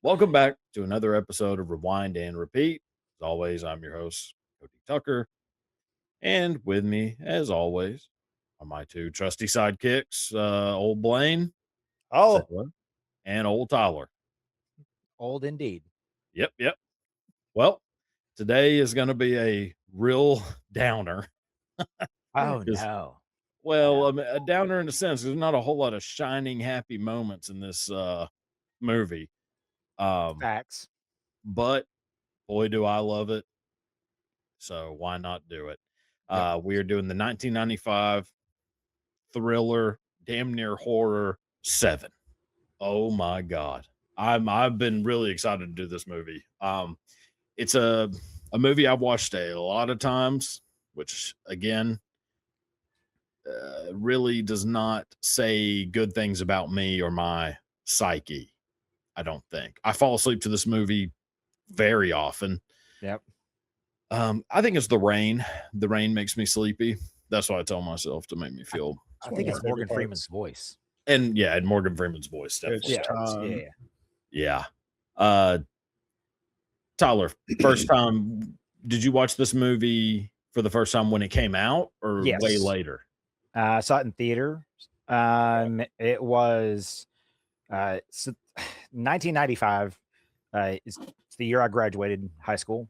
Welcome back to another episode of Rewind and Repeat. As always, I'm your host, Cody Tucker. And with me, as always, are my two trusty sidekicks, old Blaine Oh, and old Tyler. Old indeed. Yep. Well, today is going to be a real downer. Oh, Just- no. Well, I mean, a downer in a sense. There's not a whole lot of shining, happy moments in this movie. Facts. But boy, do I love it. So why not do it? We are doing the 1995 thriller, damn near horror, Se7en. Oh my God. I've been really excited to do this movie. It's a movie I've watched a lot of times, which again, really does not say good things about me or my psyche. I don't think I fall asleep to this movie very often. Yep. I think it's the rain. The rain makes me sleepy. That's what I tell myself to make me feel. I think it's Morgan Freeman's voice. And yeah, and Morgan Freeman's voice. Definitely. Yeah. Tyler, first time, did you watch this movie for the first time when it came out or Yes. way later? I saw it in theater. It was 1995. It's the year I graduated high school.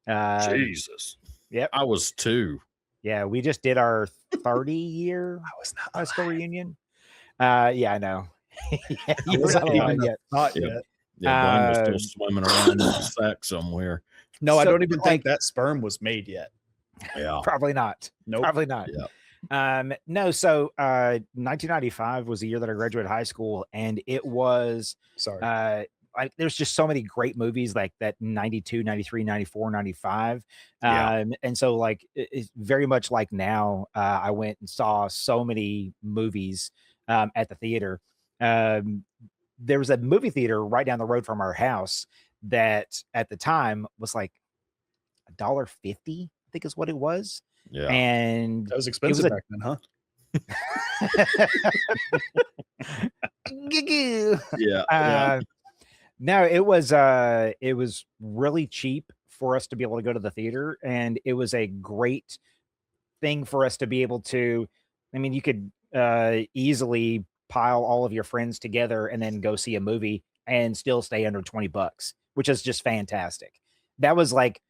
Jesus. Yep. I was 2. Yeah, we just did our 30-year high school reunion. Yeah, I know. you were not alive yet. Not yet. Yeah, Blaine was still swimming around in a sack somewhere. No, I don't even think that sperm was made yet. Yeah. Probably not. Nope. Probably not. Yeah. No, so 1995 was the year that I graduated high school, and it was there's just so many great movies like that 92, 93, 94, 95. And so like it's very much like now, I went and saw so many movies at the theater. There was a movie theater right down the road from our house that at the time was like $1.50, I think is what it was. Yeah. And that was expensive back then, huh? Yeah. No, it was really cheap for us to be able to go to the theater, and it was a great thing for us to be able to. I mean, you could easily pile all of your friends together and then go see a movie and still stay under $20, which is just fantastic. That was like,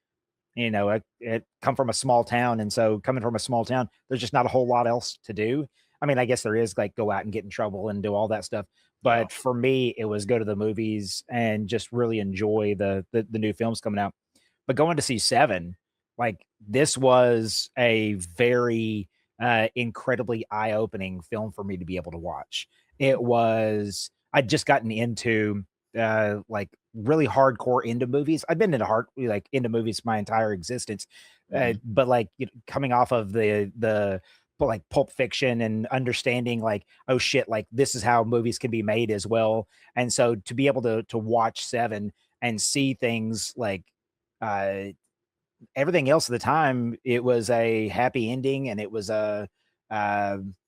it come from a small town, and so coming from a small town, there's just not a whole lot else to do. I mean, I guess there is, like, go out and get in trouble and do all that stuff. But for me, it was go to the movies and just really enjoy the new films coming out. But going to see Se7en, like, this was a very incredibly eye-opening film for me to be able to watch. I'd just gotten into like really hardcore into movies. I've been into movies my entire existence. But like, coming off of the like Pulp Fiction and understanding like, oh shit, like this is how movies can be made as well. And so to be able to watch Se7en and see things like everything else at the time, it was a happy ending, and it was a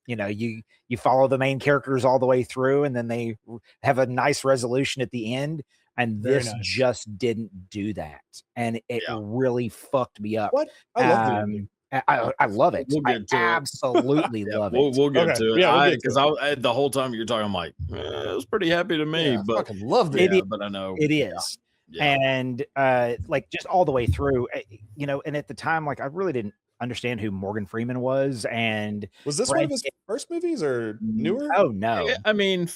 you follow the main characters all the way through, and then they have a nice resolution at the end. And this just didn't do that, and it really fucked me up. What? I love the ending. I love it. We'll get to absolutely love it. We'll get to it. Yeah, because the whole time you're talking, I'm like, it was pretty happy to me, but I fucking loved it. But I know it is. Yeah. And like just all the way through, and at the time, like I really didn't understand who Morgan Freeman was. And was this one of his first movies or newer? Oh no. I mean,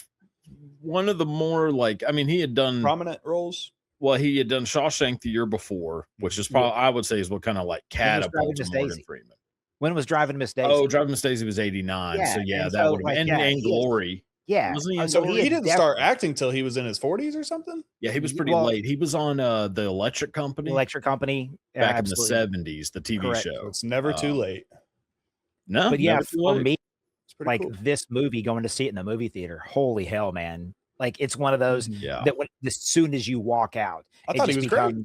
one of the more he had done prominent roles. Well, he had done Shawshank the year before, which is probably, I would say, is what kind of like catapulted Morgan Freeman. When was Driving Miss Daisy? Oh, Driving Miss Daisy was 89. So yeah, that would have been. And Glory. Yeah. So he didn't start acting till he was in his 40s or something? Yeah, he was pretty late. He was on the Electric Company. Back in the 70s, the TV show. So it's never too late. No. But yeah, for me, like cool. This movie, going to see it in the movie theater, holy hell, man. Like it's one of those that as soon as you walk out, I thought he was great.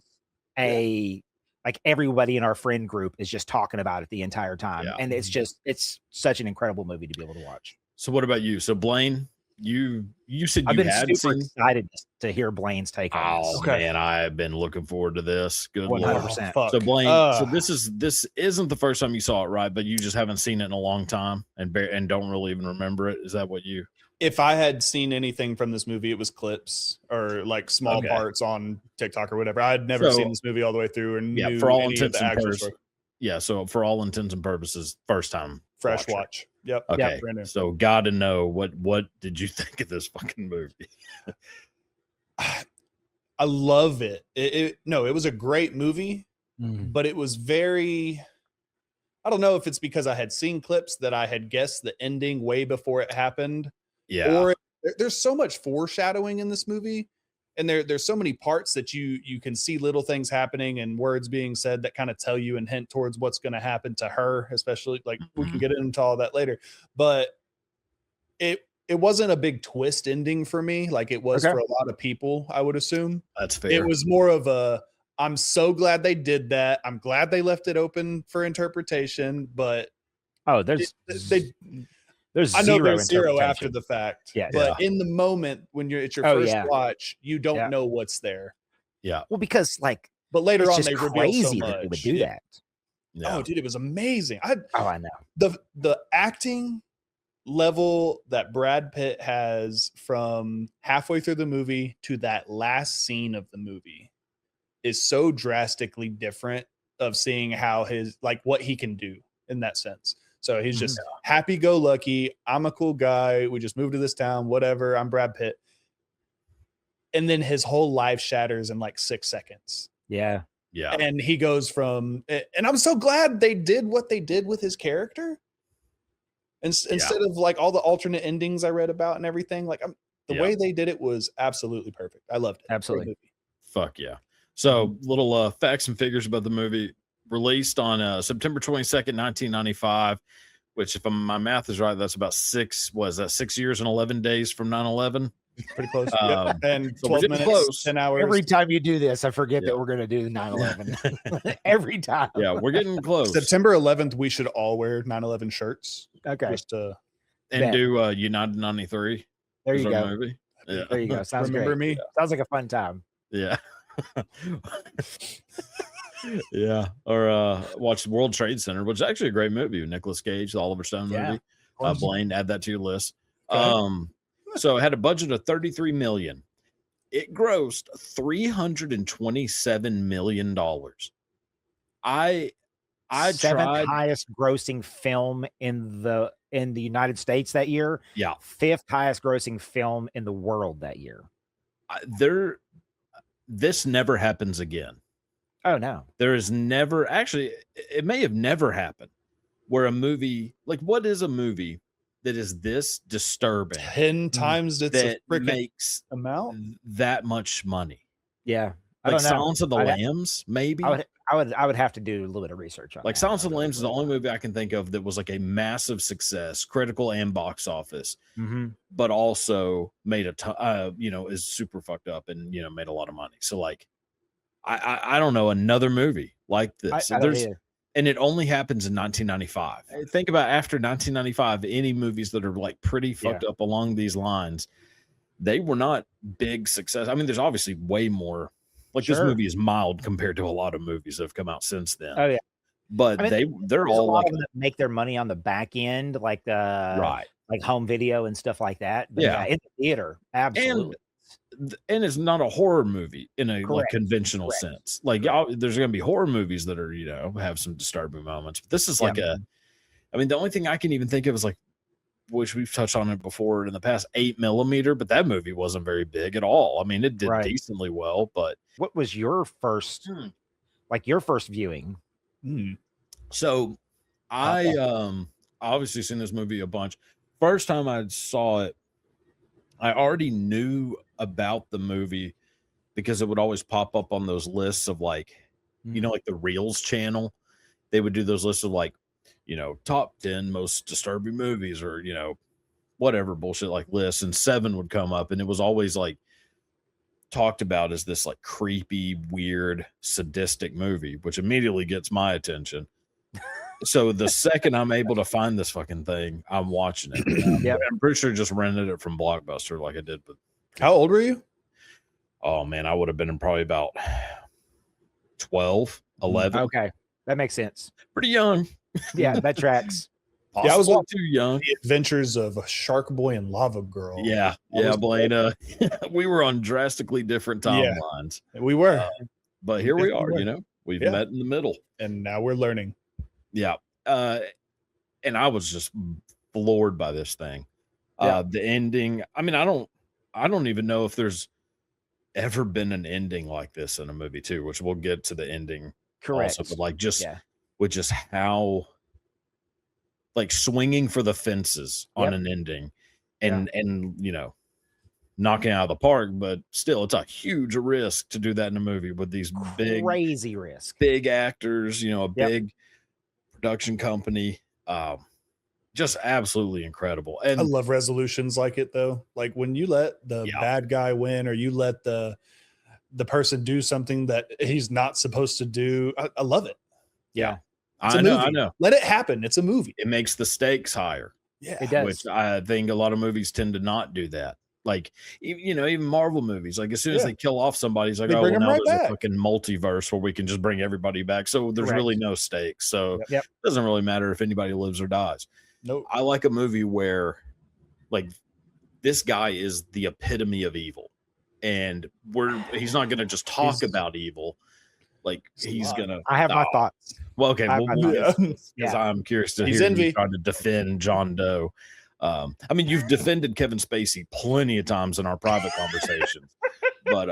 Like everybody in our friend group is just talking about it the entire time. And it's such an incredible movie to be able to watch. So what about you? So Blaine, you said I've you been had super seen. excited to hear Blaine's take on this. Oh Okay. man, I've been looking forward to this. Good lord. 100%. fuck. So Blaine, so this isn't the first time you saw it, right? But you just haven't seen it in a long time and don't really even remember it. Is that what you? If I had seen anything from this movie, it was clips or like small Okay. parts on TikTok or whatever. I had never So- seen this movie all the way through and Yeah, knew for all any of intents the and actual purposes. story. Yeah, so for all intents and purposes, first time Fresh watcher. watch. Yep. Okay, Yep, brand new. so gotta know what did you think of this fucking movie? I love it. It was a great movie, but it was very. I don't know if it's because I had seen clips that I had guessed the ending way before it happened. Yeah, Or there's so much foreshadowing in this movie, and there's so many parts that you can see little things happening and words being said that kind of tell you and hint towards what's going to happen to her, especially like we can get into all that later. But it wasn't a big twist ending for me, like it was for a lot of people, I would assume. that's fair. It was more of a I'm so glad they did that. I'm glad they left it open for interpretation, but there's I know zero there's zero interpretation. after the fact, Yeah. but in the moment when it's your first yeah. watch, you don't Yeah. know what's there. Yeah, Well, because like But later it's on, just they reveal so crazy much. that they would do that. yeah. Oh, dude, it was amazing. I know. The acting level that Brad Pitt has from halfway through the movie to that last scene of the movie is so drastically different of seeing how what he can do in that sense. So he's just happy-go-lucky. I'm a cool guy. We just moved to this town, whatever. I'm Brad Pitt. And then his whole life shatters in like 6 seconds. Yeah. Yeah. And he goes from, and I'm so glad they did what they did with his character. Instead of like all the alternate endings I read about and everything, like the way they did it was absolutely perfect. I loved it. Absolutely. Fuck yeah. So little facts and figures about the movie. Released on September 22nd, 1995, which if my math is right, that's about 6 years and 11 days from 9/11. Pretty close. And so 12 minutes, close. 10 hours. Every time you do this, I forget that we're going to do 9/11. Every time. Yeah, we're getting close. September 11th, we should all wear 9/11 shirts. Okay. Just to and do United 93. There you go. Movie. Yeah. There you go. Sounds Remember great. me? Sounds like a fun time. Yeah. Yeah. Or watch World Trade Center, which is actually a great movie with Nicolas Cage, the Oliver Stone movie. Blaine, add that to your list. Okay. So it had a budget of $33 million. It grossed $327 million. I Seventh tried highest grossing film in the United States that year. Yeah. 5th highest grossing film in the world that year. This never happens again. Oh no. There is never, actually, it may have never happened where a movie, like what is a movie that is this disturbing 10 times it's that a freaking makes amount that much money? Yeah. I Like don't know. Silence of the Lambs, maybe. I would have to do a little bit of research on Like that. Silence of the Lambs is the only movie I can think of that was like a massive success, critical and box office, but also made a ton, is super fucked up and made a lot of money. So like, I don't know another movie like this. I don't either. And it only happens in 1995. Think about after 1995, any movies that are like pretty fucked up along these lines, they were not big success. I mean, there's obviously way more. Like this movie is mild compared to a lot of movies that have come out since then. Oh yeah, but I mean, they're all like make their money on the back end, like like home video and stuff like that. But in the theater, absolutely. And it's not a horror movie in a like conventional sense. Like there's going to be horror movies that are have some disturbing moments. But this is like the only thing I can even think of is like, which we've touched on it before in the past, 8mm, but that movie wasn't very big at all. I mean, it did decently well, but what was your first, your first viewing? So I obviously seen this movie a bunch. First time I saw it, I already knew about the movie because it would always pop up on those lists of like, like the Reels channel. They would do those lists of like, top 10 most disturbing movies or, whatever bullshit like lists. And Se7en would come up and it was always like talked about as this like creepy, weird, sadistic movie, which immediately gets my attention. So the second I'm able to find this fucking thing, I'm watching it. Yep. I'm pretty sure I just rented it from Blockbuster like I did with. How old were you? Oh man, I would have been in probably about 12, 11. Okay, that makes sense. Pretty young. Yeah, that tracks. Possibly I was watching too young. The Adventures of Shark Boy and Lava Girl. Yeah, Blaine. We were on drastically different timelines. We were. But here we are, we've met in the middle. And now we're learning. Yeah. And I was just floored by this thing. The ending. I mean, I don't even know if there's ever been an ending like this in a movie too, which we'll get to the ending. Correct. Also, but like with just how like swinging for the fences on an ending and knocking out of the park, but still it's a huge risk to do that in a movie with these crazy risk, big actors, a big production company. Just absolutely incredible. And I love resolutions like it though. Like when you let the bad guy win, or you let the person do something that he's not supposed to do. I love it. Yeah. I know. Let it happen. It's a movie. It makes the stakes higher. Yeah. It does. Which I think a lot of movies tend to not do that. Like, even Marvel movies, like as soon as they kill off somebody, it's like, oh, well, now there's a fucking multiverse where we can just bring everybody back. So there's really no stakes. So it doesn't really matter if anybody lives or dies. Nope. I like a movie where like this guy is the epitome of evil. And he's not going to just talk about evil. Like he's going to. I have my thoughts. Well, okay. Because I'm curious to hear you trying to defend John Doe. I mean, you've defended Kevin Spacey plenty of times in our private conversations, but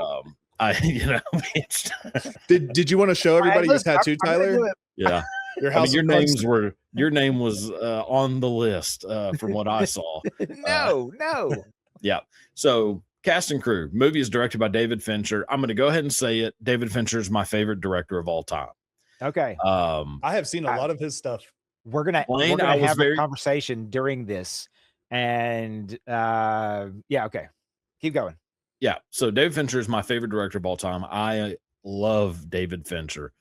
did you want to show everybody your tattoo, Tyler? Yeah, your name was on the list from what I saw. No. Yeah. So cast and crew. Movie is directed by David Fincher. I'm going to go ahead and say it. David Fincher is my favorite director of all time. Okay. I have seen a lot of his stuff. We're gonna have a conversation during this. And okay. Keep going. Yeah. So David Fincher is my favorite director of all time. I love David Fincher.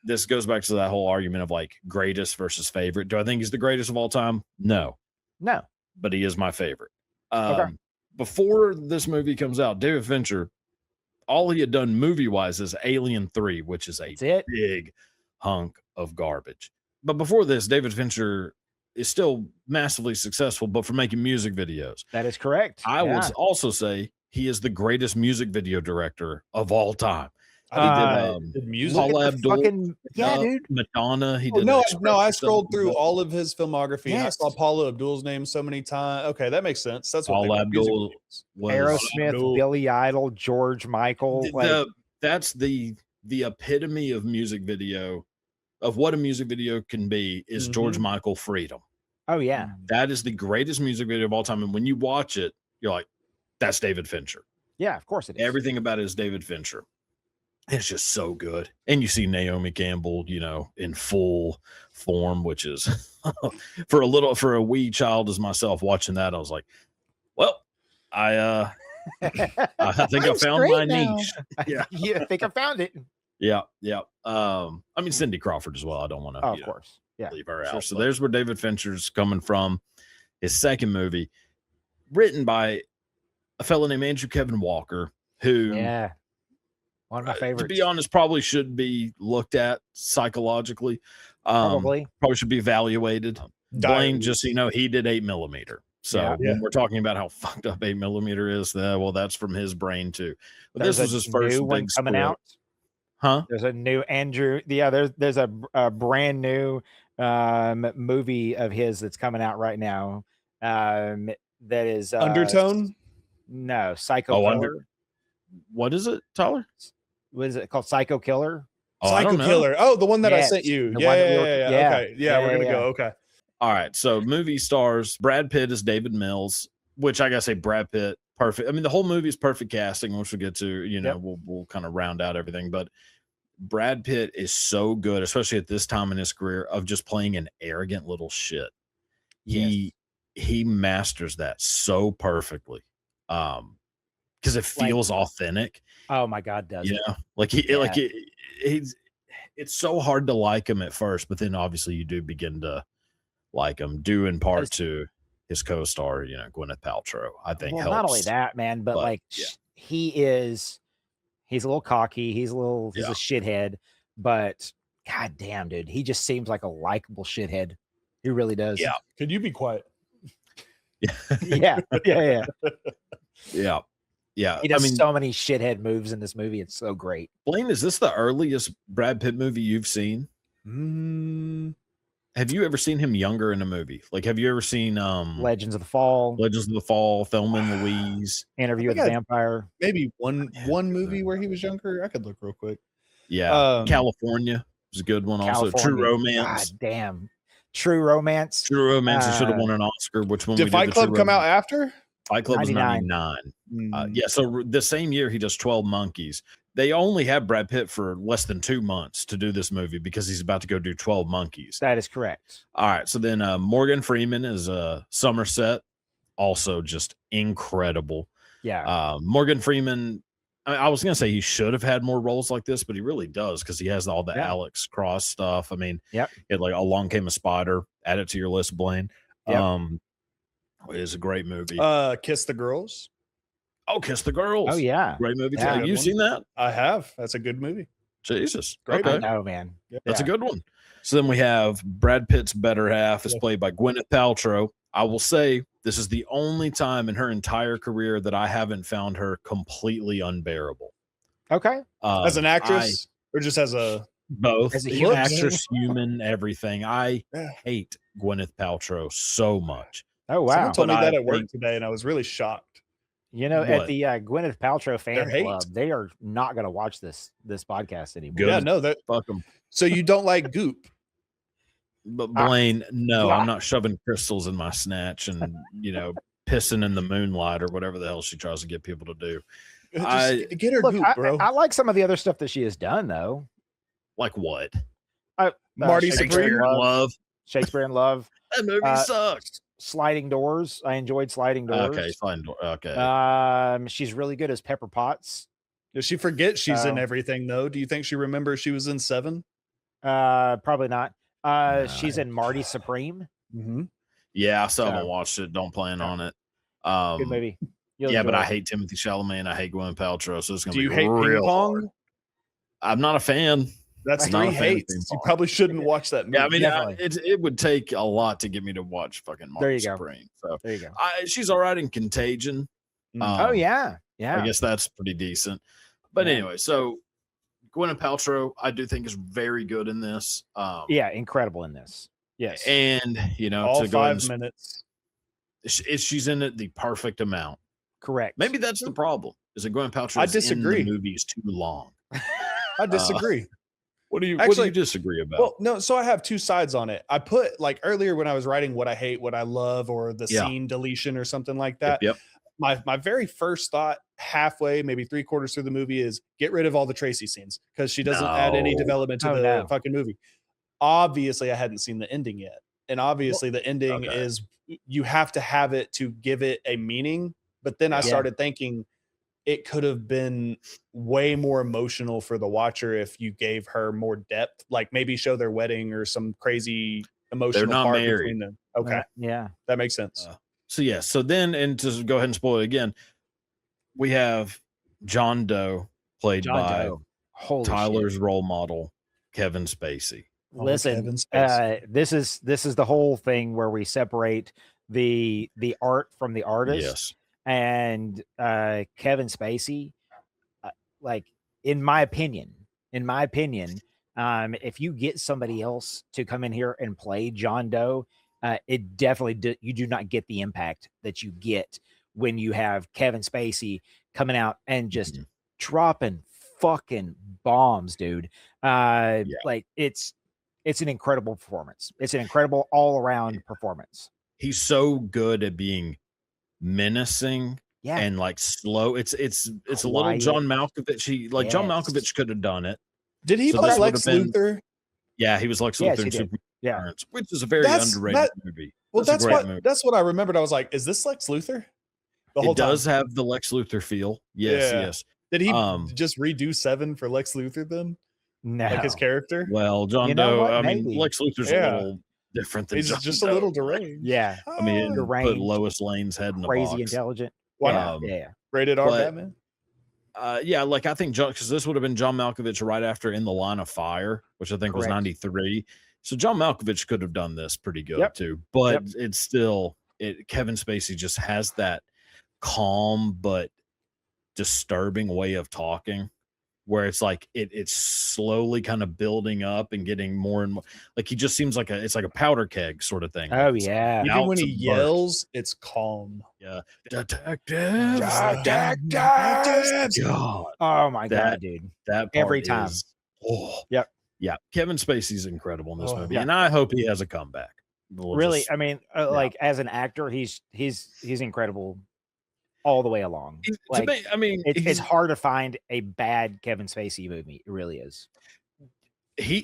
This goes back to that whole argument of like greatest versus favorite. Do I think he's the greatest of all time? No. But he is my favorite. Before this movie comes out, David Fincher, all he had done movie-wise is Alien 3, which is a big hunk of garbage. But before this, David Fincher is still massively successful, but for making music videos. That is correct. I would also say he is the greatest music video director of all time. He did music. Paul Abdul, dude. Madonna. He did. No, I scrolled through all of his filmography. And I saw Paula Abdul's name so many times. Okay, that makes sense. That's what Paul Abdul was. Aerosmith, Billy Idol, George Michael. That's the epitome of music video. Of what a music video can be is George Michael Freedom. Oh yeah. That is the greatest music video of all time. And when you watch it, you're like, that's David Fincher. Yeah, of course it is. Everything about it is David Fincher. It's just so good. And you see Naomi Campbell, in full form, which is for a wee child as myself watching that, I was like, well, I think I found my niche. Yeah. I think I found it. Yeah. I mean, Cindy Crawford as well. I don't want to, of course, leave her out. So there's where David Fincher's coming from. His second movie, written by a fellow named Andrew Kevin Walker, who, one of my favorites. To be honest, probably should be looked at psychologically. Probably should be evaluated. Blaine, just he did 8mm. So when we're talking about how fucked up 8mm is, that's from his brain too. But this was his first one big coming out. Huh? There's a new Andrew. Yeah, there's a brand new movie of his that's coming out right now. That is Undertone. No, Psycho Killer. What is it, Tyler? What is it called? Psycho Killer. Psycho Killer. Oh, the one that I sent you. Yeah. Okay. Yeah, we're gonna go. Okay. All right. So movie stars. Brad Pitt is David Mills, which I gotta say, Brad Pitt, perfect. I mean, the whole movie is perfect casting, which we'll get to. We'll kind of round out everything, but Brad Pitt is so good, especially at this time in his career, of just playing an arrogant little shit. He masters that so perfectly. Because it feels authentic. Oh my God, does it? Like he's it's so hard to like him at first, but then obviously you do begin to like him, due in part to his co-star, Gwyneth Paltrow. I think Well, helps. not only that, man, but like yeah. he's a little cocky. He's a shithead, but god damn, dude, he just seems like a likable shithead. He really does. Yeah. Could you be quiet? Yeah. Yeah. He does so many shithead moves in this movie. It's so great. Blaine, is this the earliest Brad Pitt movie you've seen? Have you ever seen him younger in a movie? Like, have you ever seen Legends of the Fall, Thelma and Louise, Interview with the Vampire? Maybe one movie where he was younger. I could look real quick. Yeah, California was a good one. Also, True Romance. God damn, True Romance. True Romance. He should have won an Oscar. Which one? Did Fight Club come out after? Fight Club was 99. Yeah, so the same year he does 12 Monkeys. They only have Brad Pitt for less than 2 months to do this movie because he's about to go do 12 Monkeys. That is correct. All right, so then Morgan Freeman is Somerset, also just incredible. Yeah. Morgan Freeman, I was going to say he should have had more roles like this, but he really does because he has all the Alex Cross stuff. I mean, it like Along Came a Spider. Add it to your list, Blaine. Yep. It is a great movie. Kiss the Girls. Oh, Kiss the Girls. Oh, yeah. Great movie. Yeah, have you seen that? I have. That's a good movie. Jesus. Great okay. Oh, man. That's a good one. So then we have Brad Pitt's better half is played by Gwyneth Paltrow. I will say this is the only time in her entire career that I haven't found her completely unbearable. Okay. As an actress or just as a... Both. As a human actress, human, everything. I hate Gwyneth Paltrow so much. Oh, wow. Someone told me that at work today, and I was really shocked. You know, at the Gwyneth Paltrow fan club, they are not going to watch this podcast anymore. Good. Yeah, no, fuck them. So you don't like Goop? But Blaine, no, I'm not shoving crystals in my snatch and pissing in the moonlight or whatever the hell she tries to get people to do. Get her Goop, bro. I like some of the other stuff that she has done, though. Like what? Marty Shakespeare in Love. Shakespeare in Love. That movie sucks. Sliding Doors. I enjoyed Sliding Doors. Okay, Sliding Doors. Okay. She's really good as Pepper Potts. Does she forget she's in everything though? Do you think she remembers she was in Seven? Probably not. She's in Marty Supreme. Mm-hmm. Yeah, I still haven't watched it. Don't plan on it. Good movie. But I hate Timothy Chalamet and I hate Gwyneth Paltrow, so it's gonna be real. Do you hate Ping Pong? Hard. I'm not a fan. That's 3 hates. You probably shouldn't watch that movie. Yeah, I mean, it would take a lot to get me to watch fucking Marty Supreme. So there you go. She's all right in Contagion. Oh yeah. I guess that's pretty decent. But anyway, so Gwyneth Paltrow, I do think is very good in this. Incredible in this. Yes, and all to 5 minutes. She's in it the perfect amount. Correct. Maybe that's the problem. Is that Gwyneth Paltrow? I disagree. In the movie is too long. I disagree. What do you disagree about? Well, no, so I have 2 sides on it. I put like earlier when I was writing what I hate, what I love, or the scene deletion or something like that. Yep. My very first thought halfway, maybe 3/4 through the movie is get rid of all the Tracy scenes because she doesn't add any development to the fucking movie. Obviously, I hadn't seen the ending yet. And obviously the ending is you have to have it to give it a meaning. But then I started thinking it could have been way more emotional for the watcher if you gave her more depth, like maybe show their wedding or some crazy emotional They're not part married. between them. Okay. Yeah. That makes sense. So then, and to go ahead and spoil it again, we have John Doe played by Tyler's role model, Kevin Spacey. Listen, this is the whole thing where we separate the art from the artist. Yes. And Kevin Spacey, like in my opinion, if you get somebody else to come in here and play John Doe, it definitely you do not get the impact that you get when you have Kevin Spacey coming out and just dropping fucking bombs, dude. Like it's an incredible performance. It's an incredible all around performance. He's so good at being menacing and like slow. It's a little John Malkovich. John Malkovich could have done it. Did he play Lex Luthor? Yeah, he was Lex Luthor in Superman. Yeah, which is a very underrated movie. Well, that's what I remembered. I was like, is this Lex Luthor? The whole it does have the Lex Luthor feel. Yes. Did he just redo 7 for Lex Luthor then? No. like his character. Well, John You know Doe. what? I mean, Maybe. Lex Luthor's a Yeah. little different than He's John just Doe. a little deranged. Yeah. I mean, put Deranged, Lois Lane's head in a crazy box. intelligent. Why Yeah. not? Yeah. Rated R but- Batman. Yeah, like I think John, because this would have been John Malkovich right after In the Line of Fire, which I think was Correct. 93. So John Malkovich could have done this pretty good Yep. too, but Yep. it's still Kevin Spacey just has that calm but disturbing way of talking, where it's like it's slowly kind of building up and getting more and more. Like he just seems like it's like a powder keg sort of thing. Oh Like, it's yeah. Even out when to he burst. yells, it's calm. Yeah, detectives. Detectives! God, Oh my That- god, dude. that Every part time. is- oh Yep. yeah. Kevin Spacey's incredible in this Oh, movie, yeah. and I hope he has a comeback. We'll Really, just- I mean, like as an actor, he's incredible all the way along. to Like me, I mean, it's he's- hard to find a bad Kevin Spacey movie. It really is.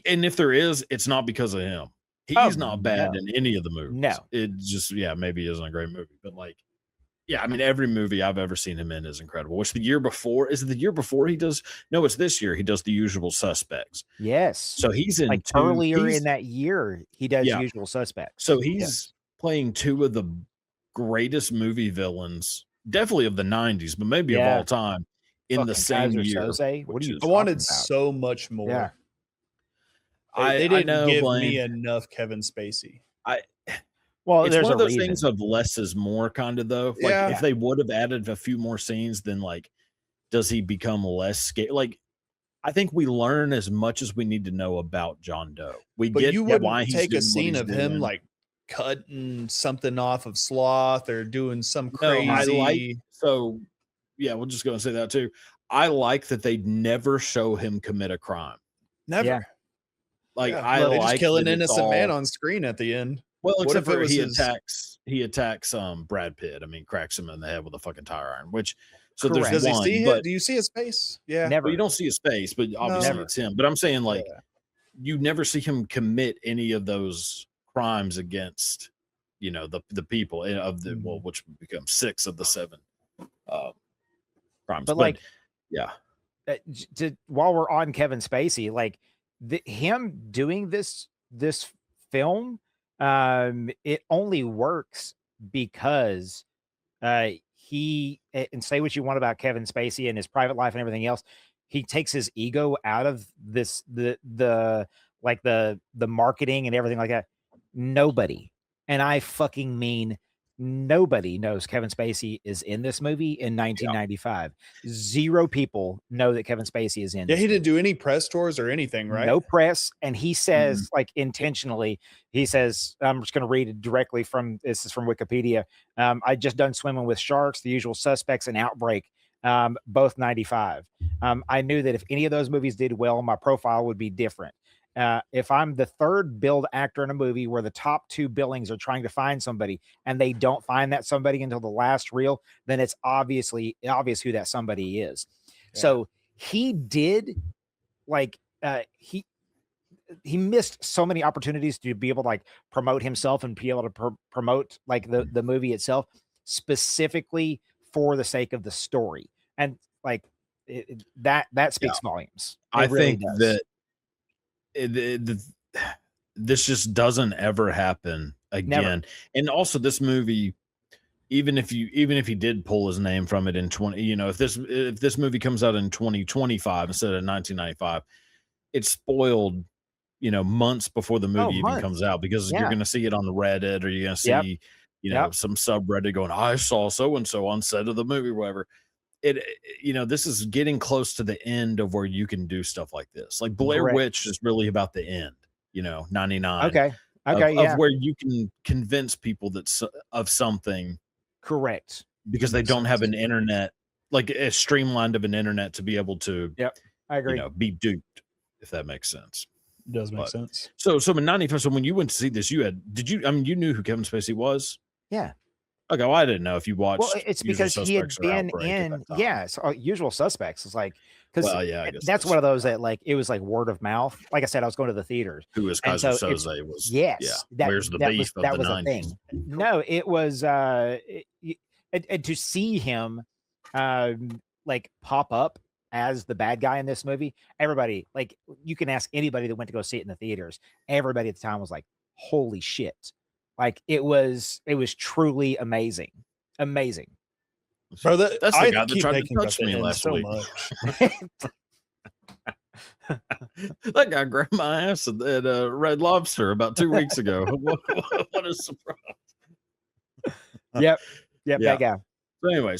and if there is, it's not because of him. He's Oh, not bad no. in any of the movies. No. It just maybe isn't a great movie, but like, yeah, I mean, every movie I've ever seen him in is incredible. Which the year before is it the year before he does? No, it's this year. He does The Usual Suspects. Yes. So he's in like two, earlier he's- in that year, he does Yeah. Usual Suspects. So he's playing two of the greatest movie villains, definitely of the 90s, but maybe of Yeah. all time in the Fucking same Kaiser year. Soze? What which are you is- I wanted talking about? so much more. Yeah. They I didn't know, give Blaine. me enough Kevin Spacey. Well, It's there's one a of those reason. things of less is more, kind of though. Like Yeah. if they would have added a few more scenes, then like, does he become less scary? Like, I think we learn as much as we need to know about John Doe. We But get you why wouldn't he's take doing a what scene he's of him doing. like cutting something off of Sloth or doing some No, crazy. I like so. Yeah, we'll just go and say that too. I like that they never show him commit a crime. Never. Yeah. Like Yeah. I No, they like just kill an that it's innocent man all- on screen at the end. Well, What except if it for was he his- attacks Brad Pitt. I mean, cracks him in the head with a fucking tire iron. Which so Correct. there's Does one, he see but it? Do you see his face? Yeah. Never. well, you don't see his face, but obviously Never. it's him. But I'm saying like Yeah. you never see him commit any of those crimes against the people of the Mm-hmm. which would become 6 of the 7 crimes. But like, yeah, while we're on Kevin Spacey, like him doing this film, it only works because he, and say what you want about Kevin Spacey and his private life and everything else, he takes his ego out of this the marketing and everything like that. Nobody, and I fucking mean nobody, knows Kevin Spacey is in this movie in 1995. 0 people know that Kevin Spacey is in. Yeah, this he movie. didn't do any press tours or anything, right? No press, and he says like intentionally. He says, "I'm just going to read it directly from this is from Wikipedia. I just done Swimming with Sharks, The Usual Suspects, and Outbreak, both 95. I knew that if any of those movies did well, my profile would be different. If I'm the third billed actor in a movie where the top 2 billings are trying to find somebody and they don't find that somebody until the last reel, then it's obvious who that somebody is." Yeah. So he did like he missed so many opportunities to be able to like promote himself and be able to promote like the movie itself specifically for the sake of the story, and like that speaks volumes. I It really think does. that this just doesn't ever happen again. Never. And also this movie, even if he did pull his name from it in 20, if this movie comes out in 2025 instead of 1995, it's spoiled, months before the movie even months. comes out, because Yeah. you're going to see it on the Reddit, or you're going to Yep. see, Yep. some subreddit going, "I saw so-and-so on set of the movie," or whatever. This is getting close to the end of where you can do stuff like this. Like Blair Correct. Witch is really about the end, 99. Okay. of, Yeah. of where you can convince people of something, Correct. because they Makes don't have sense. an internet, like as streamlined of an internet to be able to, I agree. be duped, if that makes sense. It does make But- sense. So in 95, so when you went to see this, you knew who Kevin Spacey was? Yeah. Okay, well, I didn't know if you watched. Well, it's Usual because he had Suspects or been Outbreak at in, that time. yes, Usual Suspects. It's like, because Well, yeah, I guess that's one of those that like it was like word of mouth. Like I said, I was going to the theaters. Who is And Kaiser so it's- Soze was. Yes, Yeah. Where's the beef of that the was 90s? a thing. No, it was and to see him like pop up as the bad guy in this movie, everybody, like, you can ask anybody that went to go see it in the theaters. Everybody at the time was like, "Holy shit!" Like it was truly amazing, amazing. Bro, That's the I guy that keep tried to thinking about touch the me end last so week. much. That guy grabbed my ass at Red Lobster about 2 weeks ago. What a surprise! Yep, Yeah. that guy. So anyway,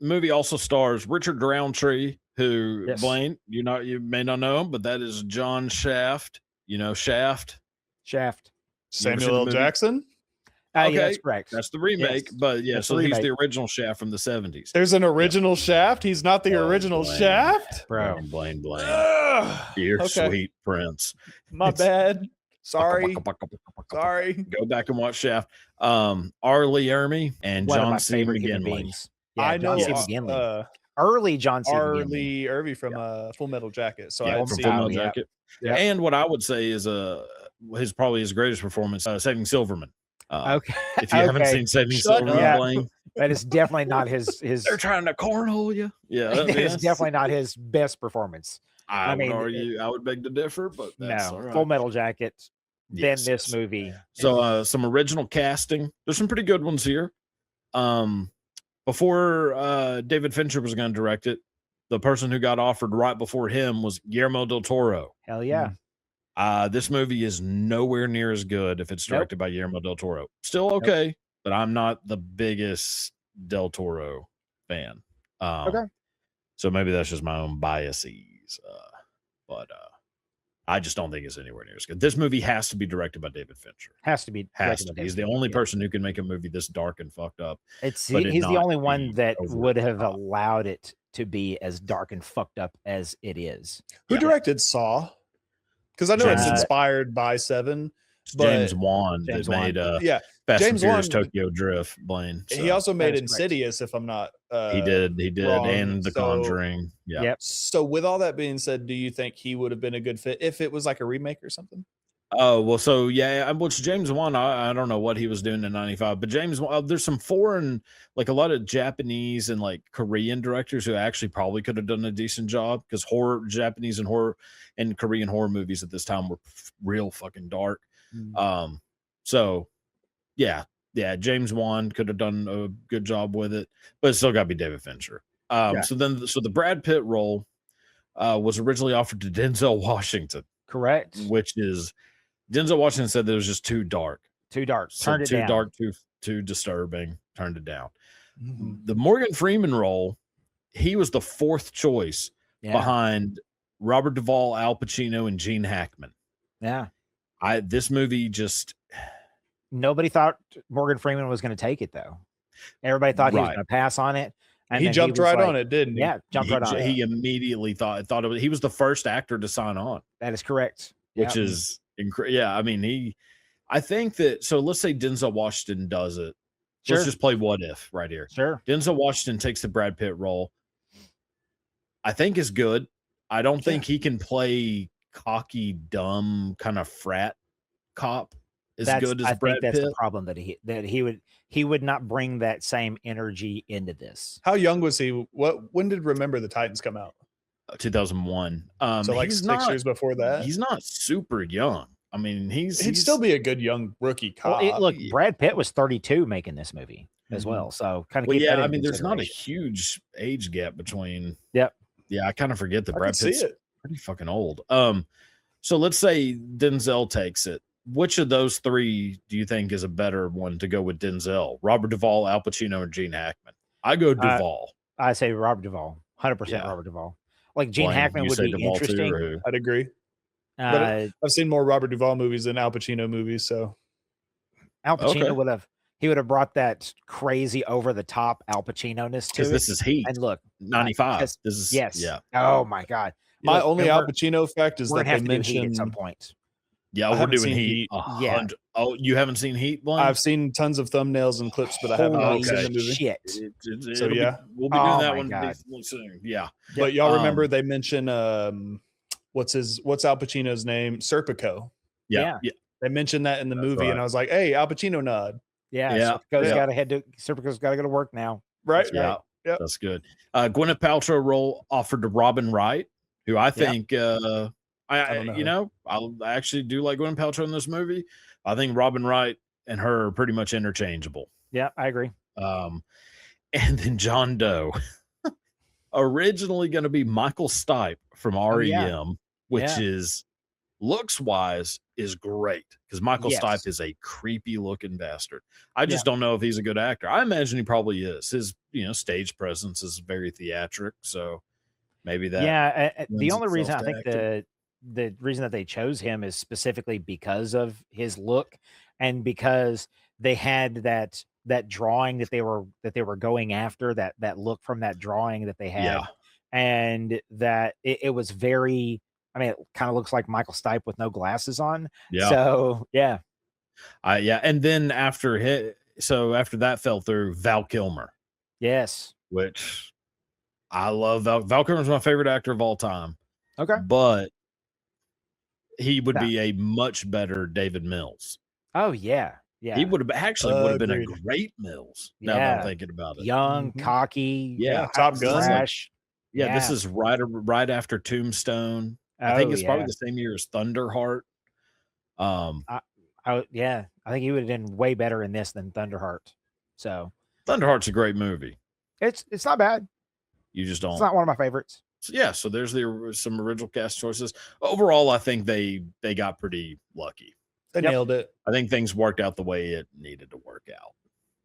movie also stars Richard Roundtree, who Yes. Blaine, you may not know him, but that is John Shaft. You know Shaft. Shaft. You ever seen Samuel the L. movie? Jackson. Yeah, Okay, that's correct. That's the remake, Yes. but yeah, That's so the he's the remake. original Shaft from the 70s. There's an original Shaft. He's not the Oh, original Blaine. Shaft. Bro. Blaine. Ugh. Dear Okay. sweet prince. My bad. Sorry. Sorry. Go back and watch Shaft. R. Lee Ermey and One of John my C. favorite human McGinley. beings. Yeah, I know John C. McGinley. R. Early John C. McGinley. Lee Ermey from Full Metal Jacket. So Yeah, I'd from see Full Metal yeah. Jacket. Yeah. And what I would say is probably his greatest performance, Saving Silverman. Okay. If you haven't seen Saving Shut Silverman, up. Blaine, That is definitely not his. they're trying to cornhole you. Yeah, That is definitely not his best performance. I mean, would argue, I would beg to differ, but that's all right. Full Metal Jacket. Yes, then this yes. movie. So some original casting. There's some pretty good ones here. Before David Fincher was going to direct it, the person who got offered right before him was Guillermo del Toro. Hell yeah. This movie is nowhere near as good if it's directed by Guillermo del Toro. Still okay, but I'm not the biggest del Toro fan. Okay. So maybe that's just my own biases. But I just don't think it's anywhere near as good. This movie has to be directed by David Fincher. Has to be. Has to be. He's the only person who can make a movie this dark and fucked up. He's but it the not only one be that over would the have top. allowed it to be as dark and fucked up as it is. Who Yeah. directed Saw? Because I know it's James- inspired by Seven. It's But- James Wan James that Wan. made Yeah. Fast James and Furious Wan- Tokyo Drift, Blaine. He So also made is correct. Insidious, if I'm not. he did, wrong. and The So- Conjuring. Yeah. Yep. So with all that being said, do you think he would have been a good fit if it was like a remake or something? Oh, well, so yeah, which James Wan, I don't know what he was doing in 95, but James Wan, there's some foreign, like a lot of Japanese and like Korean directors who actually probably could have done a decent job because Japanese and horror and Korean horror movies at this time were real fucking dark. So yeah, James Wan could have done a good job with it, but it's still got to be David Fincher. So the Brad Pitt role was originally offered to Denzel Washington, Correct. which is Denzel Washington said that it was just too dark. Too dark. So Turned it too down. dark, too disturbing. Turned it down. Mm-hmm. The Morgan Freeman role, he was the fourth choice Yeah. behind Robert Duvall, Al Pacino, and Gene Hackman. Yeah. This movie just Nobody thought Morgan Freeman was going to take it though. Everybody thought he was Right. going to pass on it. And He then jumped was right like- on it, didn't he? Yeah, jumped right on it. he immediately thought it was, he was the first actor to sign on, That is correct. which Yep. is yeah. I mean, I think that, so let's say Denzel Washington does it. Sure. Let's just play what if right here. Sure. Denzel Washington takes the Brad Pitt role. I think is good. I don't think he can play cocky, dumb kind of frat cop as good as I Brad think that's Pitt. the problem that he would not bring that same energy into this. How young was he? When did Remember the Titans come out? 2001. So like he's 6 not, years before that. He's not super young. I mean, He'd he's still be a good young rookie cop. Well, look, Brad Pitt was 32 making this movie as Mhm. well. So kind of well, yeah. I mean, there's not a huge age gap between. Yep. Yeah, I kind of forget that I Brad could see Pitt's it. pretty fucking old. So let's say Denzel takes it. Which of those three do you think is a better one to go with Denzel? Robert Duvall, Al Pacino, or Gene Hackman? I go Duvall. I say Robert Duvall, 100% Yeah. Robert Duvall. Like Gene Blaine, Hackman you would say be Duvall too, interesting. or who? I'd agree. Uh, I've seen more Robert Duvall movies than Al Pacino movies, so Al Pacino Okay. would have brought that crazy over the top Al Pacino-ness to Because it. this is Heat. And look, 95. because- This is yes. yeah. Oh my God. my Look, only and Al we're- Pacino fact is We're that gonna have they to do Heat at mention. some point. Yeah, I we're haven't doing seen Heat. Heat. Yeah. Oh, you haven't seen Heat, Blaine? I've seen tons of thumbnails and clips, but I haven't Holy seen the movie. shit. So, yeah. we'll be doing Oh that my one God. decently soon. Yeah. But y'all remember Um, they mention what's Al Pacino's name? Serpico. Yeah. Yeah. They mentioned that in the That's movie, right. and I was like, "Hey, Al Pacino nod." Yeah. Yeah. Serpico's Yeah. got to go to work now. Right? Yeah. Yep. That's good. Gwyneth Paltrow role offered to Robin Wright, who I think don't know you her. know, I actually do like Gwyneth Paltrow in this movie. I think Robin Wright and her are pretty much interchangeable. Yeah, I agree. And then John Doe, originally going to be Michael Stipe from REM, which is looks wise is great because Michael Stipe is a creepy looking bastard. I just don't know if he's a good actor. I imagine he probably is. His stage presence is very theatric, so maybe that. The only reason I think acting. the reason that they chose him is specifically because of his look and because they had that drawing that they were going after, that look from that drawing that they had, and that it was very. I mean, it kind of looks like Michael Stipe with no glasses on. Yeah. So yeah. And then after that fell through, Val Kilmer. Yes. Which I love. Val Kilmer's my favorite actor of all time. Okay. But he would be a much better David Mills. Oh yeah. Yeah. He would have been a great Mills. Now that I'm thinking about it. Young, cocky. Yeah. Top Gun. Fresh. Yeah, this is right after Tombstone. I think it's probably the same year as Thunderheart. I think he would have done way better in this than Thunderheart. So Thunderheart's a great movie. It's not bad. You just don't. It's not one of my favorites. So there's some original cast choices. Overall, I think they got pretty lucky. They nailed it. I think things worked out the way it needed to work out.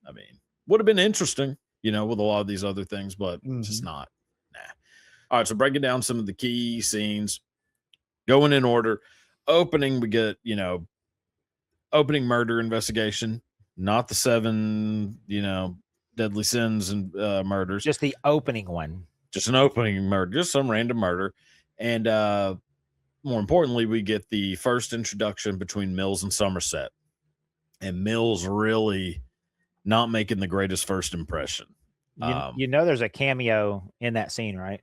I mean, would have been interesting, with a lot of these other things, but it's just not. Nah. All right, so breaking down some of the key scenes. Going in order, opening, we get, opening murder investigation, not the 7, deadly sins and murders. Just the opening one. Just an opening murder, just some random murder. And more importantly, we get the first introduction between Mills and Somerset. And Mills really not making the greatest first impression. There's a cameo in that scene, right?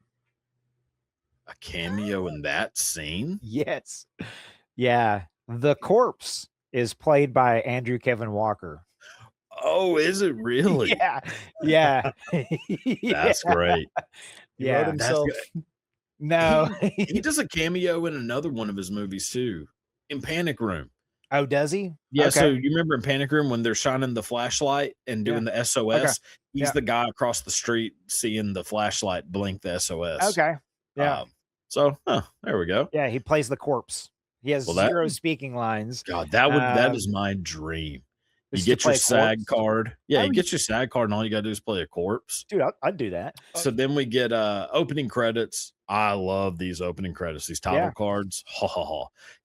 A cameo in that scene? Yes. Yeah. The corpse is played by Andrew Kevin Walker. Oh, is it really? Yeah. That's great. He wrote himself. No. He does a cameo in another one of his movies too, in Panic Room. Oh, does he? Yeah. Okay. So you remember in Panic Room when they're shining the flashlight and doing the SOS? Okay. He's the guy across the street seeing the flashlight blink the SOS. Okay. Yeah. There we go. Yeah, he plays the corpse. He has 0 speaking lines. God, that is my dream. You get your SAG card. Yeah, you get your SAG card, and all you gotta do is play a corpse. Dude, I'd do that. So then we get opening credits. I love these opening credits, these title cards.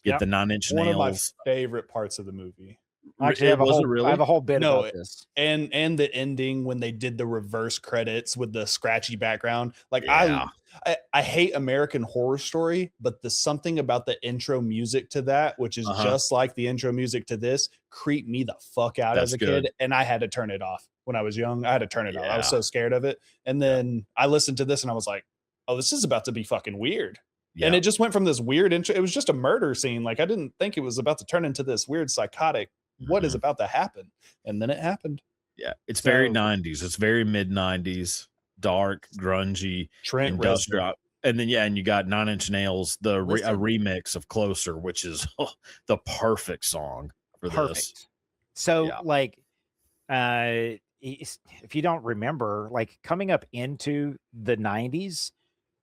Get the 9 Inch Nails. One of my favorite parts of the movie. Actually, I have a whole bit about this. And the ending when they did the reverse credits with the scratchy background. Like I hate American Horror Story, but the something about the intro music to that, which is just like the intro music to this, creeped me the fuck out as a kid. And I had to turn it off when I was young. I had to turn it off. I was so scared of it. And then I listened to this and I was like, oh, this is about to be fucking weird. Yeah. And it just went from this weird intro. It was just a murder scene. Like I didn't think it was about to turn into this weird psychotic. What is about to happen? And then it happened. Yeah. It's very 90s. It's very mid 90s, dark, grungy, industrial. And then, and you got 9 Inch Nails, a remix of Closer, which is the perfect song for this. So if you don't remember, like coming up into the 90s,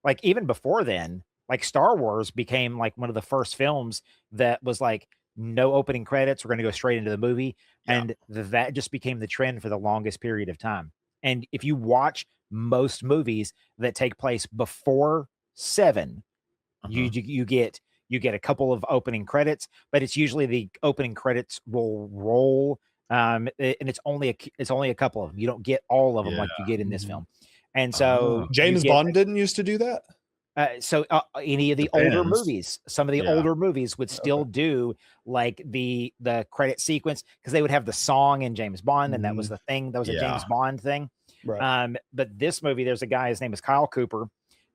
like even before then, like Star Wars became like one of the first films that was like, no opening credits. We're going to go straight into the movie. And that just became the trend for the longest period of time. And if you watch most movies that take place before 7, you get a couple of opening credits, but it's usually the opening credits will roll. And it's only a couple of them. You don't get all of them like you get in this film. And so James Bond didn't used to do that. Any of the older movies, some of the older movies would still do like the credit sequence because they would have the song in James Bond, and that was the thing. That was a James Bond thing. Right. But this movie, there's a guy. His name is Kyle Cooper,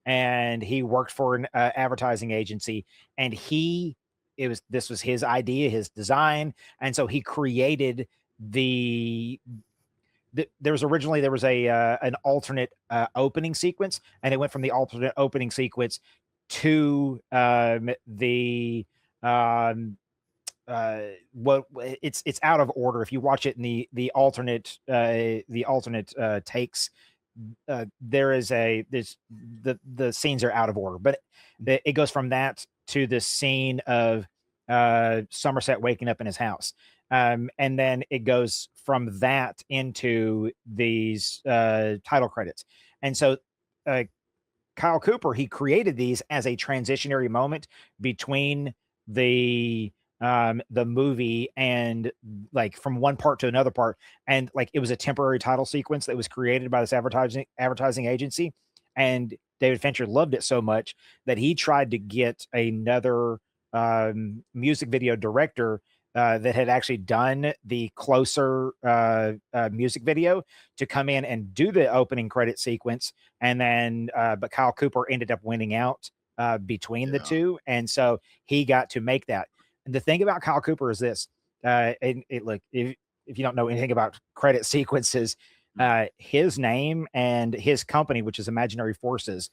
and he worked for an advertising agency. And this was his idea, his design, and so he created the there was a an alternate opening sequence, and it went from the alternate opening sequence to the what it's out of order. If you watch it in the alternate takes, there's the scenes are out of order, but it goes from that to the scene of Somerset waking up in his house, and then it goes from that into these title credits. And so Kyle Cooper, he created these as a transitionary moment between the movie and like from one part to another part, and like it was a temporary title sequence that was created by this advertising agency, and David Fincher loved it so much that he tried to get another music video director that had actually done the Closer music video to come in and do the opening credit sequence, and then but Kyle Cooper ended up winning out between the two, and so he got to make that. And the thing about Kyle Cooper is this, look, if you don't know anything about credit sequences, his name and his company, which is Imaginary Forces,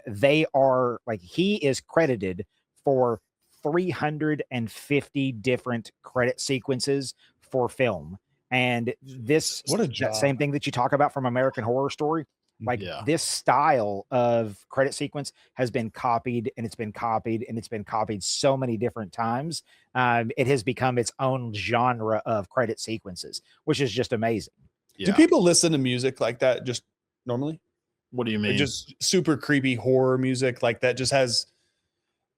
they are like, he is credited for 350 different credit sequences for film. And this, what a job. That same thing that you talk about from American Horror Story, like this style of credit sequence has been copied, and it's been copied, and it's been copied so many different times. It has become its own genre of credit sequences, which is just amazing. Do people listen to music like that just normally? What do you mean? Or just super creepy horror music like that just has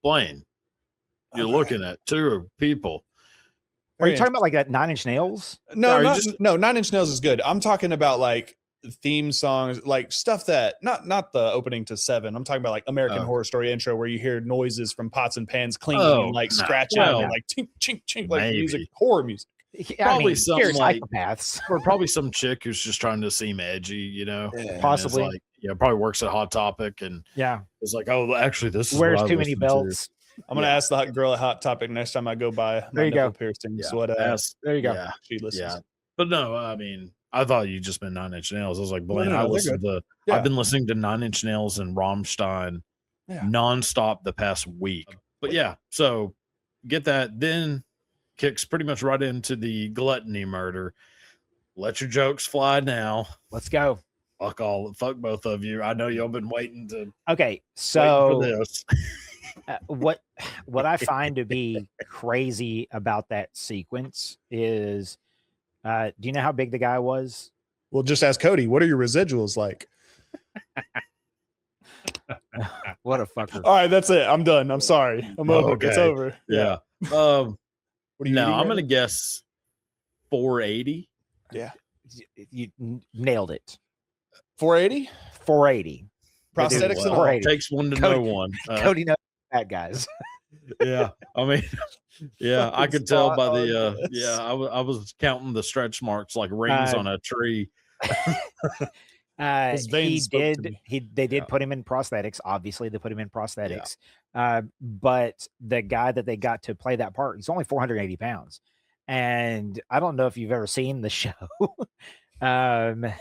Blaine. You're looking at two people. Are you talking about like that 9 Inch Nails? No, no, 9 Inch Nails is good. I'm talking about like theme songs, like stuff that not the opening to Se7en. I'm talking about like American Horror Story intro where you hear noises from pots and pans clinking and like scratching and like chink chink chink, like music, horror music. Probably some like psychopaths, or probably some chick who's just trying to seem edgy, you know, possibly. Like, probably works at Hot Topic, and it's like, oh, actually, this is wears too many belts. I'm gonna ask the hot girl at Hot Topic next time I go by. There you go. Piercings. There you go. Yeah. She listens. Yeah. But no, I mean, I thought you just meant 9 Inch Nails. I was like, Blaine, I've been listening to 9 Inch Nails and Rammstein nonstop the past week. But so get that, then kicks pretty much right into the gluttony murder. Let your jokes fly now. Let's go. Fuck both of you. I know y'all been waiting to. Okay, so for this. What I find to be crazy about that sequence is, do you know how big the guy was? Well, just ask Cody. What are your residuals like? What a fucker! All right, that's it. I'm done. I'm sorry. I'm over. Okay. It's over. Yeah. What are you? No, I'm gonna guess 480. Yeah, you nailed it. 480. 480. Prosthetics and all. Takes one to know one. Cody knows that, guys. Yeah, I mean, I could tell by the I was counting the stretch marks like rings on a tree. They did put him in prosthetics. Obviously, they put him in prosthetics. But the guy that they got to play that part, he's only 480 pounds. And I don't know if you've ever seen the show, My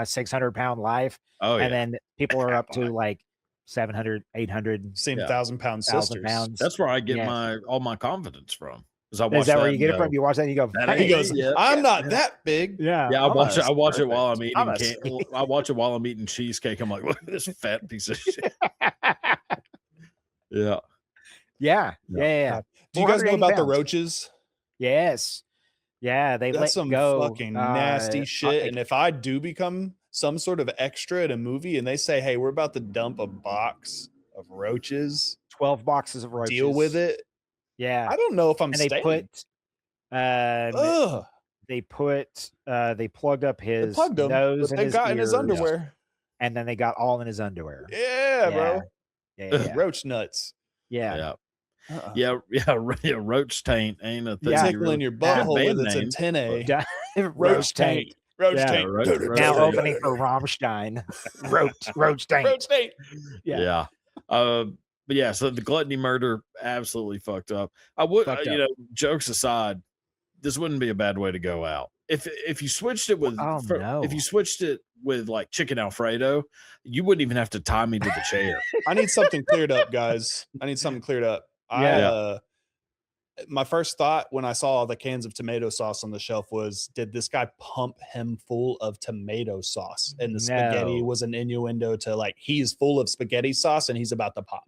600-Pound Life. Oh, and then people are up to like 700, 800, same 1,000-pound sisters. That's where I get all my confidence from. Is that where you get it from? You watch that and you go, he goes, I'm not that big. Yeah. I watch it while I'm eating I watch it while I'm eating cheesecake. I'm like, look at this fat piece of shit. Yeah. Do you guys know about the roaches? Yes. Yeah, they That's some go. Fucking nasty shit. And if I do become some sort of extra at a movie and they say, hey, we're about to dump a box of roaches, 12 boxes of roaches, deal with it. Yeah. I don't know if I'm staying. They plugged up his nose and in his underwear. And then they got all in his underwear. Yeah, bro. Yeah. Roach nuts. Yeah. Roach taint ain't a thing. Tickling your butthole with its antennae. Roach taint. Roach taint. Now opening for Rammstein. Roach taint. Roach taint. Yeah. But yeah, so the gluttony murder absolutely fucked up. I would, jokes aside, this wouldn't be a bad way to go out. if you switched it with Oh, no. if you switched it with like chicken Alfredo, you wouldn't even have to tie me to the chair. I need something cleared up, guys. I need something cleared up. Yeah. My first thought when I saw the cans of tomato sauce on the shelf was, did this guy pump him full of tomato sauce? And the spaghetti No. was an innuendo to like, he's full of spaghetti sauce and he's about to pop.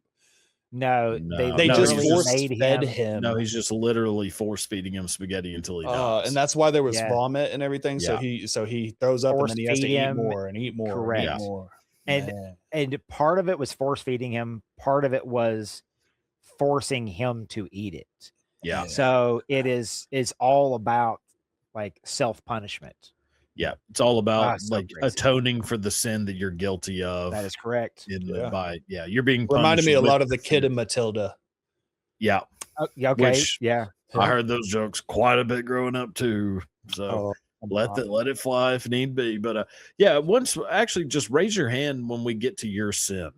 No, No. They No, just he's force made fed him. him. No, he's just literally force feeding him spaghetti until he dies. And that's why there was Yeah. vomit and everything. So Yeah. he throws up and Force then he has to feed eat him. more and eat more and Correct. eat more. And Man. and part of it was force feeding him. Part of it was forcing him to eat it. Yeah. So it is all about like self-punishment. Yeah. It's all about So like crazy. atoning for the sin that you're guilty of. That is correct. You're being punished. Reminded me a with lot of the sin. kid in Matilda. Yeah. Yeah, okay. Which- Yeah. I heard those jokes quite a bit growing up too. So let it fly if need be. But once actually just raise your hand when we get to your sin.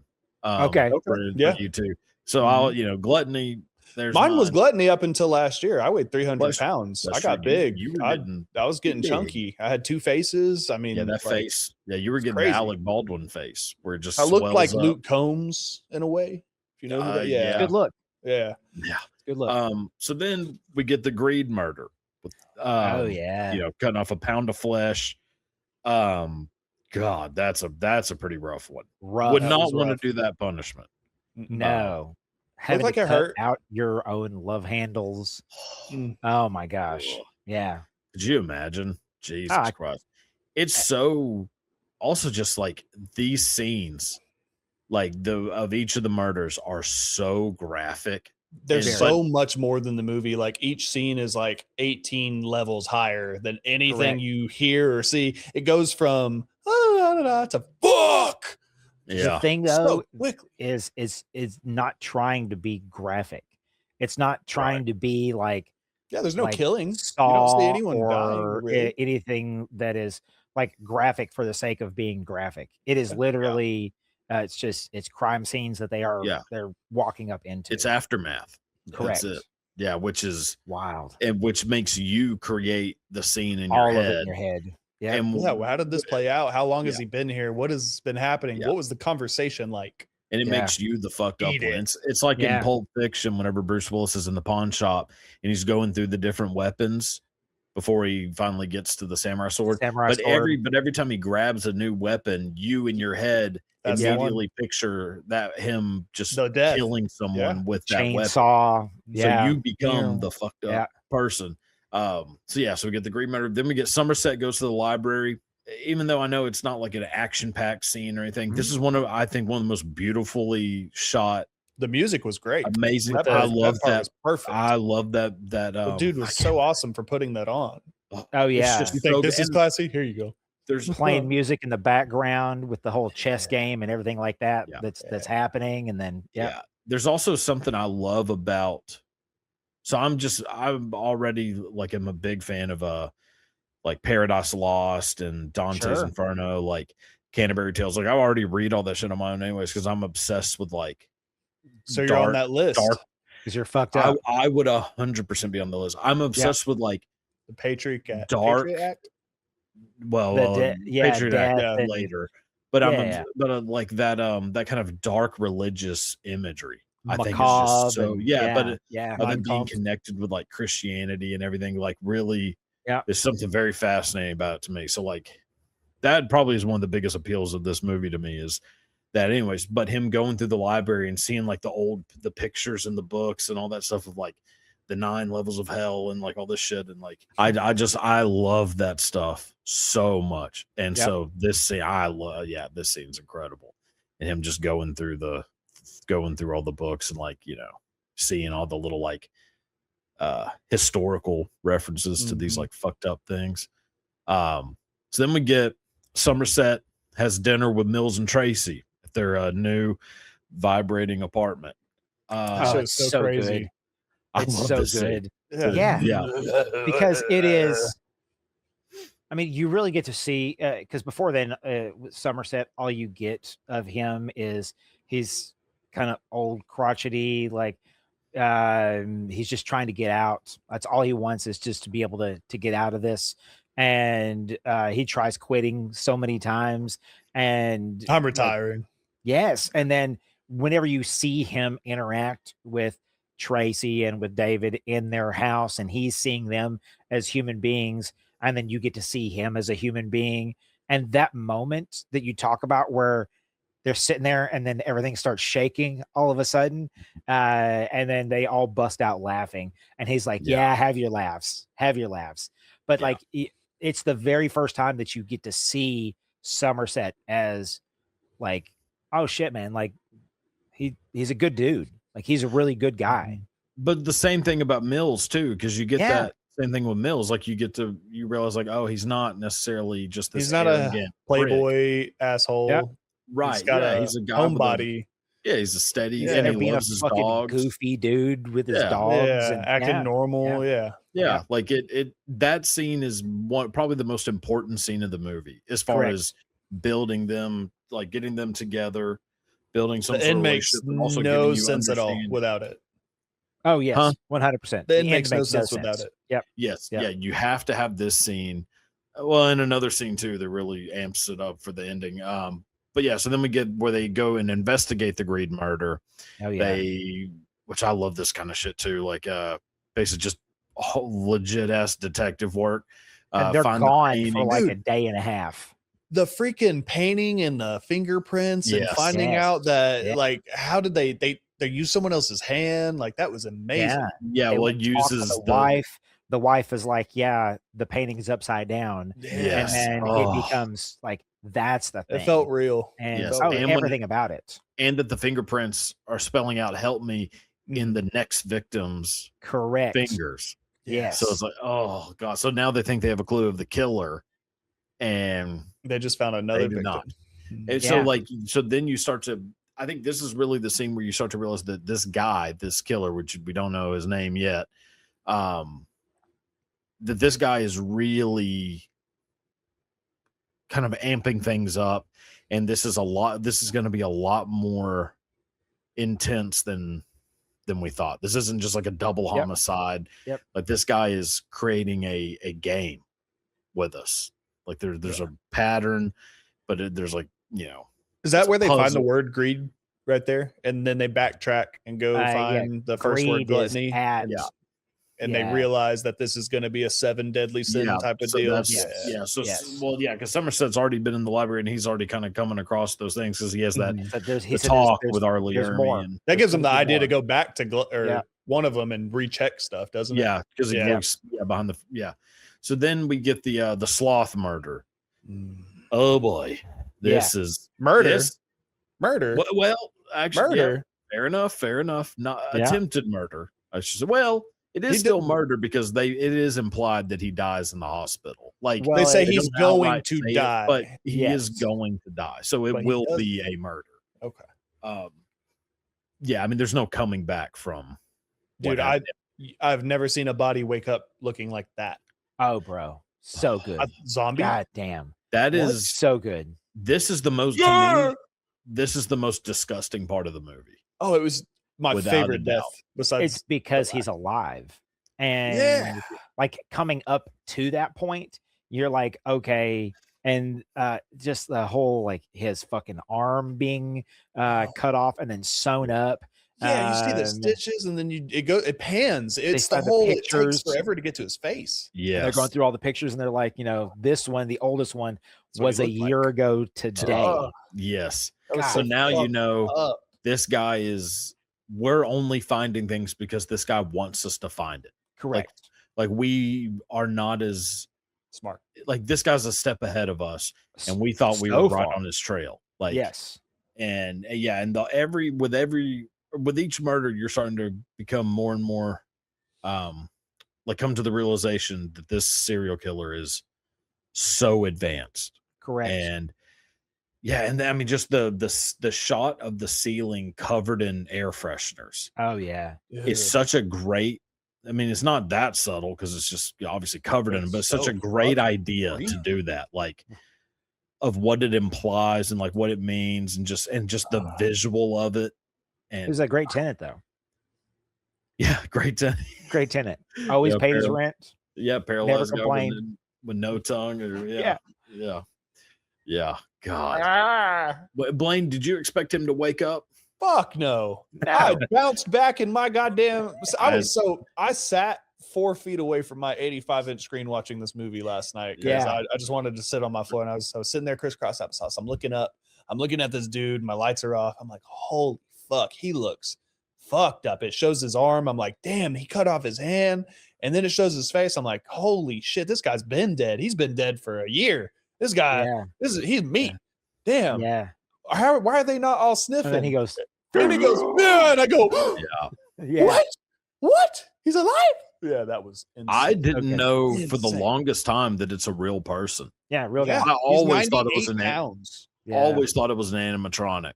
Okay. For Yeah. you too. So I'll gluttony. There's Mine was gluttony up until last year. I weighed 300 Bless- pounds. I bless got you. big. You were I getting was getting big. chunky. I had two faces. I mean, that like, face. Yeah, you were it's getting crazy. the Alec Baldwin face where it just I looked swells like up. Luke Combs in a way. If you know who that, Yeah. Good look. yeah. Yeah. Good look. So then we get the greed murder with yeah. cutting off a pound of flesh. God, that's a pretty rough one. Rough. Would That not was want to rough. do that punishment. No. Having like to it cut hurt. out your own love handles. Mm. Oh my gosh. Yeah. Could you imagine? Jesus I- Christ. It's so also just like these scenes, like of each of the murders are so graphic. There's And- so much more than the movie. Like each scene is like 18 levels higher than anything Correct. you hear or see. It goes from to fuck The thing though so quickly. is not trying to be graphic. It's not trying to be like Yeah, there's no like killing. You Saw don't see anyone dying. or Really. anything that is like graphic for the sake of being graphic. It is literally it's crime scenes that they're walking up into. It's aftermath. Correct. That's it. Yeah, which is Wild. and which makes you create the scene in your All of head. it in your head. Yeah. And Yeah, well, how did this play out? How long has Yeah. he been here? What has been happening? Yeah. What was the conversation like? and it Yeah. makes you the fucked up Eat one. it. It's like Yeah. in Pulp Fiction, whenever Bruce Willis is in the pawn shop and he's going through the different weapons before he finally gets to the samurai sword. Samurai sword. Every time he grabs a new weapon, you in your head That's the one. immediately picture that him just The death. killing someone with that weapon. chainsaw. Yeah. So you become Yeah. the fucked up Yeah. person. So we get the green murder. Then we get Somerset goes to the library. Even though I know it's not like an action-packed scene or anything, this is one of the most beautifully shot, The music was great. amazing. That I part- love part that. was perfect. I love that. The dude was so awesome for putting that on. Oh yeah. just You think so this is good. classy? Here you go. There's Playing music in the background with the whole chess game and everything like that. Yeah. That's happening. And then There's also something I love about. So I'm already like I'm a big fan of like Paradise Lost and Dante's Sure. Inferno, like Canterbury Tales. Like I already read all that shit on my own anyways because I'm obsessed with like. So you're on dark- that list. dark- because you're fucked up. I would 100% be on the list. I'm obsessed with like The Patriot Act. Dark. Patriot Act? Patriot Act death and- later, but Yeah. like that kind of dark religious imagery. I think is macabre just so and- but it, yeah. of it being Pumped. connected with like Christianity and everything, like really, Yeah. there's something very fascinating about it to me. So like that probably is one of the biggest appeals of this movie to me is that anyways, but him going through the library and seeing like the pictures and the books and all that stuff of like the 9 levels of hell and like all this shit. And like, I love that stuff so much. And Yep. so this scene, this scene's incredible. And him just going through all the books and like, seeing all the little like historical references to these Mhm. like fucked up things. So then we get Somerset has dinner with Mills and Tracy at their new vibrating apartment. That shit it's was so crazy. good. I It's love so this scene. good. Yeah. Because it is. I mean, you really get to see because before then, with Somerset, all you get of him is he's kind of old, crotchety, like he's just trying to get out. That's all he wants is just to be able to get out of this and he tries quitting so many times, and I'm like, retiring. yes, and then whenever you see him interact with Tracy and with David in their house, and he's seeing them as human beings, and then you get to see him as a human being, and that moment that you talk about where they're sitting there and then everything starts shaking all of a sudden, and then they all bust out laughing, and he's like, Yeah. "Yeah, have your laughs, have your laughs." But Yeah. like, it's the very first time that you get to see Somerset as like, oh shit, man, like he's a good dude, like he's a really good guy. But the same thing about Mills too, because you get Yeah. that same thing with Mills. Like you realize like, oh, he's not necessarily just this He's not a arrogant prick. playboy asshole. Right. He's got He's a guy homebody. he's a steady Yeah. and he They're being a loves his fucking dogs. goofy dude with his Yeah. dogs Yeah, and acting normal. Yeah. Yeah, like it that scene is probably the most important scene of the movie as far Correct. as building them, like getting them together, building some The sort end of makes relationship, but also no giving you sense at all understanding. without it. Oh yes, Huh? 100%. The end makes no sense without it. Yep. Yes, Yeah. yeah, you have to have this scene. Well, and another scene too that really amps it up for the ending. But yeah, so then we get where they go and investigate the Greed murder. Oh yeah. Which I love this kind of shit too, like basically just legit ass detective work. And they're Find the gone for painting. like a Dude. day and a half. The freaking painting and the fingerprints and Yes. finding Yes. out that Yeah. like how did they use someone else's hand? Like that was amazing. Yeah. Yeah, They well, went it and talked to uses the wife. The wife is like, yeah, the painting is upside down. Yes. And then Oh. it becomes like, that's the thing. It felt real. and Yes. oh, And when everything about it. and that the fingerprints are spelling out "help me" in Mhm. the next victim's Correct. fingers. Yes. So it's like, oh god. So now they think they have a clue of the killer, and They just found another they do victim. not. Mhm. And so Yeah. like, so then you start to. I think this is really the scene where you start to realize that this guy, this killer, which we don't know his name yet, that this guy is really kind of amping things up, and this is going to be a lot more intense than we thought. This isn't just like a double Yep. homicide. Yep. Like this guy is creating a game with us. Like there's a pattern, but there's like, Is that it's a where they find the puzzle. word greed right there? And then they backtrack and go Yeah. find the first word Greed is gluttony. at Yeah. And they realize that this is going to be a 7 deadly sin type of so deal. that's- Yes. yeah. So Yes. well, yeah, because Somerset's already been in the library and he's already kind of coming across those things because he has that Mhm. But he the said talk there's with Arlie there's more. Ermy and That gives them the gonna be idea to more. go back to Yeah. one of them and recheck stuff, doesn't it? yeah, because he Yeah. looks behind the So then we get the sloth murder. Mm. Oh boy, this is Murder. this- Murder. Well, actually, yeah, Murder. fair enough. Not Yeah. attempted murder. I should say. Well, it is He still did- murder because it is implied that he dies in the hospital. Like Well, They say they he's don't going outright to say it, die. but he is Yes. going to die. So it But he will does- be a murder. Okay. Yeah, I mean, there's no coming back from. what Dude, happened. I've never seen a body wake up looking like that. Oh, bro. So good. A zombie? God damn. That What? is So good. this is the most to me. This is the most disgusting part of the movie. Oh, it was my Without favorite a death doubt. besides It's because the he's alive. And Yeah. like coming up to that point, you're like, okay. And just the whole like his fucking arm being cut off and then sewn up. Yeah, you see the Um, stitches and then it pans. It's the find the whole it takes pictures. forever to get to his face. and Yes. they're going through all the pictures and they're like, this one, the oldest one, That's what was he a looked like. year ago today. Oh, Yes. that was God. So now you fucked know up. this guy is. We're only finding things because this guy wants us to find it. Correct. Like we are not as Smart. like this guy's a step ahead of us, and we thought we So were right far. on his trail. Like Yes. and and with each murder, you're starting to become more and more, like come to the realization that this serial killer is so advanced. Correct. And I mean, just the shot of the ceiling covered in air fresheners Oh yeah. is such a great. I mean, it's not that subtle because it's just obviously covered in them, but it's such so a great fucking idea to creepy. do that, like of what it implies and like what it means, and just the visual of it. It And was a great tenant though. yeah, great. Great tenant. Always Yeah, paid his Parallel- rent. Yeah, Paralyzed complained. Government. with no tongue, or Yeah. God, Ah, Blaine, did you expect him to wake up? Fuck no. no. I bounced back in my goddamn. I I sat 4 feet away from my 85-inch screen watching this movie last night because Yeah. I just wanted to sit on my floor, and I was sitting there crisscross applesauce. I'm looking up. I'm looking at this dude. My lights are off. I'm like, holy fuck, he looks fucked up. It shows his arm. I'm like, damn, he cut off his hand. And then it shows his face. I'm like, holy shit, this guy's been dead. He's been dead for a year. This guy, Yeah. he's meat. Damn. Yeah. Why are they not all sniffing? And then he goes, And he goes, yeah, and I go, yeah. What? He's alive? Yeah, that was insane. I didn't Okay. know for the Insane. longest time that it's a real person. Yeah, real guy. Yeah, I he's always thought it was 98 an pounds. Yeah. always thought it was an animatronic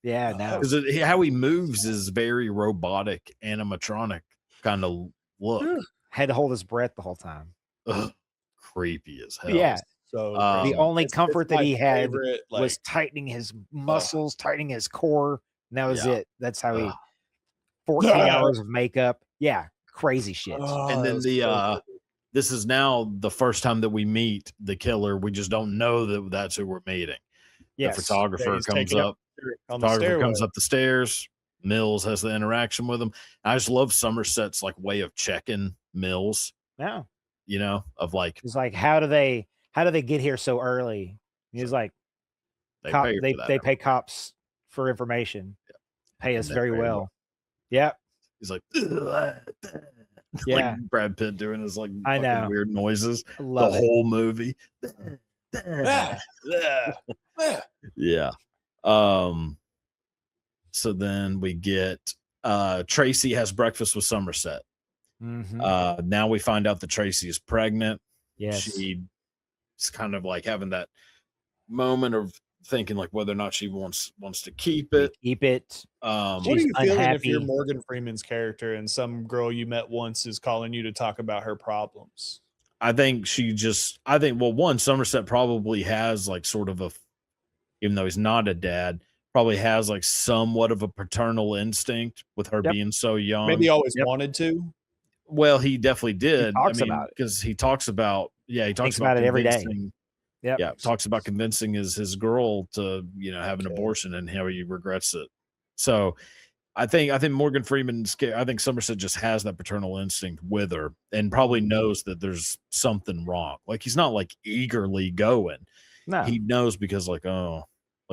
Yeah, no. because how he moves is very robotic, animatronic kind of look. Had to hold his breath the whole time. Ugh, creepy as hell. Yeah. So Um, The only it's comfort my that he had favorite, was tightening his muscles, tightening his core. And that was Yeah. it. That's how he Ugh. 14 hours of makeup. Yeah. Crazy shit. And then this is now the first time that we meet the killer. We just don't know that that's who we're meeting. Yes. The photographer he's comes taking up. on the Photographer stairway. comes up the stairs. Mills has the interaction with him. I just love Somerset's like way of checking Mills. No. You know, of like He's like, how do they get here so early? He's like, they cop, pay they for that. they pay cops for information. Pay us And they very pay well. Yeah. He's like, Yeah. like Brad Pitt doing his like I fucking know. weird noises I love the it. whole movie. Yeah. So then we get Tracy has breakfast with Somerset. Mhm. Now we find out that Tracy is pregnant. Yes. She's kind of like having that moment of thinking like whether or not she wants to keep it. Keep it. What are She's you feeling if you're unhappy. Morgan Freeman's character and some girl you met once is calling you to talk about her problems? I think well, one, Somerset probably has like sort of even though he's not a dad, probably has like somewhat of a paternal instinct with her Yep. being so young. Maybe always Yep. wanted to. Well, he definitely did. talks about it. because he talks about he talks Thinks about it every day. convincing- Yep. Yeah, talks about convincing his girl to have an Okay. abortion and how he regrets it. So I think Morgan Freeman's I think Somerset just has that paternal instinct with her and probably knows that there's something wrong. Like he's not like eagerly going. No. He knows because like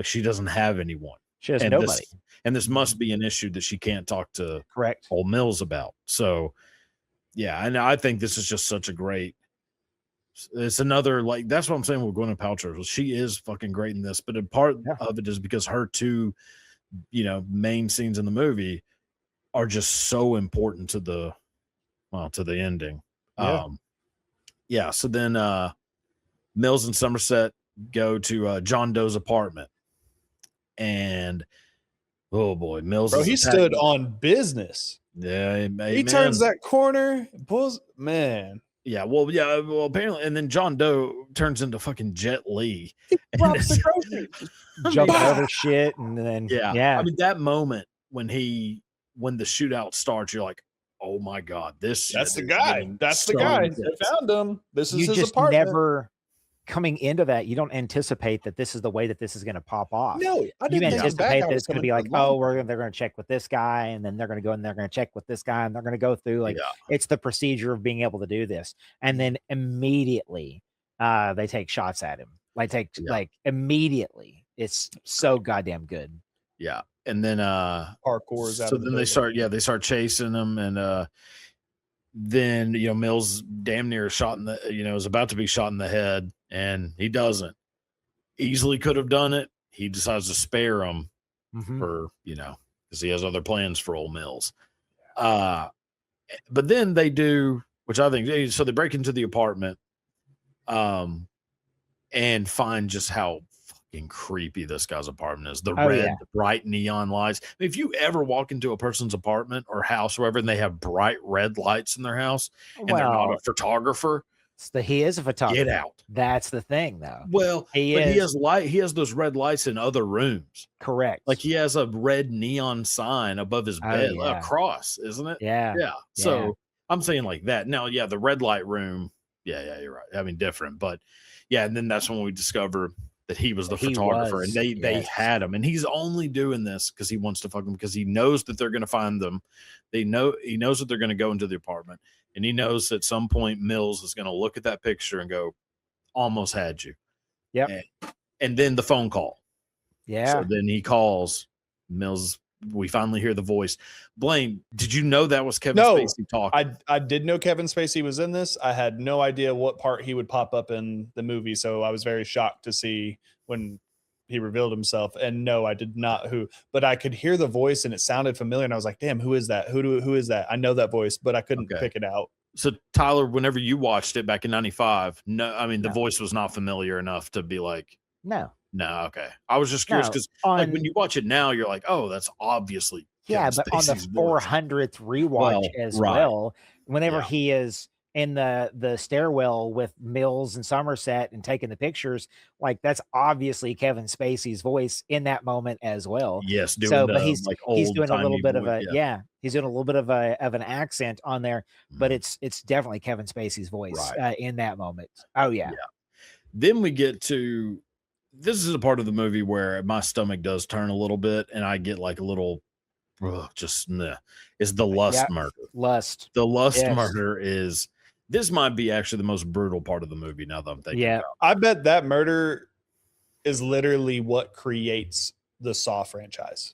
she doesn't have anyone. She has And nobody. this must be an issue that she can't talk to Correct. old Mills about. So yeah, and I think this is just such a great. It's another like that's what I'm saying with Gwyneth Paltrow. She is fucking great in this, but a part Yeah. of it is because her two, main scenes in the movie are just so important to the ending. Yeah. So then Mills and Somerset go to John Doe's apartment, and oh boy, Mills. Bro, is he attacking- stood on business. Yeah, He turns that corner, pulls, man. Yeah, well, apparently, and then John Doe turns into fucking Jet Li. And Drops the it's- groceries. Jump Bah! over shit and then yeah. I mean, that moment when the shootout starts, you're like, oh my god, this That's the shit is guy. getting That's the so guy. intense. They found him. This is you his just apartment. never coming into that, you don't anticipate that this is the way that this is going to pop off. No, I You didn't think his anticipate back that was it's going to coming be for like, long. they're going to check with this guy, and then they're going to go and they're going to check with this guy, and they're going to go through like Yeah. it's the procedure of being able to do this, and then immediately they take shots at him, like immediately. It's so goddamn good. Yeah, and then Parkour is out so of the then they start chasing him, and then Mills damn near shot in the is about to be shot in the head, and he doesn't. Easily could have done it. He decides to spare him Mhm. for because he has other plans for old Mills. But then they do, which I think so. They break into the apartment, and find just how fucking creepy this guy's apartment is. The bright neon lights. I mean, if you ever walk into a person's apartment or house, or whatever, and they have bright red lights in their house, and they're not a photographer, he is a photographer. get out. That's the thing, though. Well, He but is. he has those red lights in other rooms. Correct. Like he has a red neon sign above his bed, yeah. a cross, isn't it? yeah. Yeah. So I'm saying like that. Now, the red light room Yeah, you're right. I mean, different, but yeah, and then that's when we discover that he was the He photographer, was, and they yes. had him, and he's only doing this because he wants to fuck them, because he knows that they're going to find them. He knows that they're going to go into the apartment, and he knows at some point Mills is going to look at that picture and go, "Almost had you." Yep. And then the phone call. Yeah. So then he calls Mills. We finally hear the voice. Blaine, did you know that was Kevin No, Spacey talking? I did know Kevin Spacey was in this. I had no idea what part he would pop up in the movie, so I was very shocked to see when he revealed himself. And no, I did not but I could hear the voice and it sounded familiar, and I was like, damn, who is that? Who is that? I know that voice, but I couldn't pick it out. So Tyler, whenever you watched it back in '95, no, I mean the No. voice was not familiar enough to be like, No. okay. I was just curious No, because like when you watch it now, you're like, oh, that's obviously Yeah, Kevin but on the Spacey's voice. 400th rewatch as well, whenever Yeah. he is in the stairwell with Mills and Somerset and taking the pictures, like that's obviously Kevin Spacey's voice in that moment as well. Yes, doing So, the but he's like doing a little old-timey bit of voice, a he's doing a little bit of an accent on there, but Mhm. it's definitely Kevin Spacey's voice Right. in that moment. Oh yeah. Then we get to this is a part of the movie where my stomach does turn a little bit, and I get like a little just meh. Is the lust murder. Lust. The lust Yes. murder is this might be actually the most brutal part of the movie now that I'm thinking about it. I bet that murder is literally what creates the Saw franchise.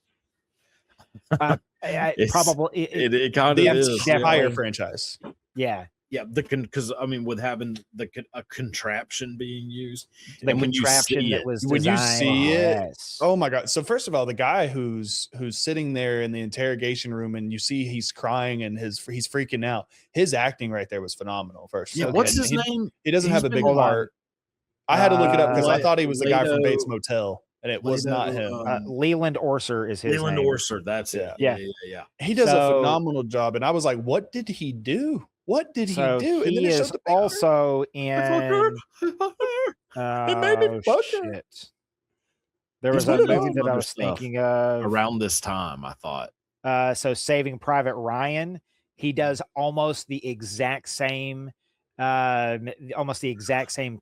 It's- Probably It kind of The is. entire franchise. yeah. Yeah, because I mean, with having a contraption being used, The and when you contraption see that it, was when you designed, see it, yes. oh my god! So first of all, the guy who's sitting there in the interrogation room, and you see he's crying and he's freaking out. His acting right there was phenomenal. First, yeah. so What's good. his name? He doesn't have a big Hold on. part. I had to look it up because I Le- thought he was the guy from Bates Leto- Motel, and it was not him. Leland Orser is his Leland name. Orser. That's it. Yeah. Yeah. He does a So- phenomenal job, and I was like, "What did he do? What did So he do?" And he then it is showed the picture. also I fucked her. in. I fucked her. It made me fuck her. Shit. There He's was a been in movie some that I other was stuff thinking of. around this time, I thought. So Saving Private Ryan, he does almost the exact same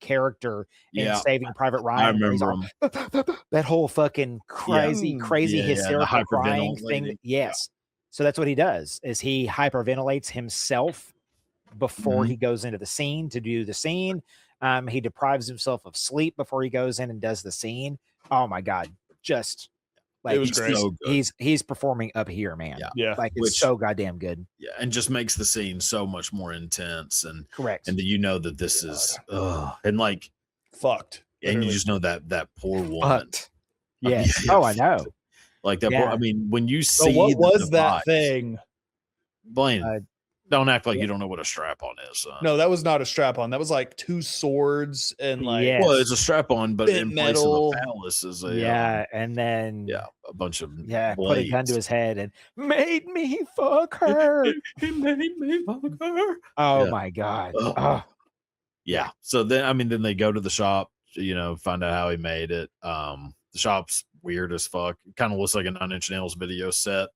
character in Saving Private Ryan. I where he's remember all, him. that whole fucking crazy the hysterical crying hyperventilating. thing. Yes. So that's what he does is he hyperventilates himself before Mhm. he goes into the scene to do the scene. He deprives himself of sleep before he goes in and does the scene. Oh my God. Just like It was great. So good. he's performing up here, man. Yeah. Like it's Which- so goddamn good. Yeah, and just makes the scene so much more intense, and Correct. that you know that this is and like Fucked. and you Literally. just know that poor woman. But yes. Yeah, Oh, I know. Like that. Yeah. Poor, I mean, when you So see what the was that device- thing? Blaine, don't act like yeah. you don't know what a strap on is. Son. No, that was not a strap on. That was like two swords and like Yeah. Well, it's a strap on, but Bent in metal. place of a phallus is a Yeah, and then a bunch of put a blades. gun to his head and made me fuck her. He made me fuck her. Oh Yeah. my God. Oh. Oh, Yeah. So then they go to the shop, find out how he made it. The shop's weird as fuck. It kind of looks like a 9 Inch Nails video set.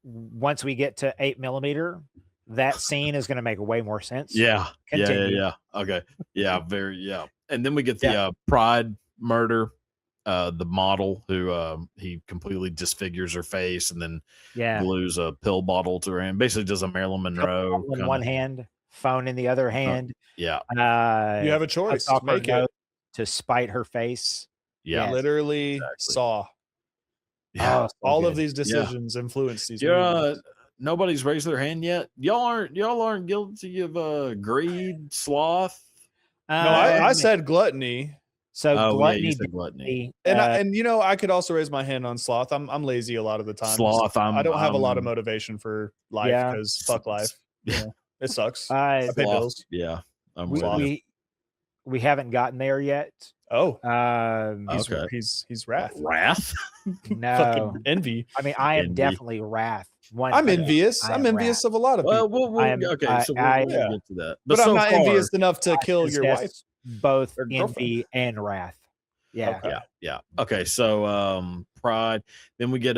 Once we get to 8mm, that scene is going to make way more sense. Yeah. Continue. Yeah. Okay. Yeah. And then we get the Pride murder. The model who he completely disfigures her face and then glues a pill bottle to her hand. Basically does a Marilyn Monroe. In one hand, phone in the other hand. Yeah. you have a choice. cuts off her Make it. nose to spite her face. Yeah. Yes. Literally Exactly. Saw. Yeah. Oh, so All of good. these decisions influence these You're movies. nobody's raised their hand yet. Y'all aren't guilty of greed, sloth. No, I said gluttony. So Oh, gluttony. yeah, you said gluttony. And I could also raise my hand on sloth. I'm lazy a lot of the time. Sloth. I don't have a lot of motivation for life Yeah. because fuck life. Yeah. It sucks. I pay Sloth. bills. Yeah. I'm with you. we haven't gotten there yet. Oh, He's Okay. he's wrath. Wrath. no. Fucking envy. I mean, I am Envy. definitely wrath. I'm envious. I am I'm envious of a lot of Well, people, I am- okay. So we'll I- get to that. but so I'm not far, envious enough to kill your wife. possess both or girlfriend. envy and wrath. Yeah. Okay. Yeah. Okay. So Pride. Then we get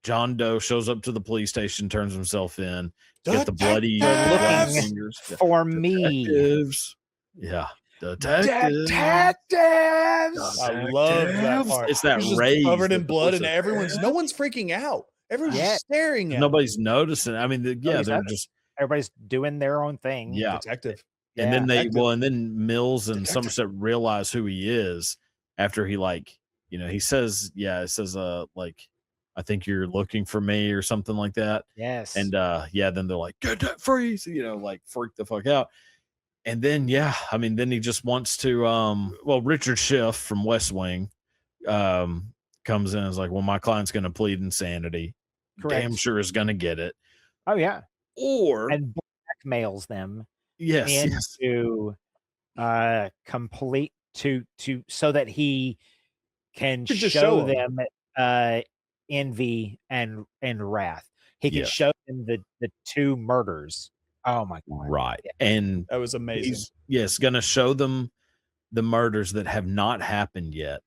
John Doe shows up to the police station, turns himself in. get the bloody They're black looking fingers. for me. Detectives. Yeah. Detectives. Detectives. I love that Detectives. part. It's that He's just rage covered that in the blood, and police are- no one's freaking out. Everyone's Yeah. just staring at him. Nobody's noticing. I mean, Nobody's they're noticing. just Everybody's doing their own thing. yeah. Detective. And then Detective. and then Mills and Detective. Somerset realize who he is after he he says, like, I think you're looking for me or something like that. Yes. And then they're like, get that freeze, like freak the fuck out. And then then he just wants to Richard Schiff from West Wing comes in and is like, well, my client's gonna plead insanity. Correct. Damn sure is gonna get it. Oh yeah. Or And blackmails them yes. into complete to so that he can Could just show show 'em. them envy and wrath. He can Yes. show them the two murders. Oh my god. Right. Yeah. And That was amazing. he's gonna show them the murders that have not happened yet,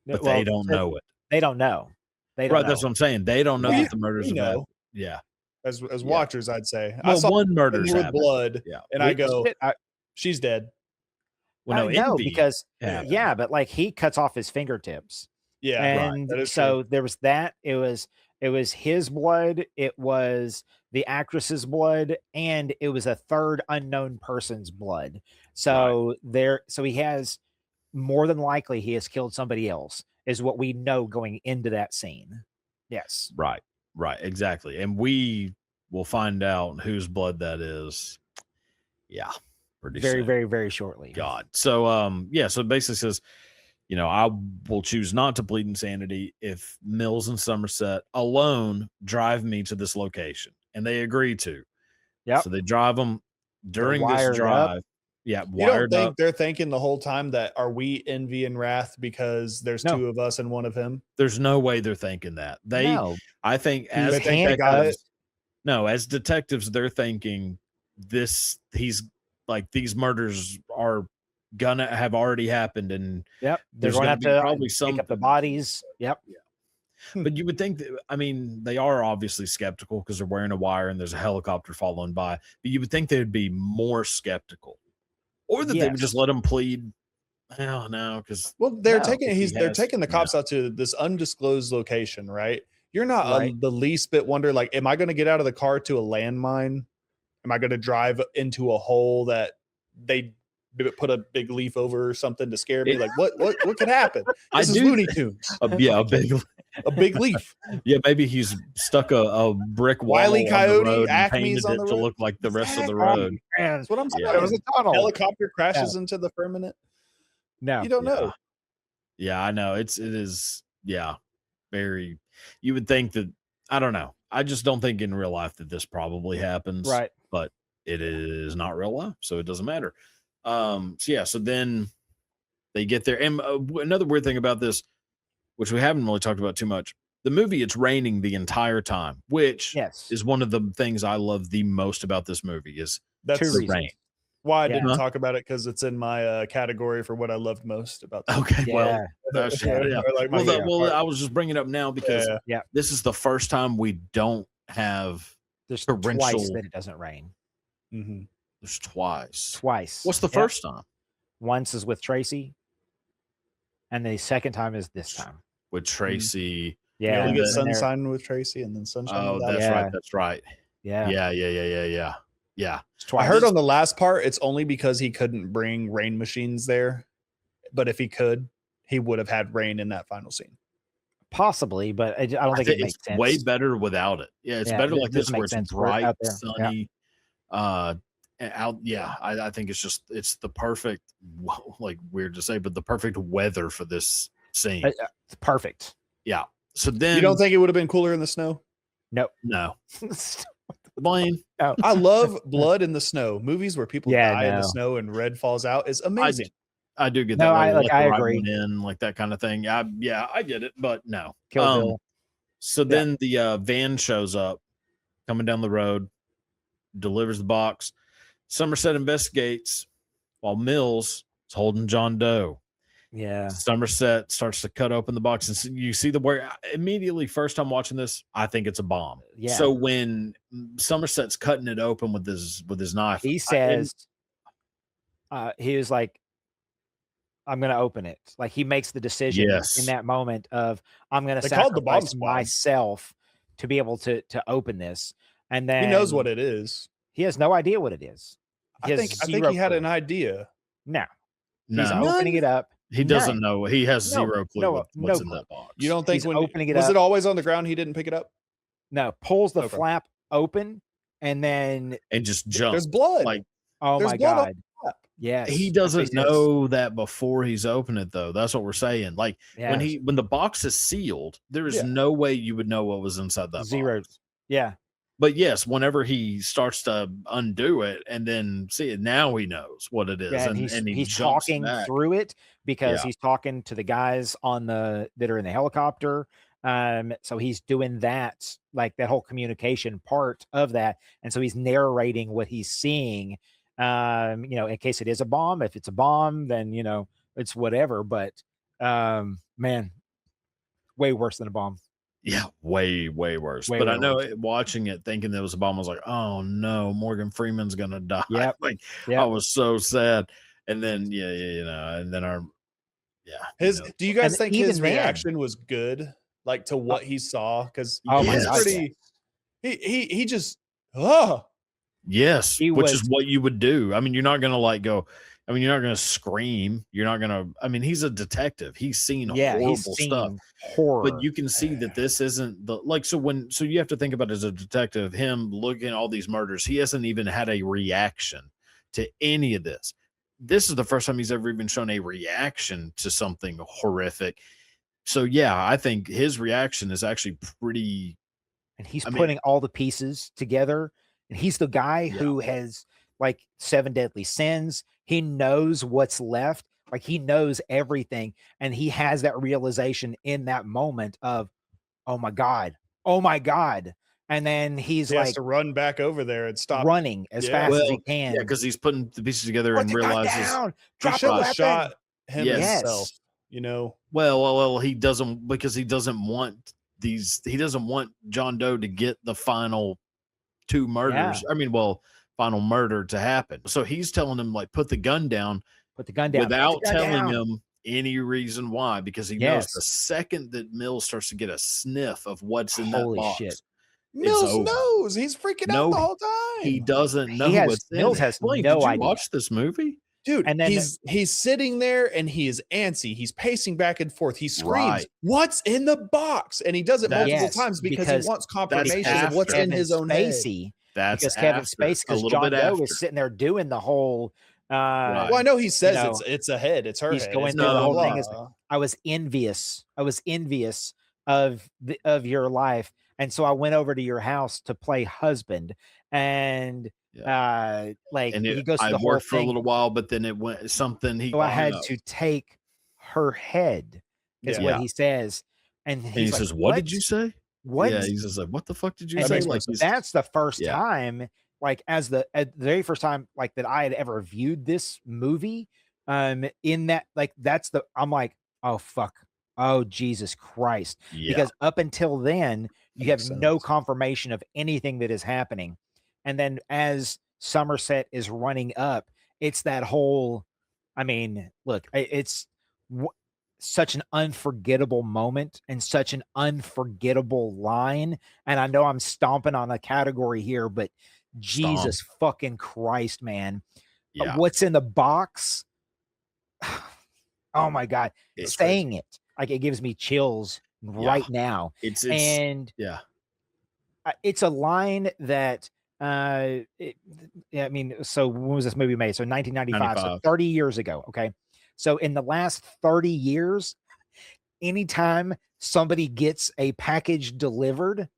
but Well, they don't know it. They don't know. They don't Right, know. that's what I'm saying. They don't know We- that the murders we have happened. know. Yeah. As Yeah. watchers, I'd say. I Well, saw one him murder's with happened. blood, Yeah. and I go, Shit, she's dead. Well, no, Envy because happened. yeah, but like he cuts off his fingertips. Yeah, And that is so true. there was that. It was his blood, it was the actress's blood, and it was a third unknown person's blood. So he has more than likely he has killed somebody else, is what we know going into that scene. Yes. Right, exactly. And we will find out whose blood that is. Yeah. Pretty Very, soon. very, very shortly. God. So so it basically says, I will choose not to plead insanity if Mills and Somerset alone drive me to this location. And they agree to. Yep. So they drive them during this wired up. drive. Yeah, You don't wired think up. they're thinking the whole time that are we envy and wrath because there's No. two of us and one of him? There's no way they're thinking that. No. I think He's as handcuffed. as detectives, they're thinking he's like these murders are gonna have already happened, and Yep. They're there's going to gonna have be to probably pick up the something. bodies. Yep. But you would think that, they are obviously skeptical because they're wearing a wire and there's a helicopter following by. But you would think they'd be more skeptical, or that they would just Yes. let him plead. Hell no, because Well, they're No, taking if he they're has- taking the yeah. cops out to this undisclosed location, right? You're not Right. the least bit wonder, like, am I going to get out of the car to a landmine? Am I going to drive into a hole that they put a big leaf over or something to scare me? It- Like, what could happen? I This is do- Looney Tunes. a big A big leaf. yeah, maybe he's stuck a brick wall Wile E. on the Coyote, road and Acme's painted on it the to road. look like the rest of the Exactly. road. Man, That's what I'm saying. Yeah. there was a tunnel. Helicopter crashes into the firmament. No. You don't know. Yeah, I know. It is very. You would think that, I don't know. I just don't think in real life that this probably happens. Right. But it is not real life, so it doesn't matter. So then they get there. And another weird thing about this, which we haven't really talked about too much, the movie, it's raining the entire time, which Yes. is one of the things I love the most about this movie is That's Two the reasons. rain. why I Yeah. didn't Huh? talk about it, because it's in my category for what I loved most about the Okay, well, Yeah. that's Yeah. yeah. Or like my Well, favorite part. I was just bringing it up now because Yeah. this is the first time we don't have. There's torrential- twice that it doesn't rain. Mhm. There's twice. Twice. What's the Yep. first time? Once is with Tracy, and the second time is this time. With Tracy? You Yeah. only and get then- sunshine with Tracy and then sunshine Oh, without. that's Yeah. right. That's right. Yeah. Yeah. It's I twice. heard on the last part it's only because he couldn't bring rain machines there, but if he could, he would have had rain in that final scene. Possibly, but I don't think it makes it's sense. way better without it. Yeah, it's Yeah, better it like this doesn't where make it's sense for it bright, out there. Yeah. sunny. And out. Yeah, I think it's the perfect, like weird to say, but the perfect weather for this scene. It's perfect. Yeah. So then You don't think it would have been cooler in the snow? no, Blaine. I love blood in the snow. Movies where people Yeah, die in the no. snow and red falls out is amazing. I do get No, that. I- Let like, the I right agree. one in, like that kind of thing. I get it, but no. Kill Bill. So then the van shows up, coming down the road, delivers the box. Somerset investigates while Mills is holding John Doe. Yeah. Somerset starts to cut open the box, and you see the where immediately. First time watching this, I think it's a bomb. Yeah. So when Somerset's cutting it open with his knife, He says, he was like, I'm gonna open it. Like he makes the decision in that moment of I'm gonna sacrifice myself to be able to open this. And then he knows what it is. He has no idea what it is. I think he had an idea. No. He's opening it up. He doesn't know. He has zero clue what's in that box. You don't think he's opening it up? Was it always on the ground? He didn't pick it up? No, pulls the flap open and just jumps. There's blood. Like, oh my God. Yes. He doesn't know that before he's opened it though. That's what we're saying. Like when the box is sealed, there is no way you would know what was inside that box. Yeah. But yes, whenever he starts to undo it and then see it, now he knows what it is. Yeah, and he's talking through it because he's talking to the guys that are in the helicopter. So he's doing that, like that whole communication part of that. And so he's narrating what he's seeing, in case it is a bomb. If it's a bomb, then, it's whatever. But, man, way worse than a bomb. Yeah, way worse. But I know watching it, thinking there was a bomb, I was like, oh no, Morgan Freeman's gonna die. Yep. I was so sad. And then and then do you guys think his reaction was good? Like to what he saw? Because he's pretty he just yes, which is what you would do. I mean, you're not gonna you're not going to scream. You're not going to, he's a detective. He's seen horrible stuff. But you can see that this isn't so you have to think about it as a detective, him looking at all these murders. He hasn't even had a reaction to any of this. This is the first time he's ever even shown a reaction to something horrific. So yeah, I think his reaction is actually pretty. And he's putting all the pieces together. And he's the guy who has 7 deadly sins. He knows what's left. Like he knows everything. And he has that realization in that moment of, oh my God. And then he has to run back over there and stop running as fast as he can. Yeah, because he's putting the pieces together and realizes he should have shot himself. Well, he doesn't, because he doesn't want John Doe to get the final 2 murders. Final murder to happen. So he's telling him put the gun down without telling him any reason why, because he knows the second that Mills starts to get a sniff of what's in that box. Shit. Mills knows. He's freaking out the whole time. He doesn't know what's in it. Mills has no idea. Did you watch this movie? Dude, and then he's sitting there and he is antsy. He's pacing back and forth. He screams, "What's in the box?" And he does it multiple times because he wants confirmation of what's in his own head. Because Kevin Spacey, because John Doe is sitting there doing the whole. Well, I know he says it's a head. It's her head. He's going through the whole thing. I was envious of your life, and so I went over to your house to play husband, and he goes through the whole thing. Worked for a little while, but then it went something. So I had to take her head, is what he says, and he says, "What did you say?" What? Yeah, he's just like, "What the fuck did you say?" That's the first time, at the very first time, that I had ever viewed this movie. In that, I'm like, oh fuck, oh Jesus Christ, because up until then, you have no confirmation of anything that is happening, and then as Somerset is running up, it's that whole. Look, it's such an unforgettable moment and such an unforgettable line. And I know I'm stomping on a category here, but Jesus fucking Christ, man. What's in the box? Oh my God. Saying crazy. It gives me chills right now. It's a line that, so when was this movie made? So 1995, so 30 years ago. Okay. So in the last 30 years, anytime somebody gets a package delivered,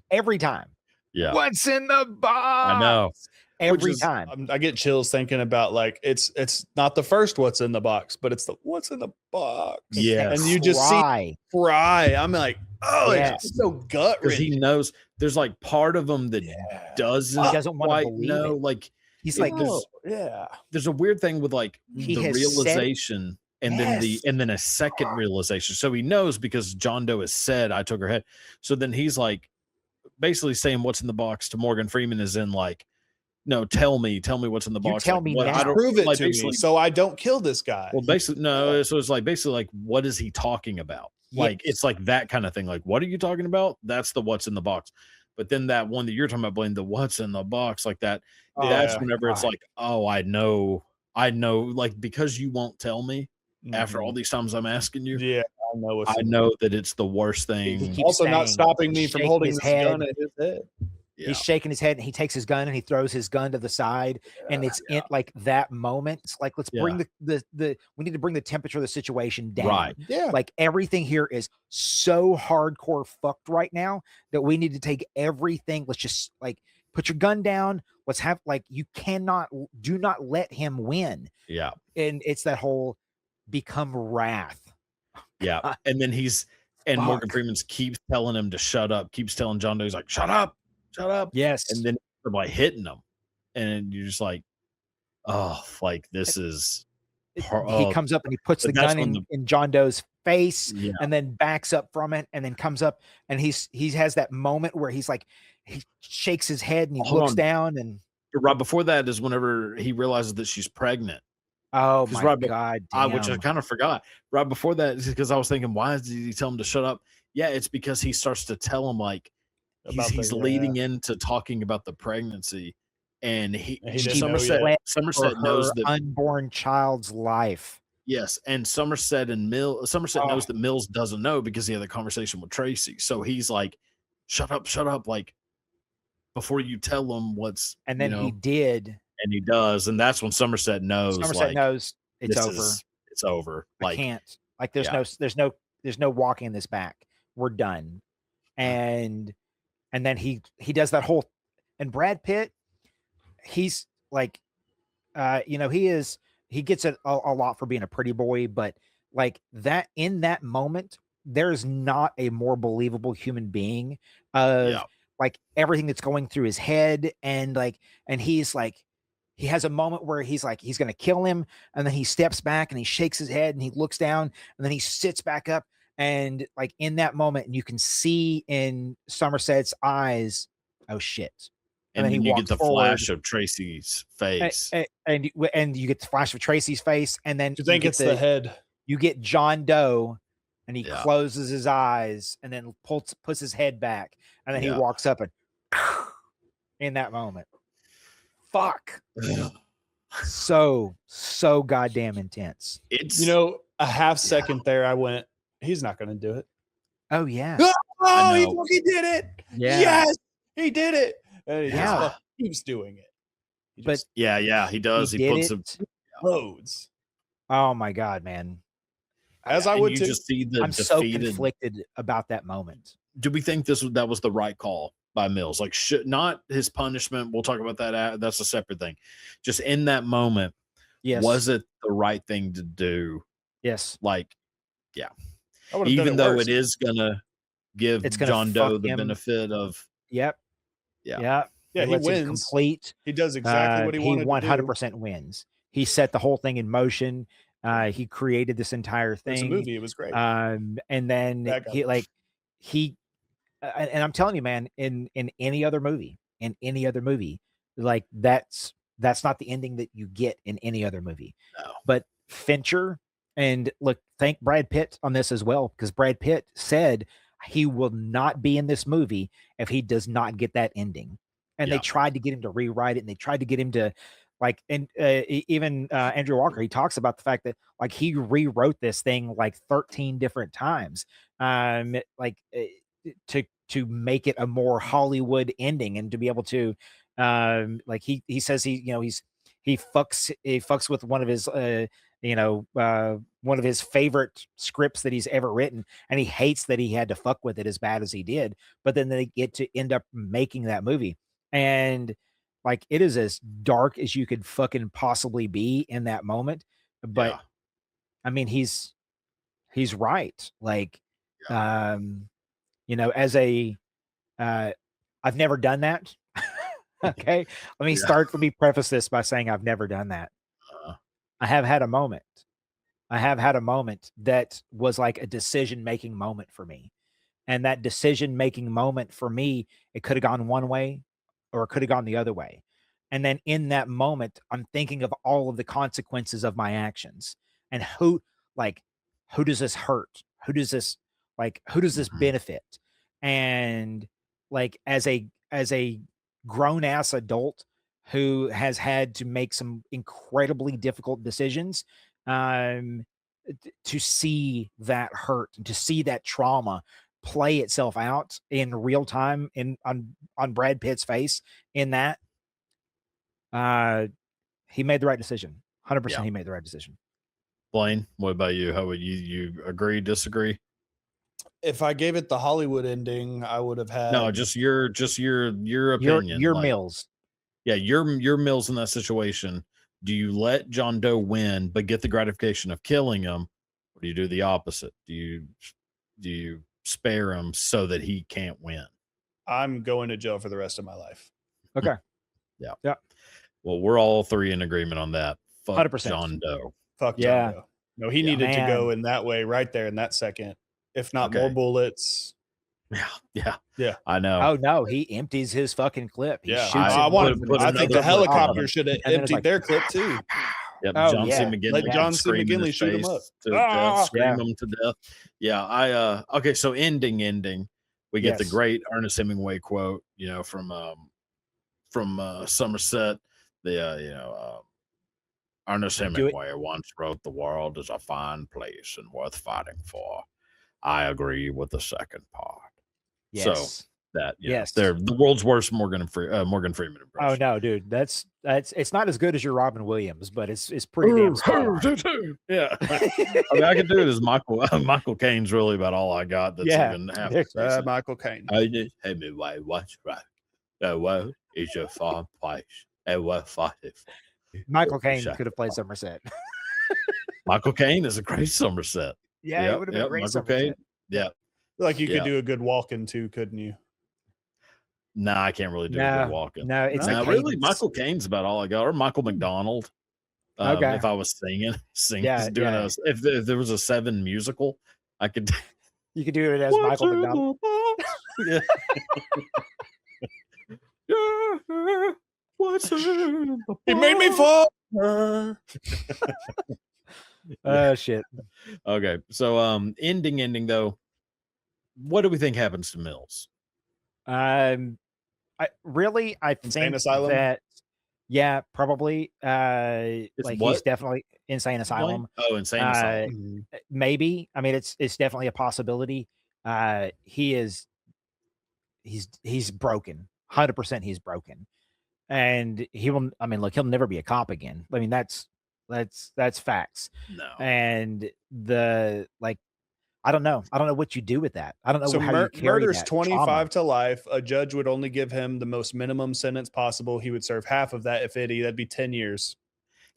every time, what's in the box? I know. Every time. I get chills thinking about it's not the first what's in the box, but it's the what's in the box. Yeah. And you just see fry. I'm like, oh, it's so gut wrenching. Because he knows there's part of him that doesn't quite know. He's there's a weird thing with the realization and then a second realization. So he knows because John Doe has said, "I took her head." So then he's like basically saying what's in the box to Morgan Freeman is in like, no, tell me what's in the box. tell like, me what, now. I don't Prove it like, to me so I don't kill this guy. Well, basically, no. So it's like basically like, what is he talking about? Like, it's like that kind of thing. Like, what are you talking about? That's the what's in the box. But then that one that you're talking about, Blaine, the what's in the box, like that. That's whenever it's like, oh, I know, like because you won't tell me after all these times I'm asking you. Yeah, I know that it's the worst thing. He keeps also saying, not stopping me from holding his this head. gun at his head. Yeah. He's shaking his head and he takes his gun and he throws his gun to the side. And it's in like that moment. It's like, let's bring the we need to bring the temperature of the situation down. Right. Yeah. Like everything here is so hardcore fucked right now that we need to take everything. Let's just like put your gun down. Let's have like, you do not let him win. Yeah. And it's that whole become wrath. Yeah. And then Morgan Freeman's keeps telling him to shut up, keeps telling John Doe, he's like, shut up. Yes. And then they're like hitting him. And you're just like, oh, like this is. He comes up and he puts the gun in John Doe's face and then backs up from it and then comes up and he has that moment where he's like, he shakes his head and he looks down and. Right before that is whenever he realizes that she's pregnant. Oh my God. Which I kind of forgot. Right before that is because I was thinking, why did he tell him to shut up? Yeah, it's because he starts to tell him like he's leading into talking about the pregnancy, and Somerset knows that unborn child's life. Yes, and Somerset knows that Mills doesn't know because he had the conversation with Tracy. So he's like, shut up, like before you tell him what's. And then he did. And he does, and that's when Somerset knows. Somerset knows it's over. It's over. Like, I can't. Like there's no walking this back. We're done. And then he does that whole. And Brad Pitt, he's like, he gets a lot for being a pretty boy, but like that in that moment, there's not a more believable human being of like everything that's going through his head and he's like. He has a moment where he's like, he's going to kill him. And then he steps back and he shakes his head and he looks down and then he sits back up. And like in that moment, and you can see in Somerset's eyes, oh shit. And then you get the flash of Tracy's face. And you get the flash of Tracy's face. And then you think it's the head. You get John Doe and he closes his eyes and then puts his head back. And then he walks up and in that moment. Fuck. So goddamn intense. It's a half second there. I went, he's not going to do it. Oh yeah. Oh, he did it. Yeah. Yes, he did it. And he just keeps doing it. He does. He puts loads. Oh my God, man. As I would just see the I'm so conflicted about that moment. Do we think that was the right call by Mills? Like, should not his punishment? We'll talk about that. That's a separate thing. Just in that moment, was it the right thing to do? Yes. Like, even though it is gonna give John Doe the benefit of. Yep. Yeah. He wins. Complete. He does exactly what he wanted. He 100% wins. He set the whole thing in motion. He created this entire thing. It's a movie. It was great. And then and I'm telling you, man, in any other movie, like that's not the ending that you get in any other movie. No. But Fincher, and look, thank Brad Pitt on this as well, because Brad Pitt said he will not be in this movie if he does not get that ending. And they tried to get him to rewrite it, and they tried to get him to even Andrew Walker, he talks about the fact that like he rewrote this thing like 13 different times, to make it a more Hollywood ending and to be able to, like he says he fucks with one of his one of his favorite scripts that he's ever written, and he hates that he had to fuck with it as bad as he did. But then they get to end up making that movie, and like it is as dark as you could fucking possibly be in that moment. But I mean, he's right. Like, as a, I've never done that. Okay. Let me preface this by saying I've never done that. I have had a moment. I have had a moment that was like a decision-making moment for me. And that decision-making moment for me, it could have gone one way or it could have gone the other way. And then in that moment, I'm thinking of all of the consequences of my actions and like, who does this hurt? Who does this Mhm. benefit? And like, as a grown ass adult who has had to make some incredibly difficult decisions, um, to see that hurt and to see that trauma play itself out in real time on Brad Pitt's face in that, uh, he made the right decision. Yeah. 100% he made the right decision. Blaine, what about you? How would you agree, disagree? If I gave it the Hollywood ending, I would have had No, just your opinion. Your Like, Mills. yeah, your Mills in that situation. Do you let John Doe win but get the gratification of killing him, or do you do the opposite? Do you spare him so that he can't win? I'm going to jail for the rest of my life. Okay. Yeah. Yeah. Well, we're all three in agreement on that. Fuck 100%. John Doe. Fuck Yeah. John Doe. No, he Yeah. needed to go Man. in that way right there in that second. If not Okay. more bullets. Yeah. I know. Oh no, he empties his fucking clip. He Yeah, shoots I him wanted. with I his think another the finger on top of helicopter him. should have And then it's emptied like, their clip too. Yep, Oh, John C. yeah. McGinley Let could John C. scream in McGinley his shoot him face up. to death, scream Yeah. him to death. Yeah, okay, so ending. We get the Yes. great Ernest Hemingway quote, from Somerset. Ernest Do it. Hemingway once wrote, "The world is a fine place and worth fighting for." I agree with the second part. So Yes. that Yes. they're the world's worst Morgan Freeman Oh impression. no, dude. That's it's not as good as your Robin Williams, but it's pretty damn spot on. Yeah. I mean, I can do it as Michael Caine's really about all I got that's Yeah. even half There- decent. Michael Caine. I just Hemingway what's right. The world is a fine place and worth fighting for. Michael Caine Shut could have the played fuck. Somerset. Michael Caine is a great Somerset. Yeah, it would have been a great Michael Caine. Somerset. Yeah. Like you Yeah. could do a good walk-in too, couldn't you? Nah, I can't really do a good No, walking. no, it's Nah, the really, cadence. Michael Caine's about all I got. Or Michael McDonald. Okay. If I was singing, Yeah, doing yeah. if there was a Se7en musical, I could. You could do it as What's Michael in McDonald. the box? Yeah. What's in the He made me box? fall. Oh shit. Okay, so ending though. What do we think happens to Mills? I Insane think asylum? that yeah, probably. It's Like what? he's definitely insane asylum. Oh, insane asylum. Mhm. Maybe. I mean, it's definitely a possibility. He's broken. 100% he's broken. And he will, I mean, look, he'll never be a cop again. I mean, that's facts. No. And I don't know what you do with that. I don't know So how you carry murder's that 25 trauma. to life. A judge would only give him the most minimum sentence possible. He would serve half of that, if any. That'd be 10 years.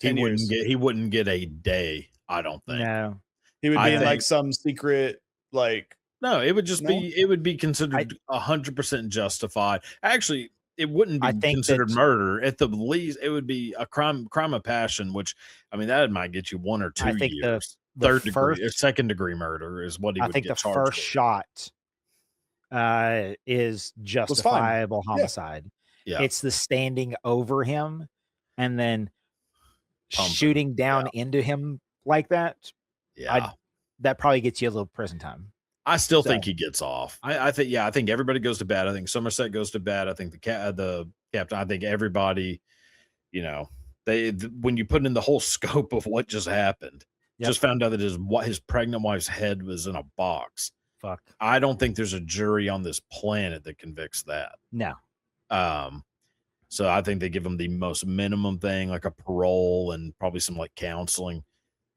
He 10 years. wouldn't get a day, I don't think. No. He would I be in like think- some secret, like, No, it would just No? be it would be considered 100% justified. Actually, it wouldn't be I think considered that- murder. At the least, it would be a crime of passion, which I mean that might get you 1 or 2 I think years. the Third degree or first- second degree murder is what he I would think get the charged first with. shot is justifiable homicide. Yeah. It's the standing over him and then Pumping. shooting down into him like that. Yeah. That probably gets you a little prison time. I still So- think he gets off. I think everybody goes to bed. I think Somerset goes to bed. I think the captain. I think everybody. When you put in the whole scope of what just happened, Yep. just found out that his pregnant wife's head was in a box. Fuck. I don't think there's a jury on this planet that convicts that. No. So I think they give him the most minimum thing, like a parole and probably some like counseling.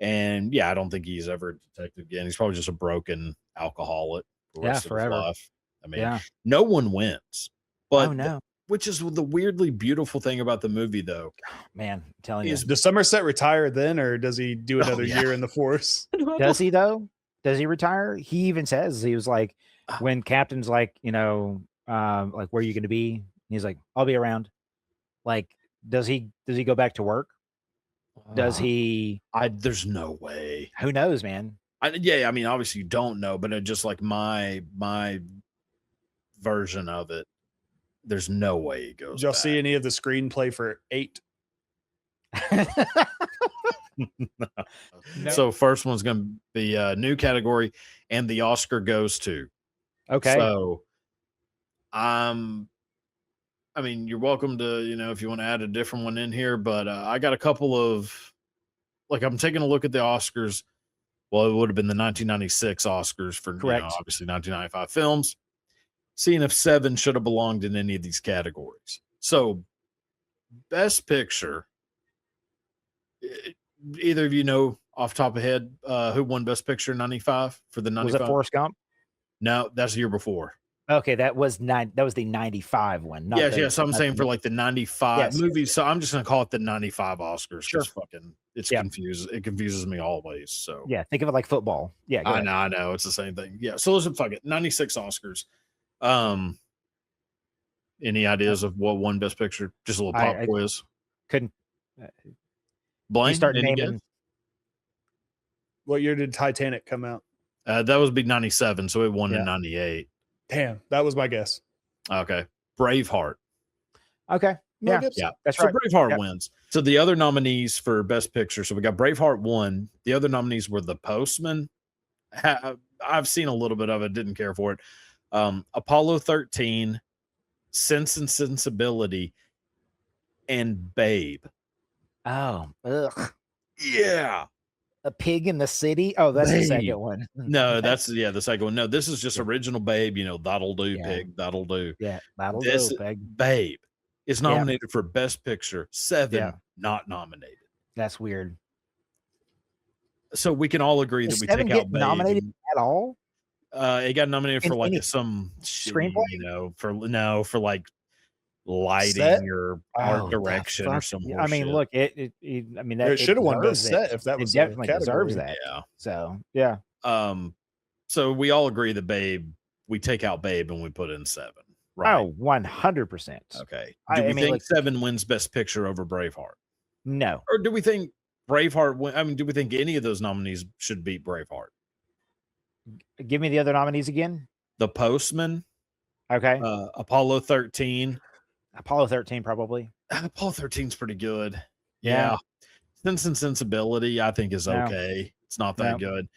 And yeah, I don't think he's ever a detective again. He's probably just a broken alcoholic for the Yeah, rest of his forever. life. I mean, Yeah. no one wins. But Oh no. which is the weirdly beautiful thing about the movie, though. Man, I'm telling you. Is- does Somerset retire then, or does he do another yeah. year in the force? Does he though? Does he retire? He even says he was like, Ah. when Captain's like, like, where are you going to be? He's like, I'll be around. Like, does he go back to work? Does he? There's no way. Who knows, man? Yeah, I mean, obviously you don't know, but it just like my version of it, there's no way he goes Did y'all back. see any of the screenplay for 8? No. So first one's going to be a new category, and the Oscar goes to. Okay. So, I mean, you're welcome to, if you want to add a different one in here, but I got a couple of, like, I'm taking a look at the Oscars. Well, it would have been the 1996 Oscars for, Correct. obviously 1995 films. Seeing if Se7en should have belonged in any of these categories. So, Best Picture. Either of you know off the top of head who won Best Picture in 95 for the 95? Was it Forrest Gump? No, that's the year before. Okay, that was the 95 one. Not Yes, yes. I'm saying for like the 95 Yes. movies. So I'm just gonna call it the 95 Oscars. Sure. It's Yeah. confused. It confuses me always. So yeah, think of it like football. Yeah, go ahead. I know. It's the same thing. Yeah. So listen, fuck it. 96 Oscars. Any ideas of what won Best Picture? Just a little pop quiz. Couldn't Blaine, start any naming. guess? What year did Titanic come out? That was big 97, so it won Yeah. in 98. Damn, that was my guess. Okay. Braveheart. Okay. Mel Yeah. Gibson. Yeah. That's so right. Braveheart Yep. wins. So the other nominees for Best Picture. So we got Braveheart won. The other nominees were The Postman. I've seen a little bit of it. Didn't care for it. Apollo 13, Sense and Sensibility, and Babe. Oh, ugh. Yeah. A Pig in the City. Oh, that's the second one. No, that's the second one. No, this is just original Babe. That'll do, Yeah. Pig. That'll do. Yeah, that'll This do, Peg. Babe is nominated for Best Picture. Se7en not nominated. That's weird. So we can all agree Does that we Se7en take get out Babe. nominated at all? It got nominated for In like any some screenplay? for like lighting Set? or Oh, art the direction or fuck? some I mean, horseshit. look, I mean, that It should have won deserves Best it. Set if that It was a definitely deserves category. that. Yeah. So, yeah. So we all agree that Babe, we take out Babe and we put in Se7en, right? Oh, 100%. Okay. I Do we mean, think like- Se7en wins Best Picture over Braveheart? No. Or do we think Braveheart do we think any of those nominees should beat Braveheart? Give me the other nominees again. The Postman, Okay. Apollo 13. Apollo 13, probably. Apollo 13's pretty good. Yeah. Yeah. Sense and Sensibility, I think, is No. okay. It's not that No. good.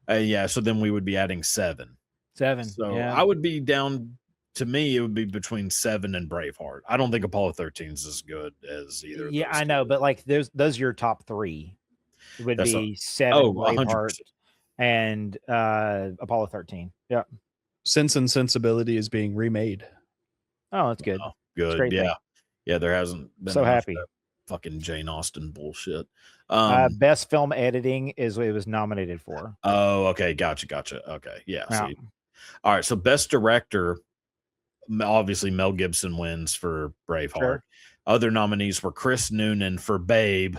Yeah. So then we would be adding Se7en. 7. So yeah. I would be down. To me, it would be between Se7en and Braveheart. I don't think Apollo 13 is as good as either. Yeah, of those I know, two. but like those are your top 3. It would That's be 7, 100%. Braveheart, and Apollo 13. Yeah. Sense and Sensibility is being remade. Oh, that's good. Oh, good. great Yeah. thing. Yeah. There hasn't been So enough happy. of that fucking Jane Austen bullshit. Best film editing is what it was nominated for. Oh, okay. Gotcha. Okay. Yeah. Yeah. See. All right. So best director, obviously Mel Gibson wins for Braveheart. Sure. Other nominees were Chris Noonan for Babe,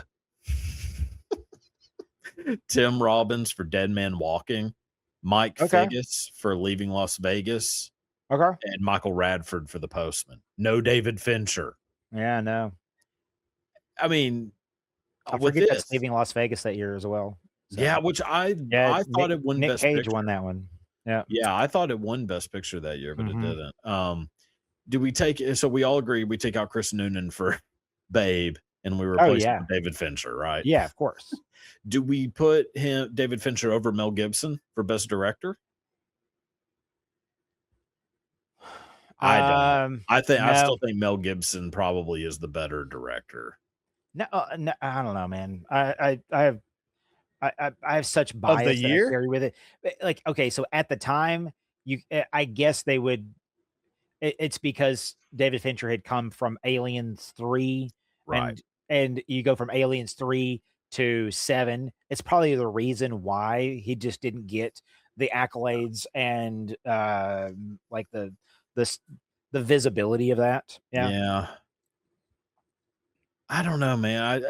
Tim Robbins for Dead Man Walking, Mike Figgis for Leaving Las Vegas, Okay. and Michael Radford for The Postman. No David Fincher. Yeah, no. I mean, I with forget this, that's leaving Las Vegas that year as well. So, yeah, which I thought it won Nick Best Cage Picture. won that one. Yeah. Yeah, I thought it won Best Picture that year, but Mhm. it didn't. Do we take it? So we all agree we take out Chris Noonan for Babe and we replace him with David Fincher, right? Yeah, of course. Do we put David Fincher over Mel Gibson for Best Director? I don't. I still think Mel Gibson probably is the better director. No, no, I don't know, man. I have such bias Of the that I year? carry with it. Like, okay, so at the time, I guess they would. It's because David Fincher had come from Aliens 3, Right? And you go from Aliens 3 to 7. It's probably the reason why he just didn't get the accolades and like the visibility of that. Yeah. I don't know, man.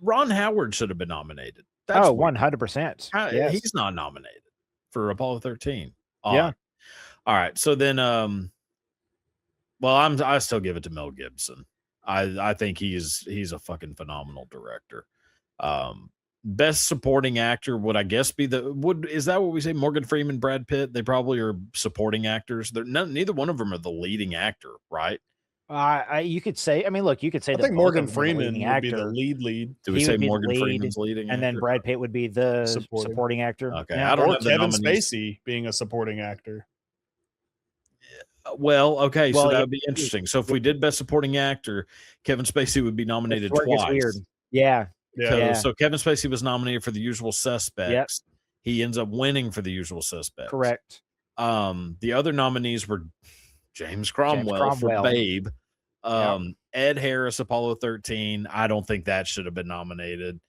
Ron Howard should have been nominated. That's 100%. Yes. He's not nominated for Apollo 13. Yeah. All right. So then, well, I still give it to Mel Gibson. I think he's a fucking phenomenal director. Best supporting actor would I guess be is that what we say? Morgan Freeman, Brad Pitt? They probably are supporting actors. Neither one of them are the leading actor, right? You could say. I mean, look, you could say I that think both Morgan of them are the leading Freeman would be the actor. lead. Do we He say would be the Morgan lead, Freeman's leading and actor? then Brad Pitt would be the supporting actor. Okay, Yeah. I don't Or have the Kevin nominees. Spacey being a supporting actor. Well, okay, so Well, that yeah, would be interesting. So if we did best supporting actor, Kevin Spacey would be that's nominated where it gets weird. twice. Yeah. Yeah. So Kevin Spacey was nominated for The Usual Suspects. Yep. He ends up winning for The Usual Suspects. Correct. The other nominees were James Cromwell for Babe, Ed Harris, Apollo 13. I don't think that should have been nominated.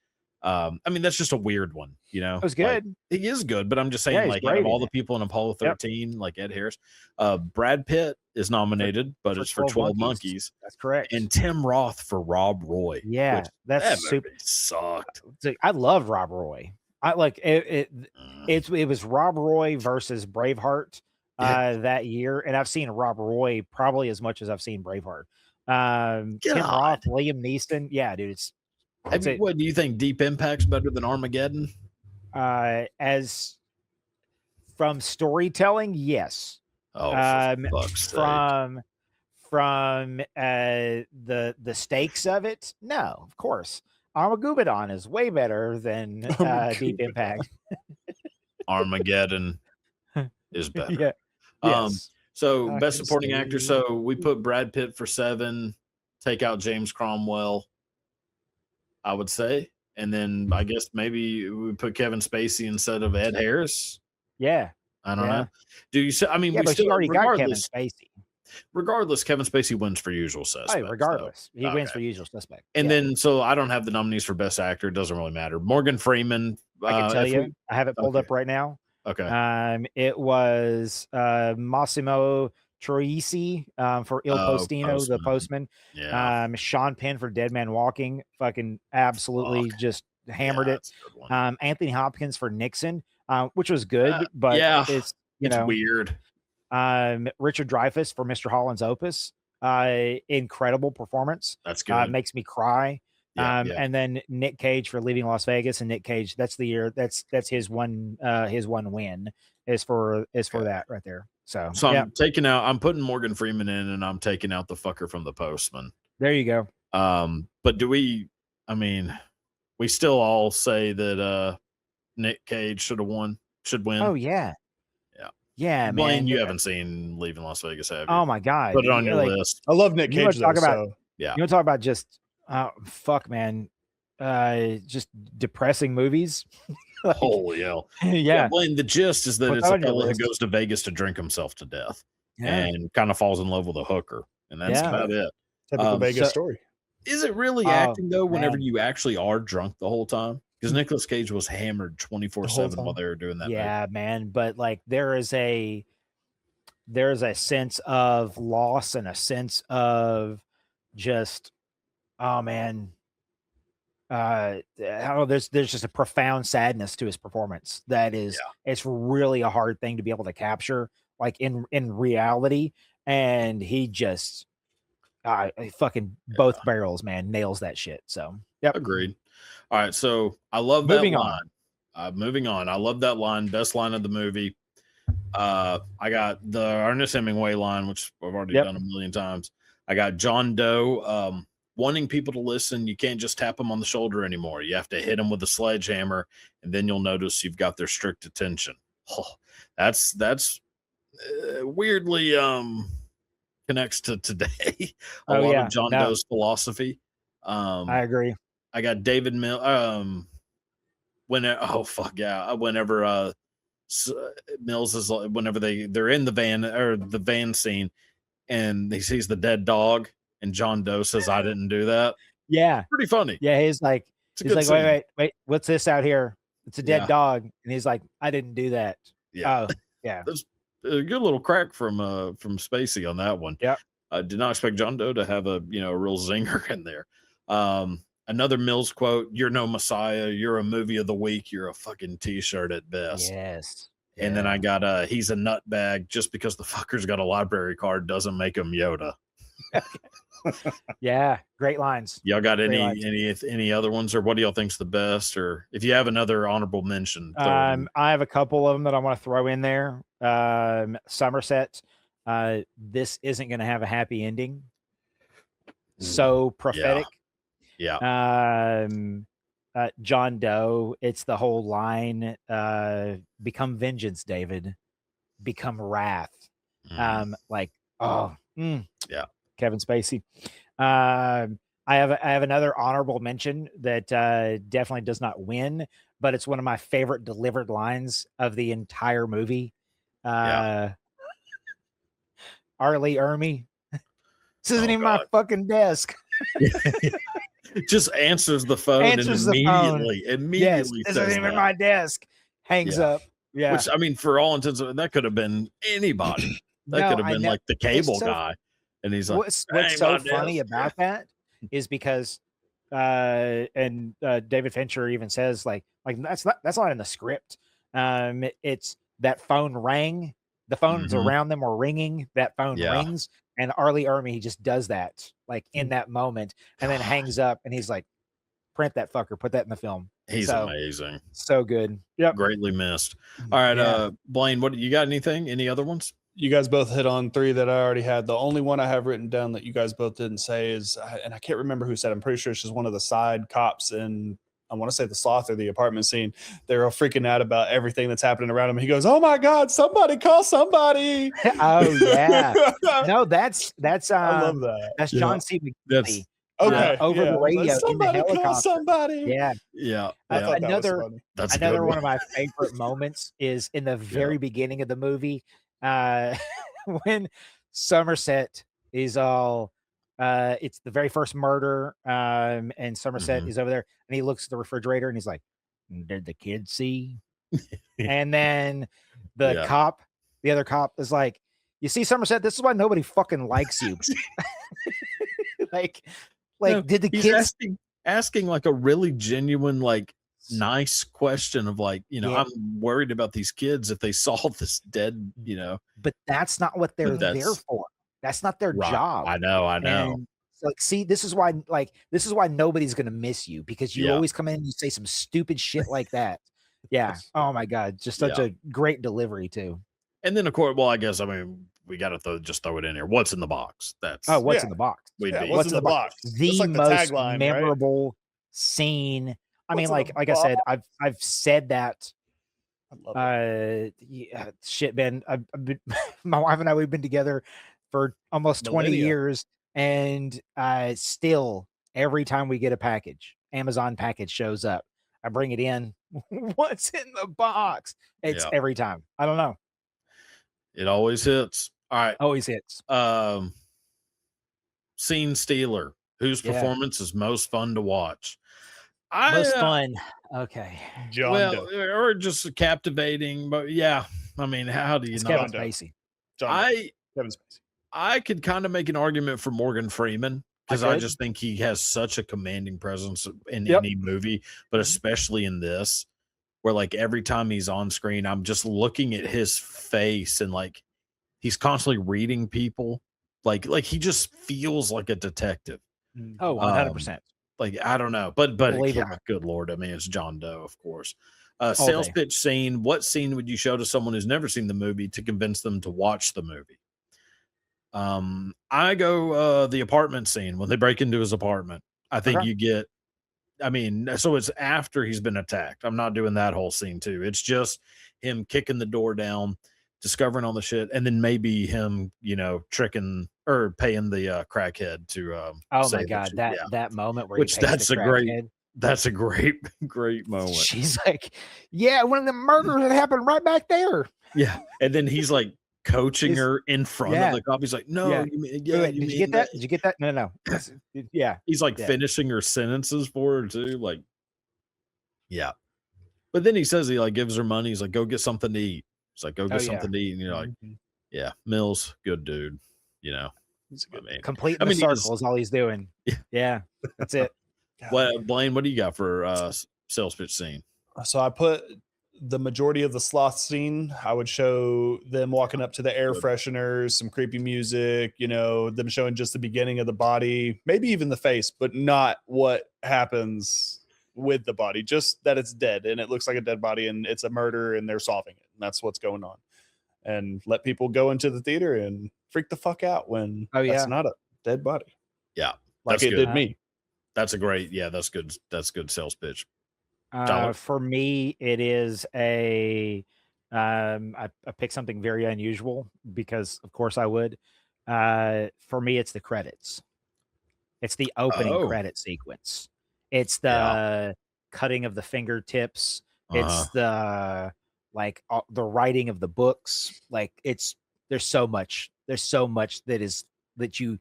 I mean, that's just a weird one, you know. It was good. He is good, but I'm just saying, Yeah, he's like, out great of all in the it. people in Apollo 13, like Ed Harris, Brad Pitt is nominated, but it's for 12 Monkeys. That's correct. And Tim Roth for Rob Roy. Yeah, that that's super. Sucked. I love Rob Roy. I like it. It was Rob Roy versus Braveheart that year, and I've seen Rob Roy probably as much as I've seen Braveheart. Tim Roth, Liam Neeson. Yeah, dude. What do you think? Deep Impact's better than Armageddon? As from storytelling, yes. Oh, for fuck's sake. From the stakes of it, no, of course. Armageddon is way better than Deep Impact. Armageddon is better. Yeah. Yes. So best supporting actor. So we put Brad Pitt for 7. Take out James Cromwell, I would say, and then I guess maybe we put Kevin Spacey instead of Ed Harris. Yeah. I don't know. Do you say? I mean, yeah, but you already got Kevin Spacey. Regardless, Kevin Spacey wins for Usual Suspect. Oh, regardless, he wins for Usual Suspect. And then, so I don't have the nominees for Best Actor. It doesn't really matter. Morgan Freeman. I can tell you, I have it pulled up right now. Okay. It was Massimo Troisi for Il Postino, the Postman. Yeah. Sean Penn for Dead Man Walking. Fucking absolutely just hammered it. Anthony Hopkins for Nixon, which was good, but it's weird. Richard Dreyfuss for Mr. Holland's Opus. Incredible performance. That's good. Makes me cry. And then Nick Cage for Leaving Las Vegas, and Nick Cage, that's the year. That's his one win is for that right there. So I'm taking out. I'm putting Morgan Freeman in, and I'm taking out the fucker from The Postman. There you go. But do we? I mean, we still all say that Nick Cage should win. Oh yeah. Yeah, Blaine, man. you haven't seen Leaving Las Vegas, have you? Oh my god. Put it on your list. I love Nick Cage. You want to talk about just fuck, man. Just depressing movies. Holy hell. Yeah. Blaine, the gist is that it's a fella who goes to Vegas to drink himself to death and kind of falls in love with a hooker. And that's about it. Typical Vegas story. Is it really acting though, whenever you actually are drunk the whole time? Because Nicolas Cage was hammered 24/7 while they were doing that. Yeah, man. But like there's a sense of loss and a sense of just, oh man. I don't know, there's just a profound sadness to his performance that is it's really a hard thing to be able to capture like in reality. And he just fucking both barrels, man, nails that shit. So agreed. All right, so I love that line. Moving on. I love that line. Best line of the movie. I got the Ernest Hemingway line, which I've already done a million times. I got John Doe wanting people to listen. You can't just tap them on the shoulder anymore. You have to hit them with a sledgehammer, and then you'll notice you've got their strict attention. Oh, that's weirdly connects to today. A lot of John Doe's philosophy. I agree. I got David Mill. Whenever Mills is whenever they're in the van or the van scene, and he sees the dead dog, and John Doe says, "I didn't do that." Yeah, pretty funny. Yeah, he's like, wait, what's this out here? It's a dead dog, and he's like, "I didn't do that." Yeah, yeah. There's a good little crack from Spacey on that one. Yeah, I did not expect John Doe to have a real zinger in there. Another Mills quote: "You're no messiah. You're a movie of the week. You're a fucking t-shirt at best." Yes. And then I got he's a nutbag. Just because the fucker's got a library card doesn't make him Yoda. Yeah, great lines. Y'all got Great lines. any other ones, or what do y'all think's the best? Or if you have another honorable mention, throw it in. I have a couple of them that I want to throw in there. Somerset. This isn't going to have a happy ending. So prophetic. Yeah. John Doe. It's the whole line. Become vengeance, David. Become wrath. Like, oh, yeah. Kevin Spacey. I have another honorable mention that definitely does not win, but it's one of my favorite delivered lines of the entire movie. Arlie Ermy. This isn't even my fucking desk. Just answers the phone Answers and the phone. immediately Yes, this isn't even my desk. Hangs up. Yeah. Which, I mean, for all intents, that could have been anybody. That could have been like the cable guy. And he's like, what's so funny about that is because David Fincher even says like that's not in the script. It's that phone rang, the phones around them are ringing, that phone rings, and Arlie Ermy just does that like in that moment and then hangs up, and he's like, print that fucker, put that in the film. He's amazing. So good. Yep. Greatly missed. All right, Blaine, what you got? Any other ones? You guys both hit on three that I already had. The only one I have written down that you guys both didn't say is, and I can't remember who said, I'm pretty sure it's just one of the side cops in, I want to say the Sloth or the apartment scene. They're all freaking out about everything that's happening around him. He goes, "Oh my God, somebody call somebody." Oh yeah. No, that's I love that. That's John C. McGinley. Okay. Over the radio, like, somebody in the call somebody. Yeah. Another one of my favorite moments is in the very beginning of the movie, when Somerset is all it's the very first murder, and Somerset is over there, and he looks at the refrigerator and he's like, "Did the kid see?" And then the other cop is like, "You see, Somerset, this is why nobody fucking likes you." like no, did the kids asking like a really genuine, like nice question of like, I'm worried about these kids if they saw this dead, but that's not what they're there for. That's not their job. I know. And so, like, see, this is why nobody's gonna miss you, because you always come in and you say some stupid shit like that. Yeah. Oh my God, just such a great delivery too. And then of course, well, I guess we got to just throw it in here. What's in the box? That's what's in the box? What's in the box? The like most memorable scene. I mean, like I said, I've said that. I love it. Shit, man. My wife and I, we've been together for almost 20 years, and still every time we get a package, Amazon package shows up, I bring it in. What's in the box? It's every time. I don't know. It always hits. All right. Always hits. Scene stealer. Whose performance is most fun to watch? Most fun. Okay. John Doe. Or just captivating. But yeah, I mean, how do you know? Kevin Spacey. Kevin Spacey. I could kind of make an argument for Morgan Freeman, because I just think he has such a commanding presence in any movie, but especially in this, where like every time he's on screen, I'm just looking at his face and like he's constantly reading people. Like he just feels like a detective. Oh, 100%. Like, I don't know, but good Lord. I mean, it's John Doe, of course. Sales pitch scene. What scene would you show to someone who's never seen the movie to convince them to watch the movie? I go the apartment scene when they break into his apartment. I think you get, I mean, so it's after he's been attacked. I'm not doing that whole scene too. It's just him kicking the door down, discovering all the shit, and then maybe him, tricking or paying the crackhead to oh my God, that moment where that's a great moment. She's like, yeah, one of the murders that happened right back there. Yeah. And then he's like coaching her in front of the cop. He's like, no, did you get that? Did you get that? No. Yeah. He's like finishing her sentences for her too. Like, yeah. But then he says he like gives her money. He's like, go get something to eat. It's like, go get something to eat. And you're like, yeah, Mills, good dude. Complete the circle is all he's doing. Yeah, that's it. Well, Blaine, what do you got for sales pitch scene? So I put the majority of the sloth scene, I would show them walking up to the air fresheners, some creepy music, you know, them showing just the beginning of the body, maybe even the face, but not what happens with the body, just that it's dead and it looks like a dead body and it's a murder and they're solving it. And that's what's going on. And let people go into the theater and freak the fuck out when that's not a dead body. Yeah. Like it did me. That's a great, that's good. That's good sales pitch. For me, it is I picked something very unusual because of course I would. For me, it's the credits. It's the opening credit sequence. It's the cutting of the fingertips. It's the the writing of the books. Like there's so much that you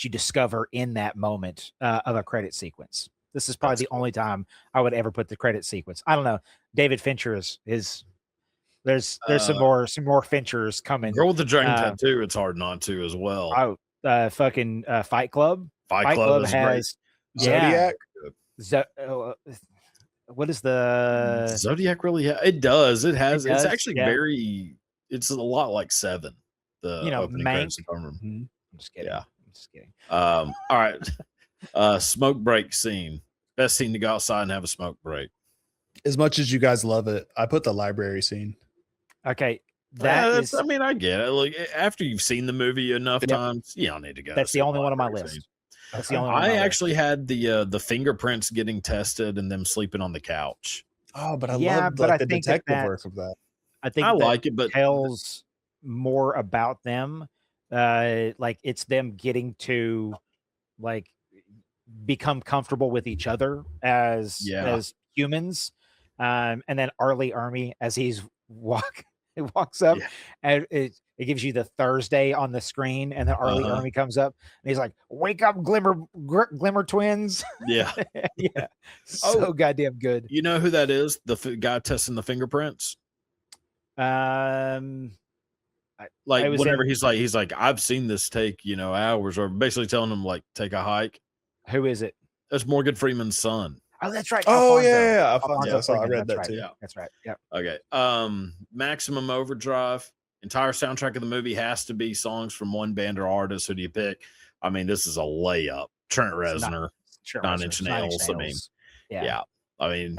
discover in that moment of a credit sequence. This is probably the only time I would ever put the credit sequence. I don't know. David Fincher is there's some more Finchers coming. Girl with the Dragon Tattoo, it's hard not to as well. Fucking Fight Club. Fight Club has Zodiac. What is the Zodiac really it does. It has it's actually very it's a lot like Seven. The opening credits. I'm just kidding. Yeah. I'm just kidding. All right. Smoke break scene. Best scene to go outside and have a smoke break. As much as you guys love it, I put the library scene. Okay. I mean, I get it. Like after you've seen the movie enough times, you don't need to go. That's the only one on my list. That's the only one. I actually had the fingerprints getting tested and them sleeping on the couch. Oh, but I love the detective work of that. I think I like it, but tells more about them. Like it's them getting to become comfortable with each other as humans. And then Arlie Ermy as he walks up and it gives you the Thursday on the screen, and then Arlie Ermy comes up and he's like, "Wake up, Glimmer twins." Yeah. Yeah. So goddamn good. You know who that is? The guy testing the fingerprints. Whatever he's like, I've seen this take, hours, or basically telling him take a hike. Who is it? That's Morgan Freeman's son. Oh, that's right. Oh, Alfonso. yeah. Alfonso I read that right. too. Yeah, that's right. Yeah. Okay. Maximum Overdrive. Entire soundtrack of the movie has to be songs from one band or artist. Who do you pick? I mean, this is a layup. Trent Reznor, Nine Inch Nails. I mean, yeah. I mean,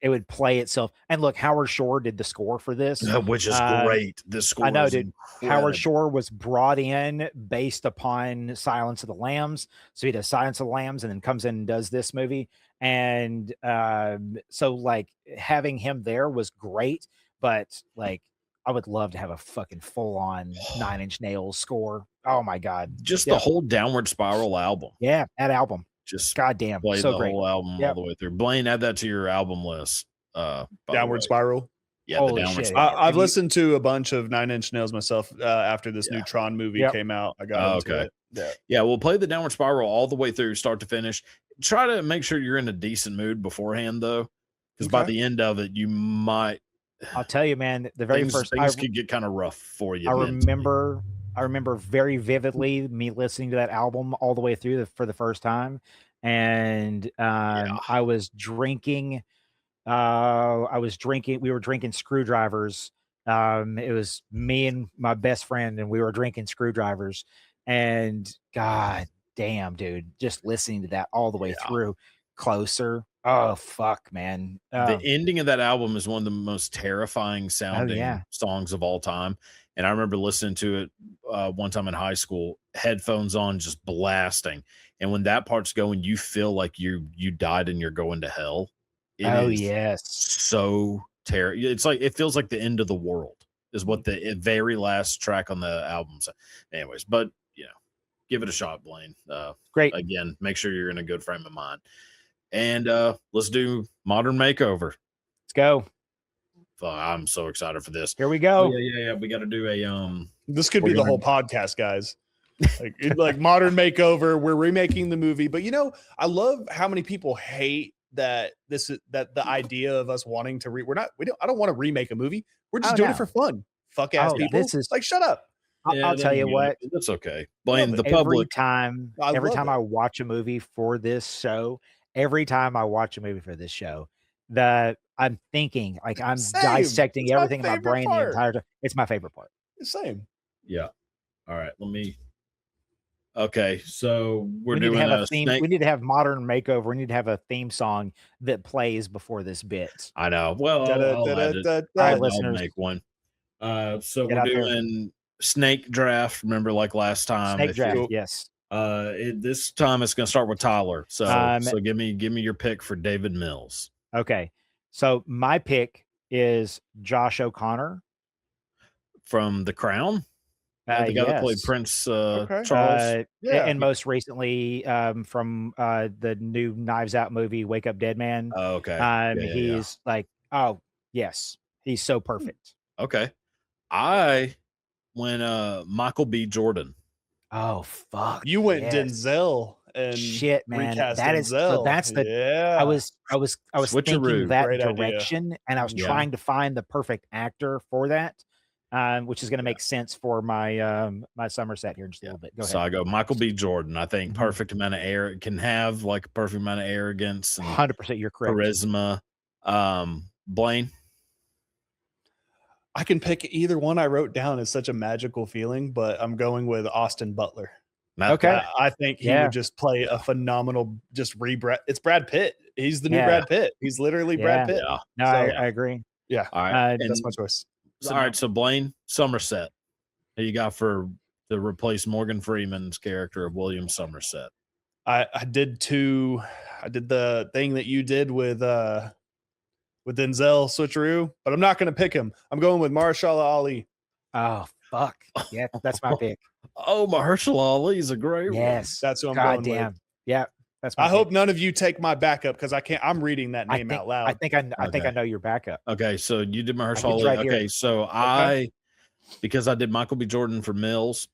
it would play itself. And look, Howard Shore did the score for this, which is great. The score, I know, dude. Howard Shore was brought in based upon Silence of the Lambs, so he does Silence of the Lambs, and then comes in and does this movie. And so having him there was great, but I would love to have a fucking full on 9 Inch Nails score. Oh my god, just the whole Downward Spiral album. Yeah, that album. Just goddamn, play so the great. whole album all the way through. Blaine, add that to your album list. Downward Spiral. Yeah, the Downward Spiral. I've listened to a bunch of 9 Inch Nails myself after this new Tron movie came out. I got into it. Yeah, we'll play the Downward Spiral all the way through, start to finish. Try to make sure you're in a decent mood beforehand, though, because by the end of it, you might. I'll tell you, man. The very first things could get kind of rough for you. I remember very vividly me listening to that album all the way through for the first time, and I was drinking. We were drinking screwdrivers. It was me and my best friend, and we were drinking screwdrivers. And god damn, dude, just listening to that all the way through. Closer. Oh fuck, man. The ending of that album is one of the most terrifying sounding songs of all time. And I remember listening to it one time in high school, headphones on, just blasting. And when that part's going, you feel like you died and you're going to hell. So terrible. It's it feels like the end of the world is what the very last track on the album said. Anyways, but give it a shot, Blaine. Great. Again, make sure you're in a good frame of mind. And let's do Modern Makeover. Let's go. I'm so excited for this. Here we go. Yeah. We got to do a This could be the whole podcast, guys. like Modern Makeover. We're remaking the movie, but I love how many people hate that the idea of us wanting to I don't want to remake a movie. We're just doing it for fun. Fuck ass people. This is shut up. I'll tell you what. That's okay. Blame the public. Every time I watch a movie for this show, I'm thinking, like I'm Same. dissecting It's my everything in my favorite brain the part. entire time. It's my favorite part. Same. Yeah. All right. Okay. So we're We need to doing have a a theme. snake. We need to have modern makeover. We need to have a theme song that plays before this bit. I know. Well, I'll add it. All right, I'll listeners, make one. So get we're out there. doing snake draft. Remember, like last time. Snake draft. you- Yes. This time it's going to start with Tyler. So Um, give me your pick for David Mills Okay. So my pick is Josh O'Connor. from The Crown. The guy that played Yes. Prince Okay. Charles. Yeah. And most recently, from the new Knives Out movie, Wake Up Dead Man. Oh, okay. Yeah, yeah. He's like, oh yes, he's so perfect. Okay. I went Michael B. Jordan. Oh fuck, You went yes. Denzel and Shit, man. recast That is Denzel. so that's the yeah. I was thinking Switcheroo. that Great idea. direction, and I was Yeah. trying to find the perfect actor for that, which is going to make sense for my my Somerset here in just a little bit. Go So ahead. I go Michael B. Jordan. I think Mhm. perfect amount of air can have like a perfect amount of arrogance and 100%, you're correct. charisma. Blaine. I can pick either one I wrote down. It's such a magical feeling, but I'm going with Austin Butler. Okay. I think he Yeah. would just play a phenomenal, it's Brad Pitt. He's the new Yeah. Brad Pitt. He's literally Brad Pitt. Yeah. No, So- I agree. Yeah. All right. That's my choice. All right. So Blaine, Somerset. Who you got to replace Morgan Freeman's character of William Somerset? I did the thing that you did with Denzel switcheroo, but I'm not going to pick him. I'm going with Mahershala Ali. Oh fuck. Yeah, that's my pick. Oh, Mahershala Ali's a great one. Yes. That's who I'm God going with. damn. Yeah. That's my I pick. hope none of you take my backup because I'm reading that name out loud. I think I know your backup. Okay, so you did Mahershala It's Ali. right here. Okay, so because I did Michael B. Jordan for Mills,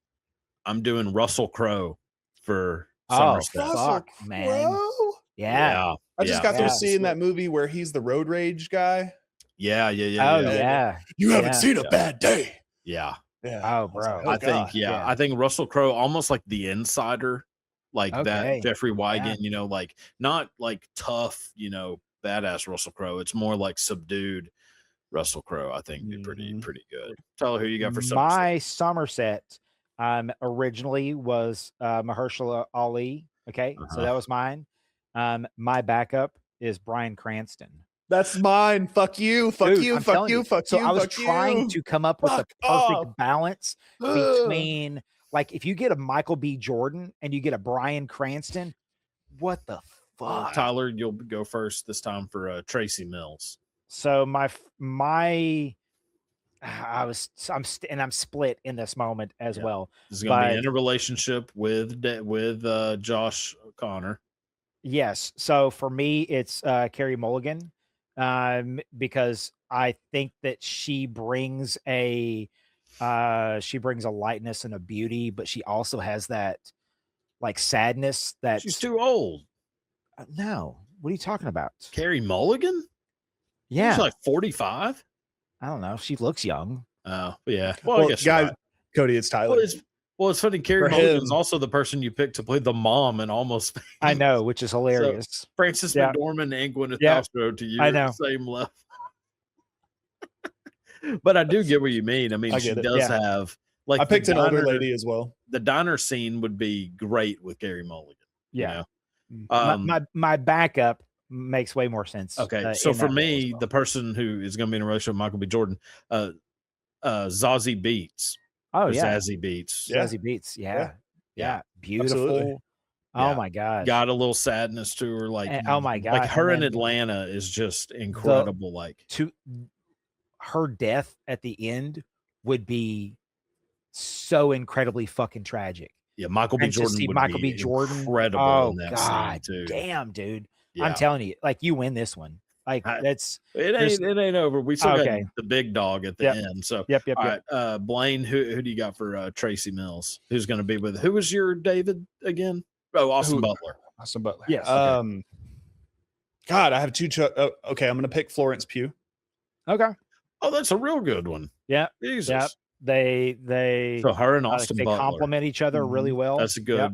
I'm doing Russell Crowe for Oh Somerset. fuck, man. Bro. Yeah. I just got yeah. through seeing that movie where he's the road rage guy. Yeah. Oh Yeah. yeah. You haven't Yeah. seen a bad day. Yeah. Yeah. Oh bro. Oh, I think, God. yeah, Yeah. I think Russell Crowe, almost like the insider, like Okay. that Jeffrey Wigand, Yeah. you know, like not like tough, you know, badass Russell Crowe. It's more like subdued Russell Crowe. I think be pretty good. Tyler, who you got for Somerset? My Somerset originally was Mahershala Ali. Okay, so that was mine. My backup is Bryan Cranston. That's mine. Fuck you. Fuck Dude, you. I'm Fuck telling you. Fuck So you. I was fuck trying you. to come up with Fuck the perfect off. balance between, like, if you get a Michael B. Jordan and you get a Bryan Cranston, what the fuck? Tyler, you'll go first this time for Tracy Mills. So I'm split in this moment as well. This is going to be But- in a relationship with Josh O'Connor. Yes. So for me, it's Carrie Mulligan, because I think that she brings a lightness and a beauty, but she also has that like sadness that She's too old. No. What are you talking about? Carrie Mulligan? Yeah. She's like 45. I don't know. She looks young. Oh, yeah. Well, I guess guys, you're right. Cody, it's Tyler. It's funny. Carrie For Mulligan's him. also the person you picked to play the mom and Almost I Famous. know, which is hilarious. Frances Yeah. McDormand and Gwyneth Yeah. Paltrow to you I at the know. same level. But I do get what you mean. I mean, I she get it. does Yeah. have like I picked the an older diner- lady as well. The diner scene would be great with Carrie Mulligan. Yeah. You know? My backup makes way more sense. Okay, so in for that role me, as well. the person who is going to be in a relationship with Michael B. Jordan, Zazie Beetz, oh or yeah, Zazie Beetz, Yeah. Zazie Beetz, Yeah. yeah, beautiful. Absolutely. Oh Yeah. my god, got a little sadness to her. Like, And- oh my God, like her and in then Atlanta is just incredible. Like, to her death at the end would be so incredibly fucking tragic. yeah, Michael B. And to Jordan see would Michael be B. Jordan, incredible oh in that god, scene too. damn, dude, Yeah. I'm telling you, like you win this one. Like that's it ain't over. We still Okay. got the big dog at the Yep. end. So yep. all right, Blaine, who do you got for Tracy Mills? Who's going to be with? Who was your David again? Oh, Austin Who- Butler. Austin Butler. Yes. God, I have two. Okay, I'm going to pick Florence Pugh. Okay. Oh, that's a real good one. Yeah. Jesus. Yep. They So her and Austin they Butler. complement each other really well. That's a good. Yep.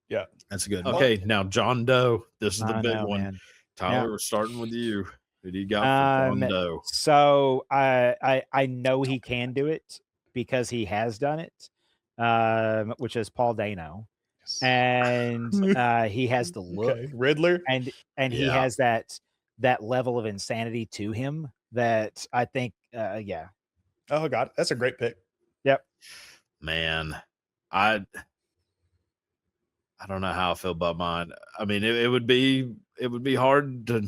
Yeah. That's a good. Well- Okay, now John Doe. This is the I big know, one. man. Tyler, Yeah. we're starting with you. Who do you got for John Doe? So I know he can do it because he has done it, which is Paul Dano, and he has the look, Riddler, and he has that level of insanity to him that I think, yeah. Oh God, that's a great pick. Yep. Man, I don't know how I feel about mine. I mean, it would be hard to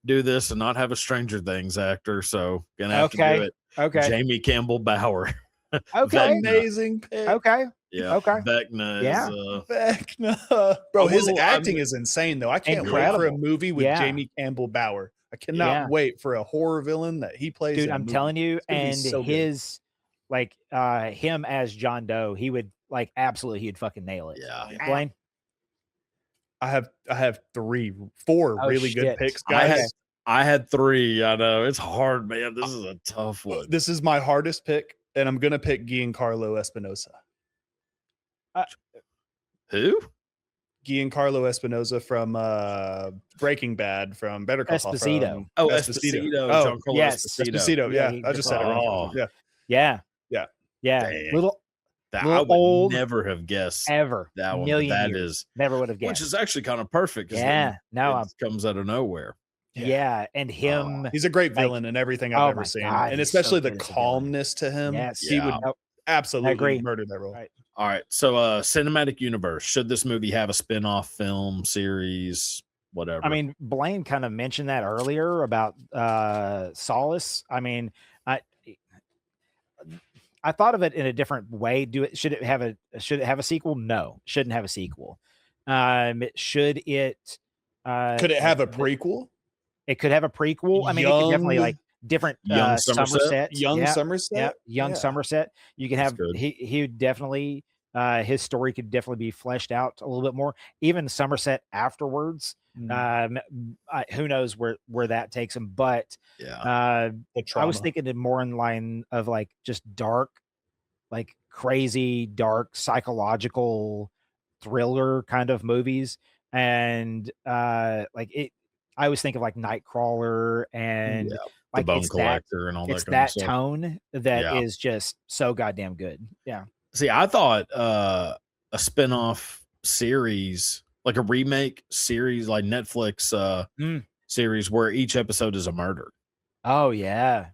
do this and not have a Stranger Things actor, so gonna have to do it. Okay. Jamie Campbell Bower. Okay. Amazing pick. Okay. Yeah. Okay. Vecna Yeah. is Vecna. Bro, his acting is insane though. I can't wait for a Incredible. movie with Yeah. Jamie Campbell Bower. I cannot Yeah. wait for a horror villain that he plays. Dude, in a I'm movie. telling you, It's gonna be and so good. his like him as John Doe, he would like absolutely he'd fucking nail it. Yeah. Blaine? I have 4 Oh, really good shit. picks, guys. I had 3. I know it's hard, man. This is a tough one. This is my hardest pick, and I'm gonna pick Giancarlo Espinosa. Who? Giancarlo Espinosa from Breaking Bad, from Better Call Saul. Esposito. Oh, Esposito. Esposito. Oh, Giancarlo yes. Esposito. Yeah, he I just said it wrong. Oh. Yeah. Yeah. Yeah. Yeah. Dang. Little That Little I would old never have guessed ever. that one. Million That years. is, Never would have which guessed. is actually kind of perfect. 'Cause Yeah. No, it comes out of nowhere. yeah. And him. He's a great Like, villain in everything oh I've ever my seen. God, And he's so especially good the as a villain. calmness to him. Yes. He would Yeah. absolutely agree. murder that role. Right. All right. So cinematic universe. Should this movie have a spin-off film, series, whatever? I mean, Blaine kind of mentioned that earlier about Solace. I mean, I thought of it in a different way. Should it have a sequel? No, shouldn't have a sequel. Should it Could it have a prequel? It could have a prequel. I mean, it could definitely Young- like different Young Somerset. Young Yeah, Somerset? yeah, young Somerset. You can That's have good. he would definitely his story could definitely be fleshed out a little bit more. Even Somerset afterwards. Who knows where that takes him, but yeah. The I was trauma. thinking it more in line of like just dark, like crazy, dark, psychological thriller kind of movies. And like it, I always think of like Nightcrawler and The like Bone it's Collector and all that it's kind of that stuff. tone that Yeah. is just so goddamn good. Yeah. See, I thought a spin-off series, like a remake series, like Netflix series where each episode is a murder. Oh yeah.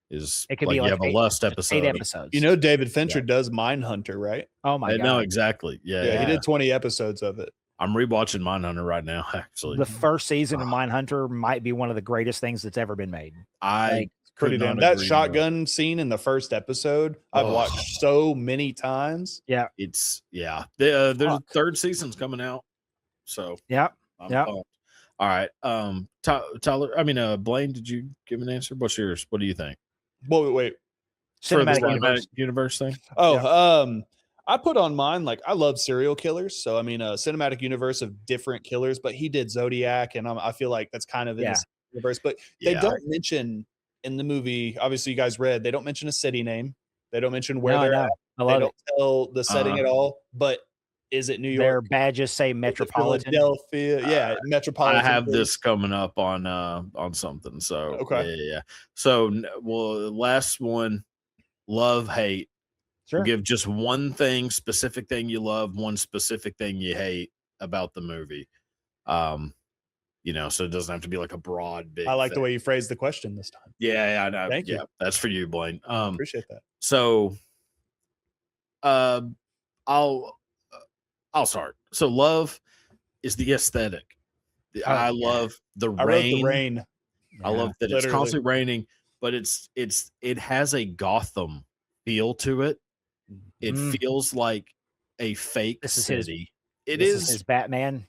Is It could like be you like have a 8 lust episode. episodes. You know, David Fincher does Mindhunter, right? Oh my I god. know exactly. Yeah, Yeah, he did 20 episodes of it. I'm rewatching Mindhunter right now, actually. The first season of Mindhunter might be one of the greatest things that's ever been made. I Pretty could damn. not That agree more. shotgun scene in the first episode, I've Oh. watched so many times. It's there's Fuck. third season's coming out, so Yeah. I'm Yep. pumped. All right, Tyler. I mean, Blaine, did you give an answer? What's yours? What do you think? Wait. For the Cinematic universe. universe thing? Oh, I put on mine, like, I love serial killers. So, I mean, a cinematic universe of different killers, but he did Zodiac, and I feel like that's kind of in Yeah. the universe. But they Yeah. don't mention in the movie, obviously, you guys read, they don't mention a city name. They don't mention where No, they're no. at. I They love don't it. tell the setting at all. But is it New Their York? badges say Is it Metropolitan. Philadelphia? Yeah, Metropolitan. I have Police. this coming up on something. So Okay. yeah. So last one, love, hate. Sure. We'll give just one thing, specific thing you love, one specific thing you hate about the movie. So it doesn't have to be like a broad big I like thing. the way you phrased the question this time. Yeah, I know. Thank you. Yeah, that's for you, Blaine. Appreciate that. So I'll start. So love is the aesthetic. I love the I wrote rain. the rain. I love that it's literally. constantly raining, but it has a Gotham feel to it. It Mm. feels like a fake This is his- city. This is his Batman.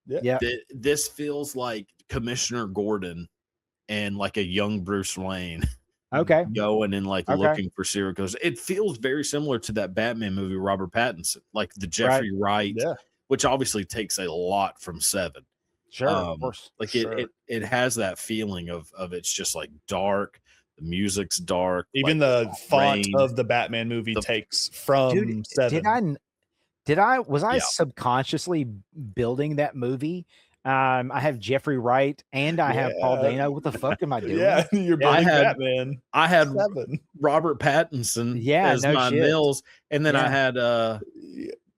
Yeah. This feels like Commissioner Gordon and like a young Bruce Wayne Okay. going and like Okay. looking for serial killers. It feels very similar to that Batman movie, Robert Pattinson, like the Jeffrey Wright, Yeah. which obviously takes a lot from Seven. Sure. Of course. Like Sure. it has that feeling of it's just like dark. The music's dark. Even like, the font rain. of the Batman movie takes from Dude, Seven. was I Yeah. subconsciously building that movie I have Jeffrey Wright, and I have Paul Yeah. Dano. What the fuck am I doing? Yeah, you're Yeah. building had- Batman. I had 7. Robert Pattinson Yeah, as no my shit. Mills, and then I Yeah. had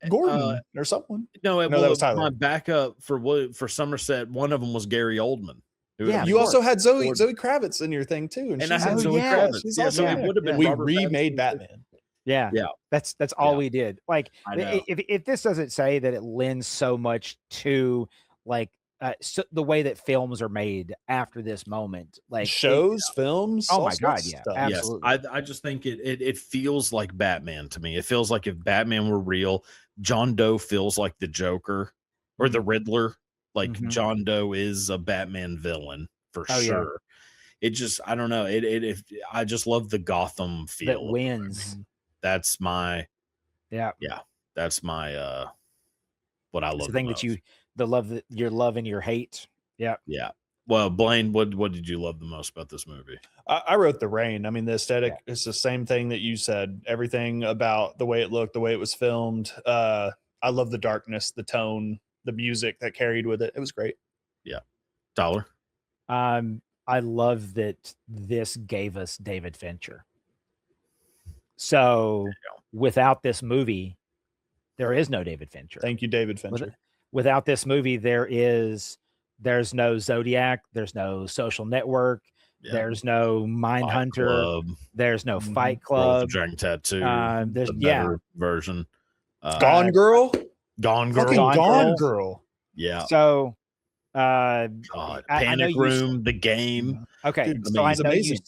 Gordon or someone. no, No, that was Tyler. my backup for Somerset. One of them was Gary Oldman. Yeah, You also had Zoe Gordon. Kravitz in your thing too, And she's I had in- Zoe yeah, Kravitz. she's Yeah, also so in it it. would have been We Robert remade Pattinson. Batman. Yeah. Yeah. That's all Yeah. we did. Like, I know. if this doesn't say that it lends so much to like the way that films are made after this moment, like Shows, films. Oh all my sorts God, of yeah, stuff. absolutely. Yes, I just think it feels like Batman to me. It feels like if Batman were real, John Doe feels like the Joker or the Riddler. Like Mhm. John Doe is a Batman villain for Oh, yeah. sure. It just I don't know. I just love the Gotham feel. That of the wins. movie. That's my Yeah. that's my what I It's love the thing the that your love and your hate. Yeah. Yeah. Well, Blaine, what did you love the most about this movie? I wrote The Rain. I mean, the aesthetic is the same thing that you said. Everything about the way it looked, the way it was filmed. I love the darkness, the tone, the music that carried with it. It was great. Yeah. Tyler? I love that this gave us David Fincher. So without this movie, there is no David Fincher. Thank you, David Fincher. Without this movie, there's no Zodiac, there's no Social Network, there's no Mindhunter, there's no Fight Girl with the Club. Dragon Tattoo. There's the better version. Gone Girl. Gone Girl. Fucking Gone Girl. Yeah. So God. I know Panic Room, The Game. Okay. Dude, So I it's know you amazing.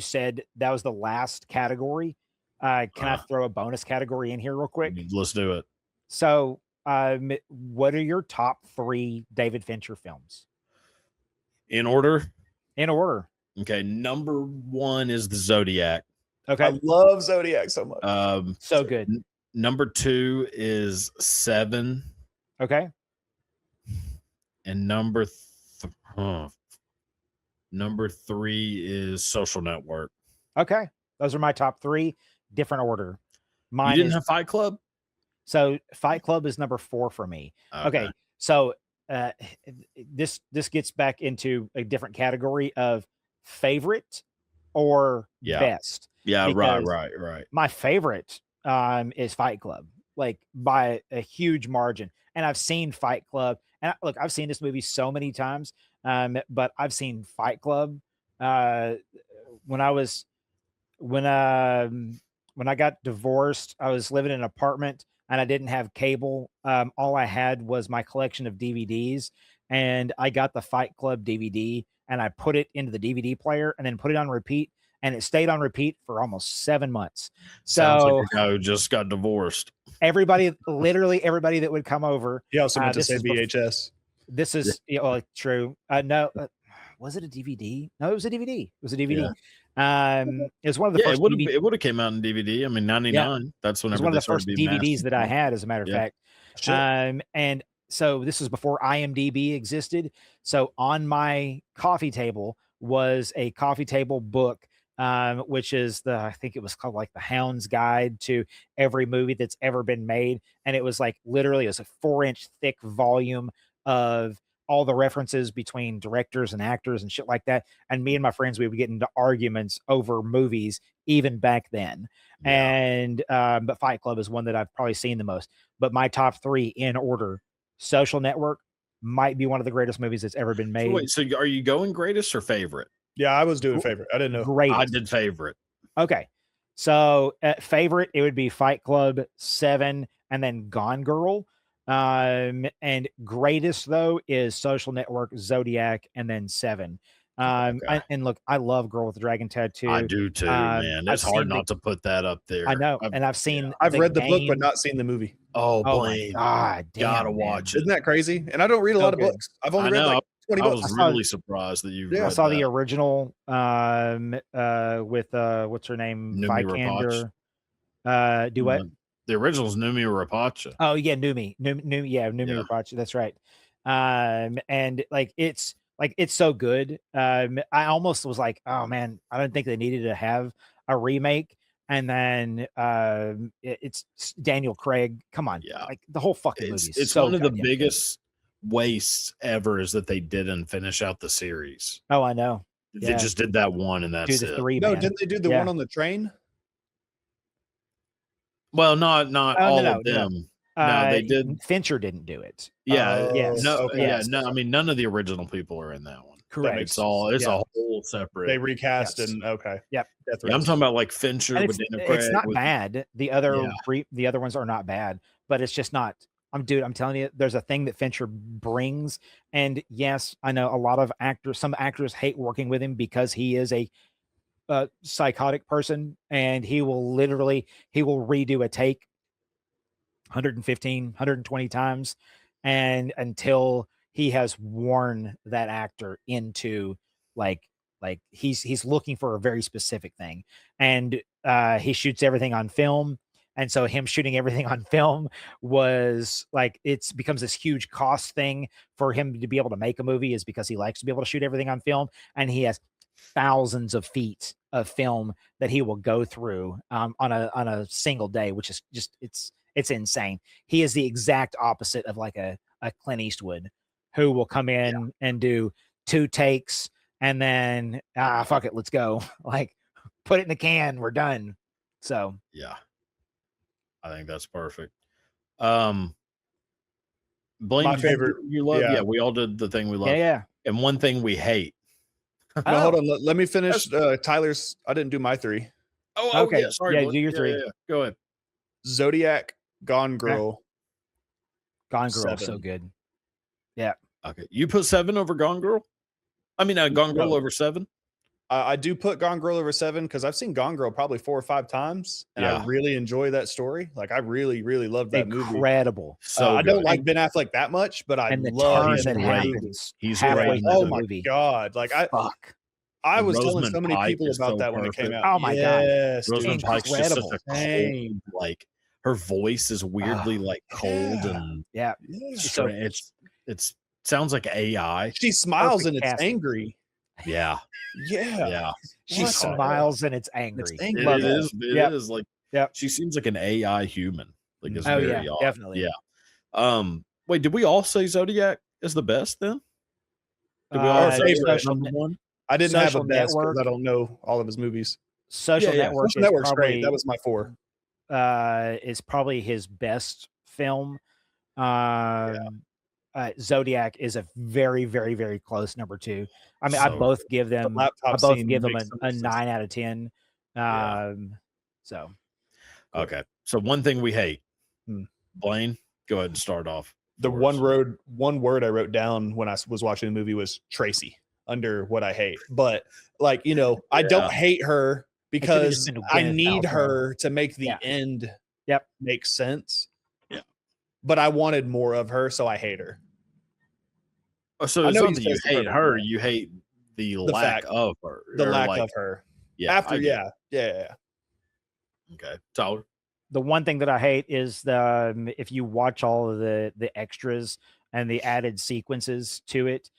said that was the last category. Can I throw a bonus category in here real quick? Let's do it. So what are your top 3 David Fincher films? In order? In order. Okay. Number 1 is the Zodiac. Okay. I love Zodiac so much. So good. Number 2 is Se7en. Okay. And number 3 is Social Network. Okay. Those are my top 3. Different order. Mine You didn't is have Fight Club? So Fight Club is number 4 for me. Okay. So this gets back into a different category of favorite or best. Yeah, Because right. My favorite is Fight Club, like by a huge margin. And I've seen Fight Club, and look, I've seen this movie so many times, but I've seen Fight Club when I got divorced. I was living in an apartment and I didn't have cable. All I had was my collection of DVDs, and I got the Fight Club DVD and I put it into the DVD player and then put it on repeat, and it stayed on repeat for almost 7 months. Sounds So like a guy who just got divorced. literally everybody that would come over. He also meant to this say is VHS. This is true. No, was it a DVD? No, it was a DVD. It was a DVD. It was one of the first. It would have came out in DVD. I mean, 99. That's It was whenever one of they the started first being DVDs mastered. that I had, as a matter of fact. Shit. And so this was before IMDb existed. So on my coffee table was a coffee table book, which is I think it was called like the Hound's Guide to every movie that's ever been made. And it was like literally it was a 4-inch thick volume of all the references between directors and actors and shit like that. And me and my friends, we would get into arguments over movies even back then. Yeah. And but Fight Club is one that I've probably seen the most. But my top 3 in order: Social Network might be one of the greatest movies that's ever been made. So wait, so are you going greatest or favorite? Yeah, I was doing favorite. I didn't know. Greatest. I did favorite. Okay. So favorite, it would be Fight Club, 7, and then Gone Girl. And greatest though is Social Network, Zodiac, and then 7. And look, I love Girl with the Dragon Tattoo. I do too, man. It's I've hard seen not to put that up there. I know, and I've seen. I've read the book, Game. but not seen the movie. Oh, Oh my Blaine, God, damn, gotta man. watch it. Isn't that crazy? And I don't read a So lot of good. books. I've only I read know. like 20 I books. was really surprised that you. Yeah, I saw the original with what's her name, Numi Vikander. Do what? The original's Numi Rapace. Oh yeah, Numi Rapace. That's right. And like it's so good. I almost was like, oh man, I don't think they needed to have a remake. And then it's Daniel Craig. Come on, Yeah. like the whole fucking movie. It's so one of the goddamn biggest wastes ever is that they didn't finish out the series. Oh, I know. They just did that one, and Do that's the it. 3, No, man. didn't they do the Yeah. one on the train? Well, not Oh, all no, of no. them. No, they did. Fincher didn't do it. Yeah, Yes. no, okay. yeah, no. I mean, none of the original people are in that one. Correct. It's all. It's Yeah. a whole separate. They recast Yes. and okay. Yep. Death Yeah, I'm Race. talking about like Fincher And with Daniel it's Craig. not with- bad. The other ones are not bad, but it's just not. I'm telling you, there's a thing that Fincher brings, and yes, I know a lot of actors. Some actors hate working with him because he is a psychotic person, and he will redo a take 115, 120 times, and until he has worn that actor into like he's looking for a very specific thing, and he shoots everything on film. And so him shooting everything on film was like, it's becomes this huge cost thing for him to be able to make a movie, is because he likes to be able to shoot everything on film. And he has thousands of feet of film that he will go through on a single day, which is just, it's insane. He is the exact opposite of like a Clint Eastwood, who will come in and do 2 takes and then fuck it, let's go. Like, put it in the can, we're done. So Yeah, I think that's perfect. Blaine, My did favorite- you love? yeah. Yeah, we all did the thing we love. yeah. And one thing we hate. No, hold on. Let me finish Tyler's. I didn't do my 3. Oh, Okay. yeah, sorry. Yeah, Blaine. do your 3. Yeah. Go ahead. Zodiac, Gone Girl. Gone Girl, so 7. good. Okay, you put 7 over Gone Girl. I mean, Gone Girl No. over 7. I do put Gone Girl over 7 because I've seen Gone Girl probably 4 or 5 times, and Yeah. I really enjoy that story. Like, I really, really love that movie. Incredible. So I don't good. like Ben Affleck that much, but I And the love turn he's that him. great. happens He's halfway great. through Oh the my movie. god! Like Fuck. I was telling Rosamund so many Pike people is about so that when it came perfect. out. Oh my God. yes, dude. Rosamund Pike's just such a Incredible. cold, like her voice is weirdly like cold Yeah. and Yeah. Yeah. So it's sounds like AI. She smiles Perfect and it's casting. angry. Yeah, Yeah, yeah. She What the smiles and it's angry. It's angry. It Love is. It Yep. is like. Yep. She seems like an AI human. Like it's Oh very yeah, odd. definitely. Yeah. Wait, did we all say Zodiac is the best then? Did we all Our say favorite. Zodiac number 1? I didn't have a Social best because Network. I don't know all of his movies. Social Yeah, Network Social is Network's probably great. That was my 4. is probably his best film. Zodiac is a very, very, very close number 2. I mean, I So both give them. I laptop both scene give them makes so a much sense. 9 out of 10. Yeah. So Okay. So one thing we hate. Hmm. Blaine, go ahead and start off. The for us. one word I wrote down when I was watching the movie was Tracy, under what I hate. But like, I don't Yeah. hate her because just been I Gwyneth need Paltrow. her to make the Yeah. end Yep. make sense. Yeah. But I wanted more of her, so I hate her. Oh, so I it's know not you that said you it's the hate perfect her, one. you hate the The lack fact- of her. The or lack like- of her. Yeah. After, I get yeah. it. Okay. Tyler. the one thing that I hate is the if you watch all of the extras and the added sequences to it,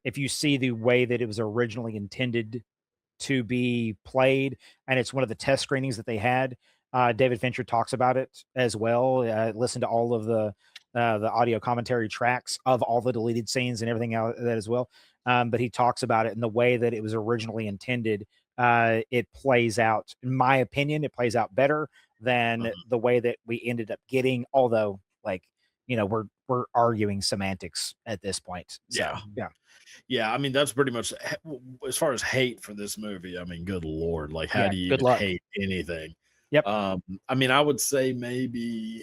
if you see the way that it was originally intended to be played, and it's one of the test screenings that they had. David Fincher talks about it as well. Listen to all of the audio commentary tracks of all the deleted scenes and everything else that as well. But he talks about it in the way that it was originally intended. It plays out, in my opinion, it plays out better than the way that we ended up getting. Although, like, we're arguing semantics at this point. So, Yeah, I mean that's pretty much as far as hate for this movie. I mean, good lord, like how Yeah, do you good even luck. hate anything? Yep. I mean, I would say maybe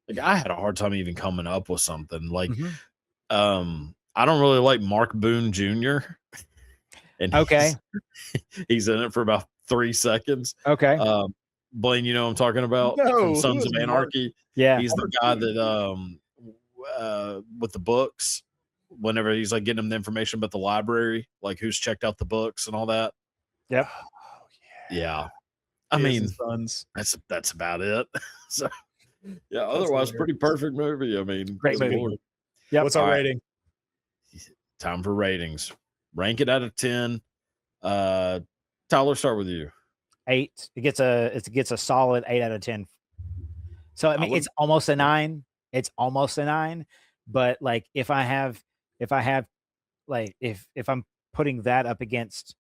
like I had a hard time even coming up with something. Like, Mhm. I don't really like Mark Boone Jr. And Okay. he's in it for about 3 seconds. Okay. Blaine, you know what I'm talking about No, from who Sons is of Mark? Anarchy. Yeah. He's the guy that with the books, whenever he's like getting him the information about the library, like who's checked out the books and all that. Yep. Oh, Yeah. I His mean, and Sons. that's about it. So yeah, otherwise hilarious. pretty perfect movie. I mean, Great good movie. lord. Yep. What's our All right. rating? Time for ratings. Rank it out of 10. Tyler, start with you. 8. It gets a solid 8 out of 10. So I mean, would- it's almost a 9. It's almost a 9, But like if I have like if I'm putting that up against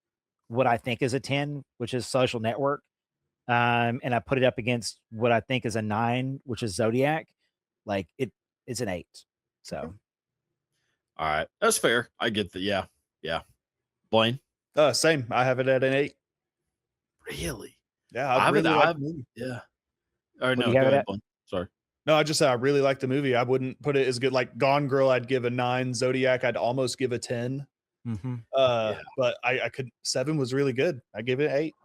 what I think is a 10, which is Social Network, and I put it up against what I think is a 9, which is Zodiac, like it's an 8. So All right, that's fair. I get the yeah. Blaine, Same. I have it at an 8. really? Yeah, I really like the movie. Yeah. All right, What do no, you have go it ahead, at? Blaine. Sorry. No, I just said I really like the movie. I wouldn't put it as good. Like Gone Girl, I'd give a 9. Zodiac, I'd almost give a 10. But I could 7 was really good. I give it 8.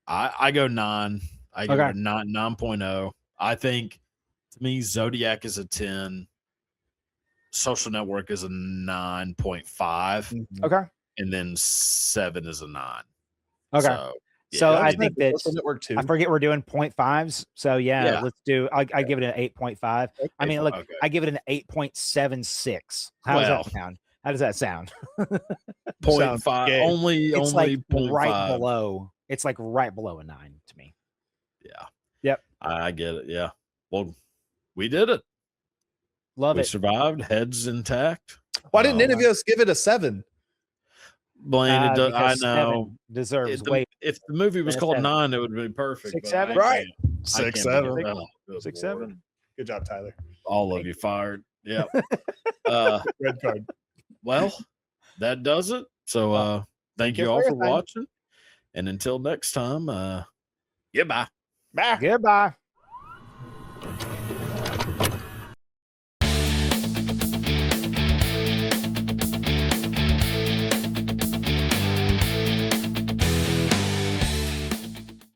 I go 9. I give it a 9.0. I think to me, Zodiac is a 10. Social Network is a 9.5. Okay. And then 7 is a 9. Okay. So, I think that Social Network 2. I forget we're doing 0.5s. So yeah. Let's do. I give it an 8.5. I mean, look, I give it an 8.76. How does that sound? How does that sound? 0.5. Only it's like 0.5. right below. It's like right below a 9 to me. Yeah. Yep. I get it. Yeah. Well, we did it. We survived. Heads intact. Why didn't any of us give it a 7? Blaine, it does, I know. Deserves if the movie was called 9, it would be perfect. 6, 7, right? 6, 7. 6, 7. Good job, Tyler. All of you fired. Yeah. Red card. Well, that does it. So thank you all for watching. And until next time, goodbye. Bye. Goodbye.